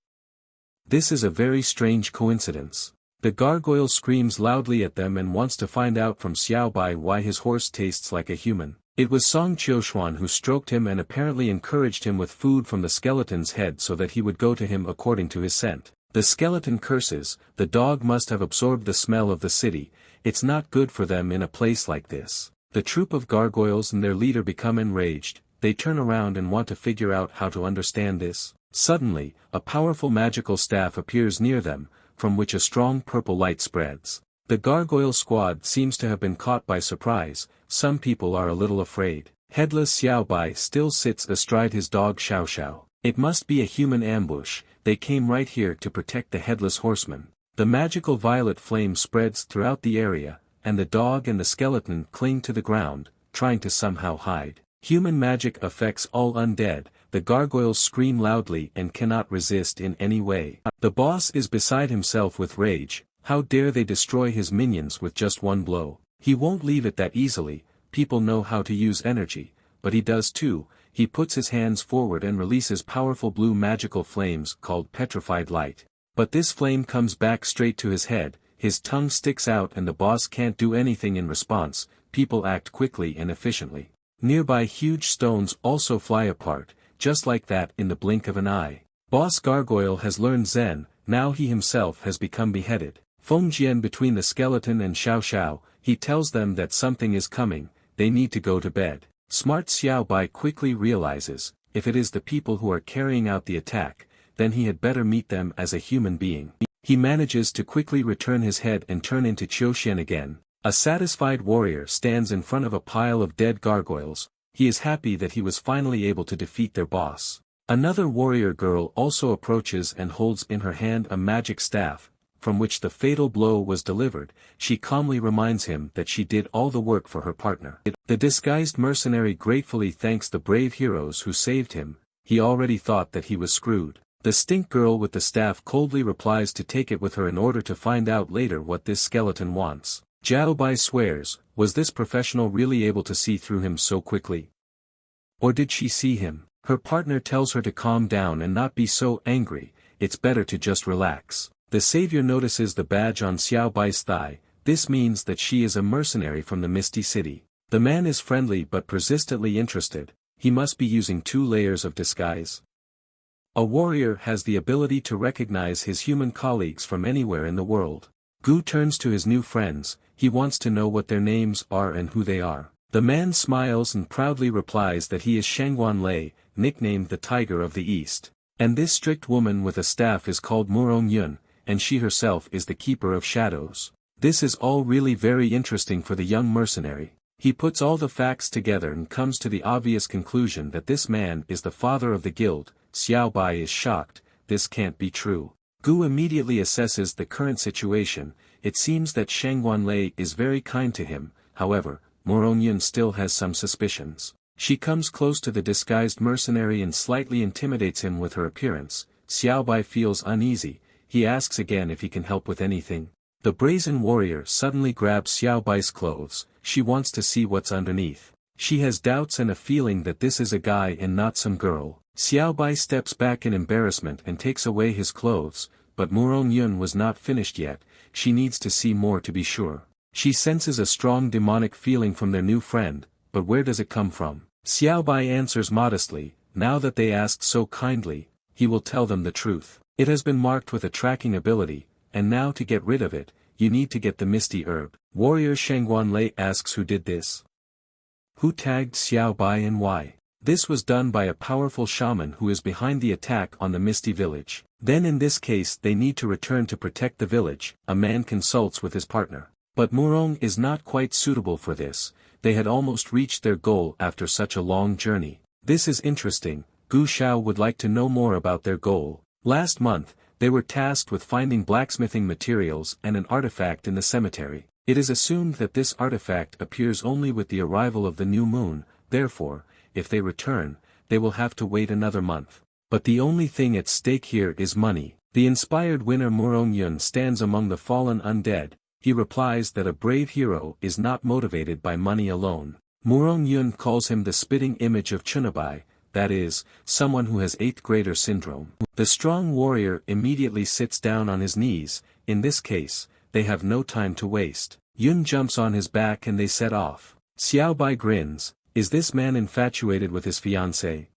This is a very strange coincidence. The gargoyle screams loudly at them and wants to find out from Xiaobai why his horse tastes like a human. It was Song Qiushuan who stroked him and apparently encouraged him with food from the skeleton's head so that he would go to him according to his scent. The skeleton curses, the dog must have absorbed the smell of the city, it's not good for them in a place like this. The troop of gargoyles and their leader become enraged, they turn around and want to figure out how to understand this. Suddenly, a powerful magical staff appears near them, from which a strong purple light spreads. The gargoyle squad seems to have been caught by surprise. Some people are a little afraid. Headless Xiaobai still sits astride his dog Xiao Xiao. It must be a human ambush, they came right here to protect the headless horseman. The magical violet flame spreads throughout the area, and the dog and the skeleton cling to the ground, trying to somehow hide. Human magic affects all undead, the gargoyles scream loudly and cannot resist in any way. The boss is beside himself with rage. How dare they destroy his minions with just one blow? He won't leave it that easily. People know how to use energy, but he does too. He puts his hands forward and releases powerful blue magical flames called petrified light. But this flame comes back straight to his head, his tongue sticks out and the boss can't do anything in response. People act quickly and efficiently. Nearby huge stones also fly apart, just like that in the blink of an eye. Boss Gargoyle has learned Zen, now he himself has become beheaded. Feng Jian between the skeleton and Xiao Xiao, he tells them that something is coming, they need to go to bed. Smart Xiaobai quickly realizes, if it is the people who are carrying out the attack, then he had better meet them as a human being. He manages to quickly return his head and turn into Qiuxian again. A satisfied warrior stands in front of a pile of dead gargoyles, he is happy that he was finally able to defeat their boss. Another warrior girl also approaches and holds in her hand a magic staff, from which the fatal blow was delivered. She calmly reminds him that she did all the work for her partner. The disguised mercenary gratefully thanks the brave heroes who saved him, he already thought that he was screwed. The stink girl with the staff coldly replies to take it with her in order to find out later what this skeleton wants. Jiao Bai swears, was this professional really able to see through him so quickly? Or did she see him? Her partner tells her to calm down and not be so angry, it's better to just relax. The savior notices the badge on Xiao Bai's thigh, this means that she is a mercenary from the Misty City. The man is friendly but persistently interested, he must be using 2 layers of disguise. A warrior has the ability to recognize his human colleagues from anywhere in the world. Gu turns to his new friends, he wants to know what their names are and who they are. The man smiles and proudly replies that he is Shangguan Lei, nicknamed the Tiger of the East. And this strict woman with a staff is called Murong Yun, and she herself is the Keeper of Shadows. This is all really very interesting for the young mercenary. He puts all the facts together and comes to the obvious conclusion that this man is the father of the guild. Xiao Bai is shocked, this can't be true. Gu immediately assesses the current situation, it seems that Shangguan Lei is very kind to him, however, Murong Yun still has some suspicions. She comes close to the disguised mercenary and slightly intimidates him with her appearance. Xiao Bai feels uneasy. He asks again if he can help with anything. The brazen warrior suddenly grabs Xiaobai's clothes. She wants to see what's underneath. She has doubts and a feeling that this is a guy and not some girl. Xiaobai steps back in embarrassment and takes away his clothes, but Murong Yun was not finished yet. She needs to see more to be sure. She senses a strong demonic feeling from their new friend, but where does it come from? Xiaobai answers modestly, now that they asked so kindly, he will tell them the truth. It has been marked with a tracking ability, and now to get rid of it, you need to get the misty herb. Warrior Shangguanlei asks who did this. Who tagged Xiaobai and why? This was done by a powerful shaman who is behind the attack on the Misty Village. Then in this case they need to return to protect the village. A man consults with his partner. But Murong is not quite suitable for this. They had almost reached their goal after such a long journey. This is interesting. Gu Shao would like to know more about their goal. Last month, they were tasked with finding blacksmithing materials and an artifact in the cemetery. It is assumed that this artifact appears only with the arrival of the new moon, therefore, if they return, they will have to wait another month. But the only thing at stake here is money. The inspired winner Murong Yun stands among the fallen undead. He replies that a brave hero is not motivated by money alone. Murong Yun calls him the spitting image of Chunabai, that is, someone who has 8th grader syndrome. The strong warrior immediately sits down on his knees. In this case, they have no time to waste. Yun jumps on his back and they set off. Xiaobai grins. Is this man infatuated with his fiancée?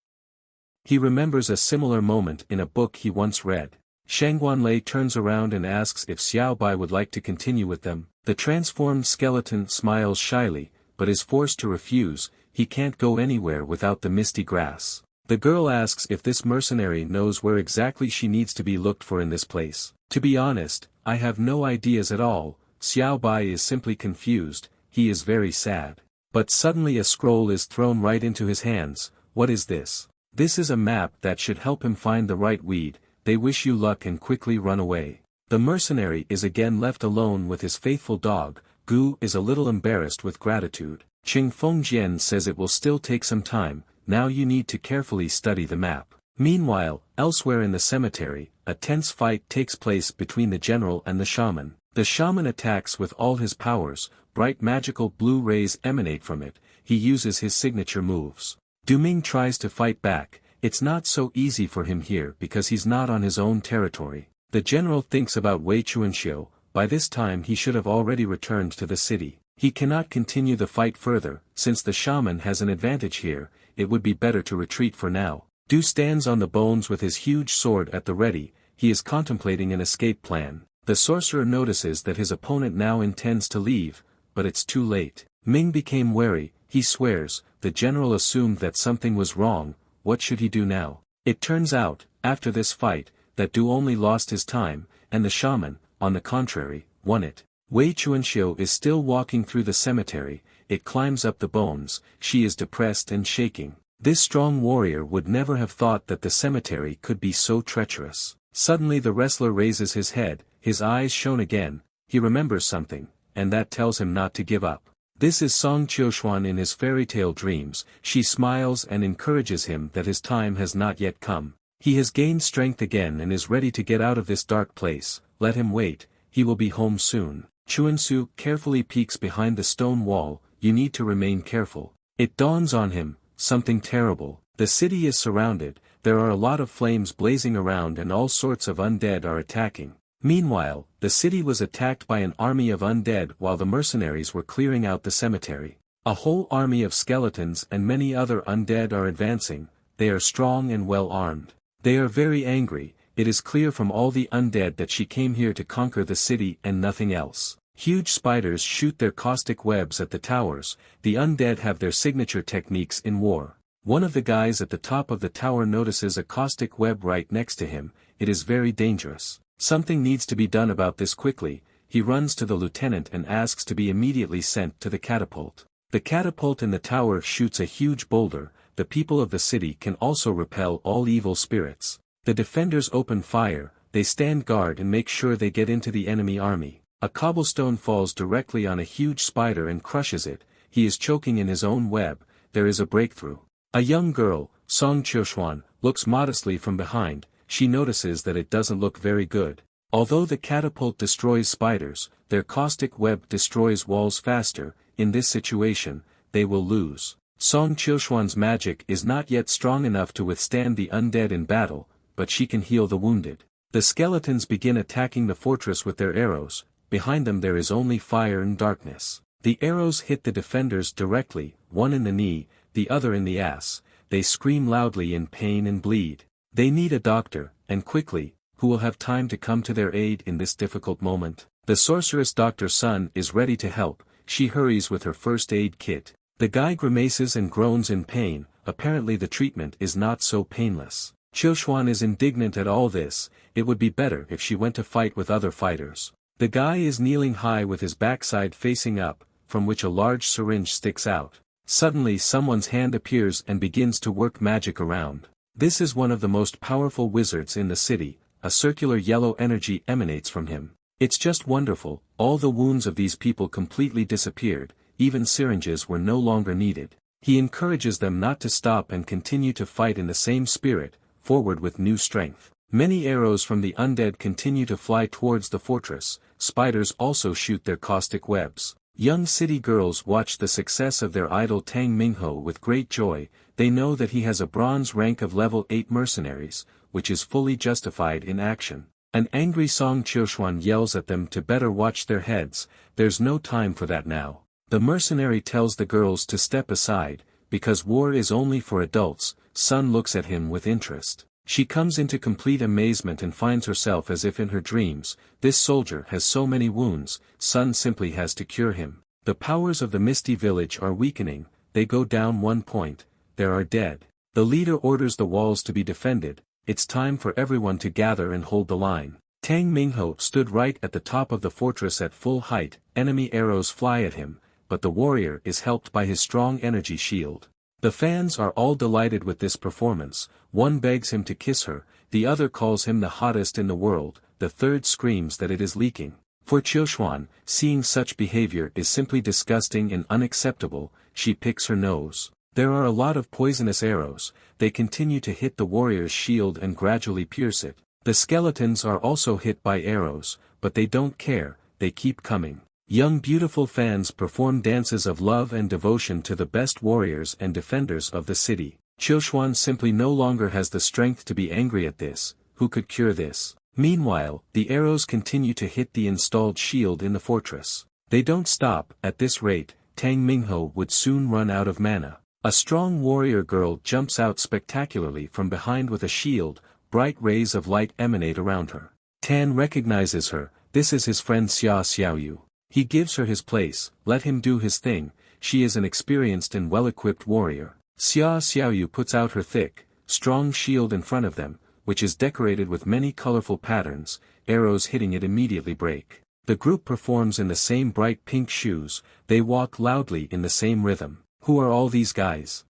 He remembers a similar moment in a book he once read. Shangguanlei turns around and asks if Xiaobai would like to continue with them. The transformed skeleton smiles shyly, but is forced to refuse. He can't go anywhere without the misty grass. The girl asks if this mercenary knows where exactly she needs to be looked for in this place. To be honest, I have no ideas at all. Xiaobai is simply confused. He is very sad. But suddenly a scroll is thrown right into his hands. What is this? This is a map that should help him find the right weed. They wish you luck and quickly run away. The mercenary is again left alone with his faithful dog. Gu is a little embarrassed with gratitude. Qing Fengjian says it will still take some time. Now you need to carefully study the map. Meanwhile, elsewhere in the cemetery, a tense fight takes place between the general and the shaman. The shaman attacks with all his powers. Bright magical blue rays emanate from it. He uses his signature moves. Duming tries to fight back. It's not so easy for him here because he's not on his own territory. The general thinks about Wei Chuanxiu. By this time he should have already returned to the city. He cannot continue the fight further. Since the shaman has an advantage here, it would be better to retreat for now. Du stands on the bones with his huge sword at the ready. He is contemplating an escape plan. The sorcerer notices that his opponent now intends to leave, but it's too late. Ming became wary. He swears, the general assumed that something was wrong. What should he do now? It turns out, after this fight, that Du only lost his time, and the shaman, on the contrary, won it. Wei Chuanxiu is still walking through the cemetery. It climbs up the bones. She is depressed and shaking. This strong warrior would never have thought that the cemetery could be so treacherous. Suddenly the wrestler raises his head. His eyes shone again. He remembers something, and that tells him not to give up. This is Song Qiuxuan in his fairy tale dreams. She smiles and encourages him that his time has not yet come. He has gained strength again and is ready to get out of this dark place. Let him wait, he will be home soon. Chuansu carefully peeks behind the stone wall. You need to remain careful. It dawns on him, something terrible. The city is surrounded. There are a lot of flames blazing around and all sorts of undead are attacking. Meanwhile, the city was attacked by an army of undead while the mercenaries were clearing out the cemetery. A whole army of skeletons and many other undead are advancing. They are strong and well armed. They are very angry. It is clear from all the undead that she came here to conquer the city and nothing else. Huge spiders shoot their caustic webs at the towers. The undead have their signature techniques in war. One of the guys at the top of the tower notices a caustic web right next to him. It is very dangerous. Something needs to be done about this quickly. He runs to the lieutenant and asks to be immediately sent to the catapult. The catapult in the tower shoots a huge boulder. The people of the city can also repel all evil spirits. The defenders open fire. They stand guard and make sure they get into the enemy army. A cobblestone falls directly on a huge spider and crushes it. He is choking in his own web. There is a breakthrough. A young girl, Song Qiuxuan, looks modestly from behind. She notices that it doesn't look very good. Although the catapult destroys spiders, their caustic web destroys walls faster. In this situation, they will lose. Song Chilshuan's magic is not yet strong enough to withstand the undead in battle, but she can heal the wounded. The skeletons begin attacking the fortress with their arrows. Behind them there is only fire and darkness. The arrows hit the defenders directly, one in the knee, the other in the ass. They scream loudly in pain and bleed. They need a doctor, and quickly, who will have time to come to their aid in this difficult moment. The sorceress Dr. Sun is ready to help. She hurries with her first aid kit. The guy grimaces and groans in pain. Apparently the treatment is not so painless. Chilshuan is indignant at all this. It would be better if she went to fight with other fighters. The guy is kneeling high with his backside facing up, from which a large syringe sticks out. Suddenly someone's hand appears and begins to work magic around. This is one of the most powerful wizards in the city. A circular yellow energy emanates from him. It's just wonderful. All the wounds of these people completely disappeared. Even syringes were no longer needed. He encourages them not to stop and continue to fight in the same spirit, forward with new strength. Many arrows from the undead continue to fly towards the fortress. Spiders also shoot their caustic webs. Young city girls watch the success of their idol Tang Mingho with great joy. They know that he has a bronze rank of level 8 mercenaries, which is fully justified in action. An angry Song Chilshuan yells at them to better watch their heads. There's no time for that now. The mercenary tells the girls to step aside, because war is only for adults. Sun looks at him with interest. She comes into complete amazement and finds herself as if in her dreams. This soldier has so many wounds. Sun simply has to cure him. The powers of the Misty Village are weakening. They go down 1 point. There are dead. The leader orders the walls to be defended. It's time for everyone to gather and hold the line. Tang Mingho stood right at the top of the fortress at full height. Enemy arrows fly at him, but the warrior is helped by his strong energy shield. The fans are all delighted with this performance. One begs him to kiss her, the other calls him the hottest in the world, the third screams that it is leaking. For Chilshuan, seeing such behavior is simply disgusting and unacceptable. She picks her nose. There are a lot of poisonous arrows. They continue to hit the warrior's shield and gradually pierce it. The skeletons are also hit by arrows, but they don't care. They keep coming. Young beautiful fans perform dances of love and devotion to the best warriors and defenders of the city. Chilshuan simply no longer has the strength to be angry at this. Who could cure this? Meanwhile, the arrows continue to hit the installed shield in the fortress. They don't stop. At this rate, Tang Mingho would soon run out of mana. A strong warrior girl jumps out spectacularly from behind with a shield. Bright rays of light emanate around her. Tan recognizes her. This is his friend Xia Xiaoyu. He gives her his place. Let him do his thing. She is an experienced and well-equipped warrior. Xia Xiaoyu puts out her thick, strong shield in front of them, which is decorated with many colorful patterns. Arrows hitting it immediately break. The group performs in the same bright pink shoes. They walk loudly in the same rhythm. Who are all these guys?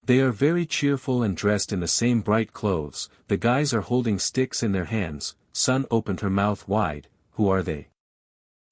They are very cheerful and dressed in the same bright clothes. The guys are holding sticks in their hands. Sun opened her mouth wide. Who are they?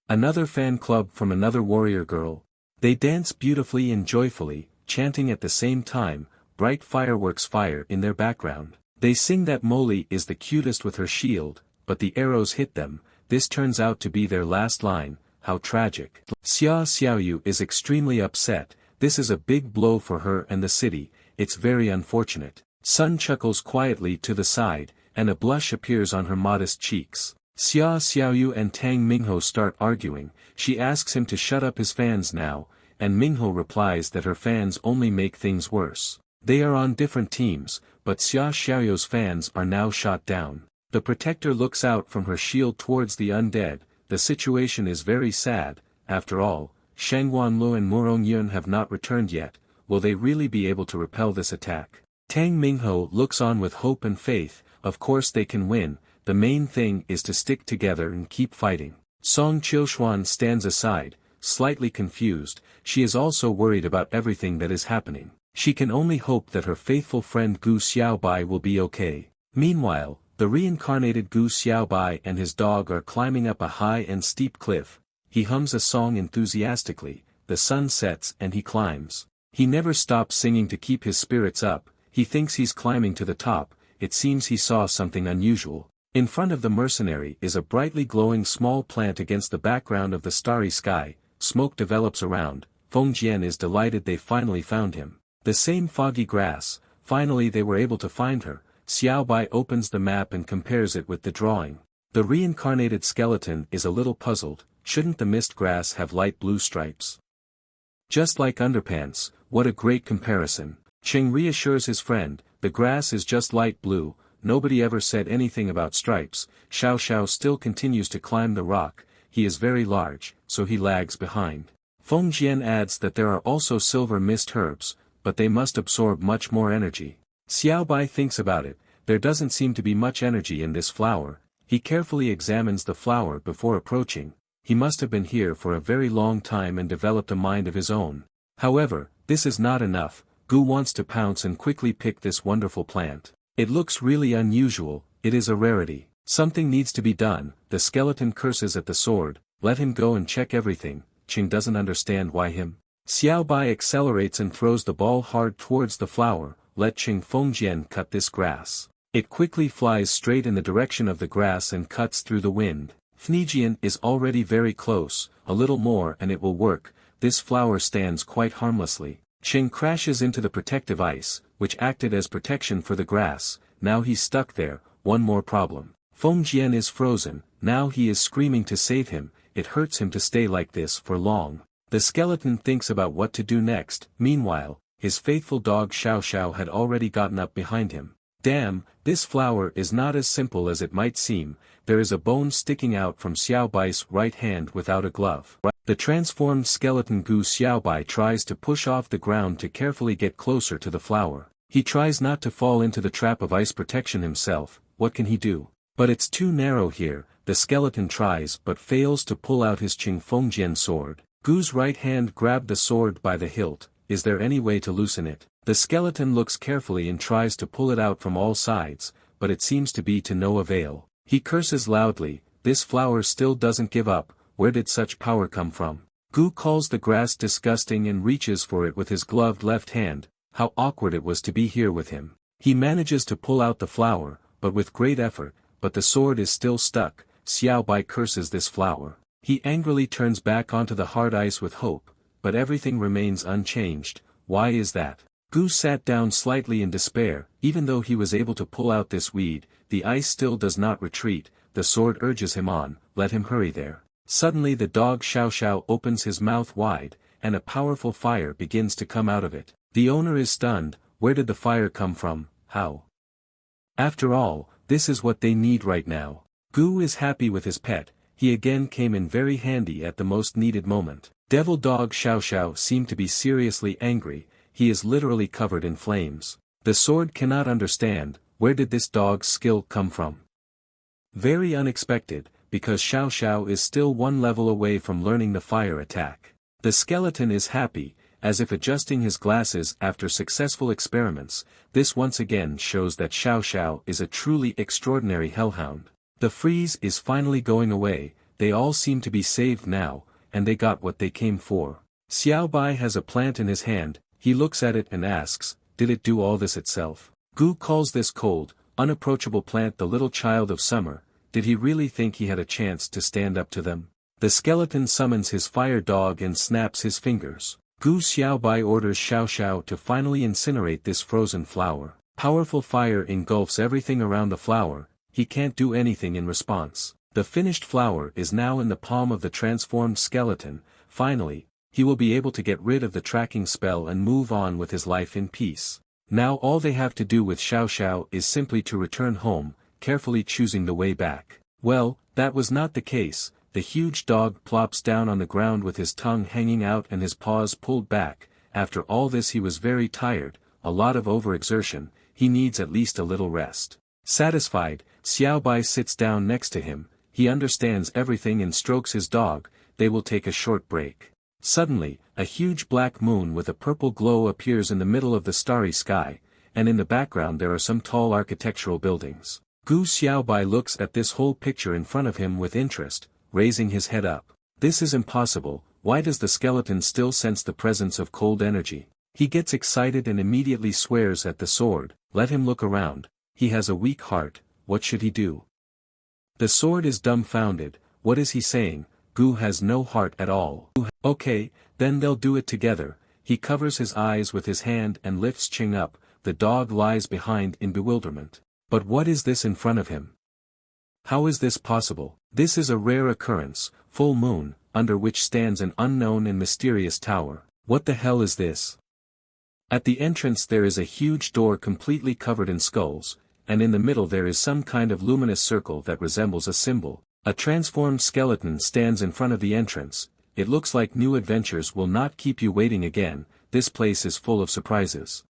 Another fan club from another warrior girl. They dance beautifully and joyfully, chanting at the same time. Bright fireworks fire in their background. They sing that Molly is the cutest with her shield, but the arrows hit them. This turns out to be their last line. How tragic. Xia Xiaoyu is extremely upset. This is a big blow for her and the city. It's very unfortunate. Sun chuckles quietly to the side, and a blush appears on her modest cheeks. Xia Xiaoyu and Tang Mingho start arguing. She asks him to shut up his fans now, and Mingho replies that her fans only make things worse. They are on different teams, but Xia Xiaoyu's fans are now shot down. The protector looks out from her shield towards the undead. The situation is very sad. After all, Shang Wanlu and Murong Yun have not returned yet. Will they really be able to repel this attack? Tang Mingho looks on with hope and faith. Of course they can win. The main thing is to stick together and keep fighting. Song Chilshuan stands aside, slightly confused. She is also worried about everything that is happening. She can only hope that her faithful friend Gu Xiaobai will be okay. Meanwhile, the reincarnated Gu Xiaobai and his dog are climbing up a high and steep cliff. He hums a song enthusiastically. The sun sets and he climbs. He never stops singing to keep his spirits up. He thinks he's climbing to the top. It seems he saw something unusual. In front of the mercenary is a brightly glowing small plant against the background of the starry sky. Smoke develops around. Feng Jian is delighted they finally found him. The same foggy grass, finally they were able to find her. Xiao Bai opens the map and compares it with the drawing. The reincarnated skeleton is a little puzzled. Shouldn't the mist grass have light blue stripes? Just like underpants, what a great comparison. Cheng reassures his friend, the grass is just light blue, nobody ever said anything about stripes. Xiao Xiao still continues to climb the rock, he is very large, so he lags behind. Feng Jian adds that there are also silver mist herbs, but they must absorb much more energy. Xiao Bai thinks about it, there doesn't seem to be much energy in this flower. He carefully examines the flower before approaching. He must have been here for a very long time and developed a mind of his own. However, this is not enough. Gu wants to pounce and quickly pick this wonderful plant. It looks really unusual, it is a rarity. Something needs to be done. The skeleton curses at the sword, let him go and check everything. Qing doesn't understand why him. Xiao Bai accelerates and throws the ball hard towards the flower. Let Qing Fengjian cut this grass. It quickly flies straight in the direction of the grass and cuts through the wind. Fengjian is already very close, a little more and it will work. This flower stands quite harmlessly. Qing crashes into the protective ice, which acted as protection for the grass. Now he's stuck there. One more problem. Fengjian is frozen, now he is screaming to save him. It hurts him to stay like this for long. The skeleton thinks about what to do next. Meanwhile, his faithful dog Xiao Xiao had already gotten up behind him. Damn, this flower is not as simple as it might seem. There is a bone sticking out from Xiao Bai's right hand without a glove. The transformed skeleton Gu Xiao Bai tries to push off the ground to carefully get closer to the flower. He tries not to fall into the trap of ice protection himself. What can he do? But it's too narrow here. The skeleton tries but fails to pull out his Qing Fengjian sword. Gu's right hand grabbed the sword by the hilt. Is there any way to loosen it? The skeleton looks carefully and tries to pull it out from all sides, but it seems to be to no avail. He curses loudly, this flower still doesn't give up. Where did such power come from? Gu calls the grass disgusting and reaches for it with his gloved left hand. How awkward it was to be here with him. He manages to pull out the flower, but with great effort, but the sword is still stuck. Xiao Bai curses this flower. He angrily turns back onto the hard ice with hope, but everything remains unchanged. Why is that? Gu sat down slightly in despair. Even though he was able to pull out this weed, the ice still does not retreat. The sword urges him on, let him hurry there. Suddenly the dog Xiao Xiao opens his mouth wide, and a powerful fire begins to come out of it. The owner is stunned. Where did the fire come from? How? After all, this is what they need right now. Gu is happy with his pet. He again came in very handy at the most needed moment. Devil dog Xiao Xiao seemed to be seriously angry. He is literally covered in flames. The sword cannot understand, where did this dog's skill come from? Very unexpected, because Xiao Xiao is still one level away from learning the fire attack. The skeleton is happy, as if adjusting his glasses after successful experiments. This once again shows that Xiao Xiao is a truly extraordinary hellhound. The freeze is finally going away, they all seem to be saved now, and they got what they came for. Xiao Bai has a plant in his hand. He looks at it and asks, did it do all this itself? Gu calls this cold, unapproachable plant the little child of summer. Did he really think he had a chance to stand up to them? The skeleton summons his fire dog and snaps his fingers. Gu Xiaobai orders Xiao Xiao to finally incinerate this frozen flower. Powerful fire engulfs everything around the flower. He can't do anything in response. The finished flower is now in the palm of the transformed skeleton. Finally, he will be able to get rid of the tracking spell and move on with his life in peace. Now all they have to do with Xiao Xiao is simply to return home, carefully choosing the way back. Well, that was not the case. The huge dog plops down on the ground with his tongue hanging out and his paws pulled back. After all this he was very tired, a lot of overexertion, he needs at least a little rest. Satisfied, Xiao Bai sits down next to him, he understands everything and strokes his dog. They will take a short break. Suddenly, a huge black moon with a purple glow appears in the middle of the starry sky, and in the background there are some tall architectural buildings. Gu Xiaobai looks at this whole picture in front of him with interest, raising his head up. This is impossible. Why does the skeleton still sense the presence of cold energy? He gets excited and immediately swears at the sword. Let him look around. He has a weak heart. What should he do? The sword is dumbfounded. What is he saying? Gu has no heart at all. Okay, then they'll do it together. He covers his eyes with his hand and lifts Ching up. The dog lies behind in bewilderment. But what is this in front of him? How is this possible? This is a rare occurrence, full moon, under which stands an unknown and mysterious tower. What the hell is this? At the entrance there is a huge door completely covered in skulls, and in the middle there is some kind of luminous circle that resembles a symbol. A transformed skeleton stands in front of the entrance. It looks like new adventures will not keep you waiting again. This place is full of surprises.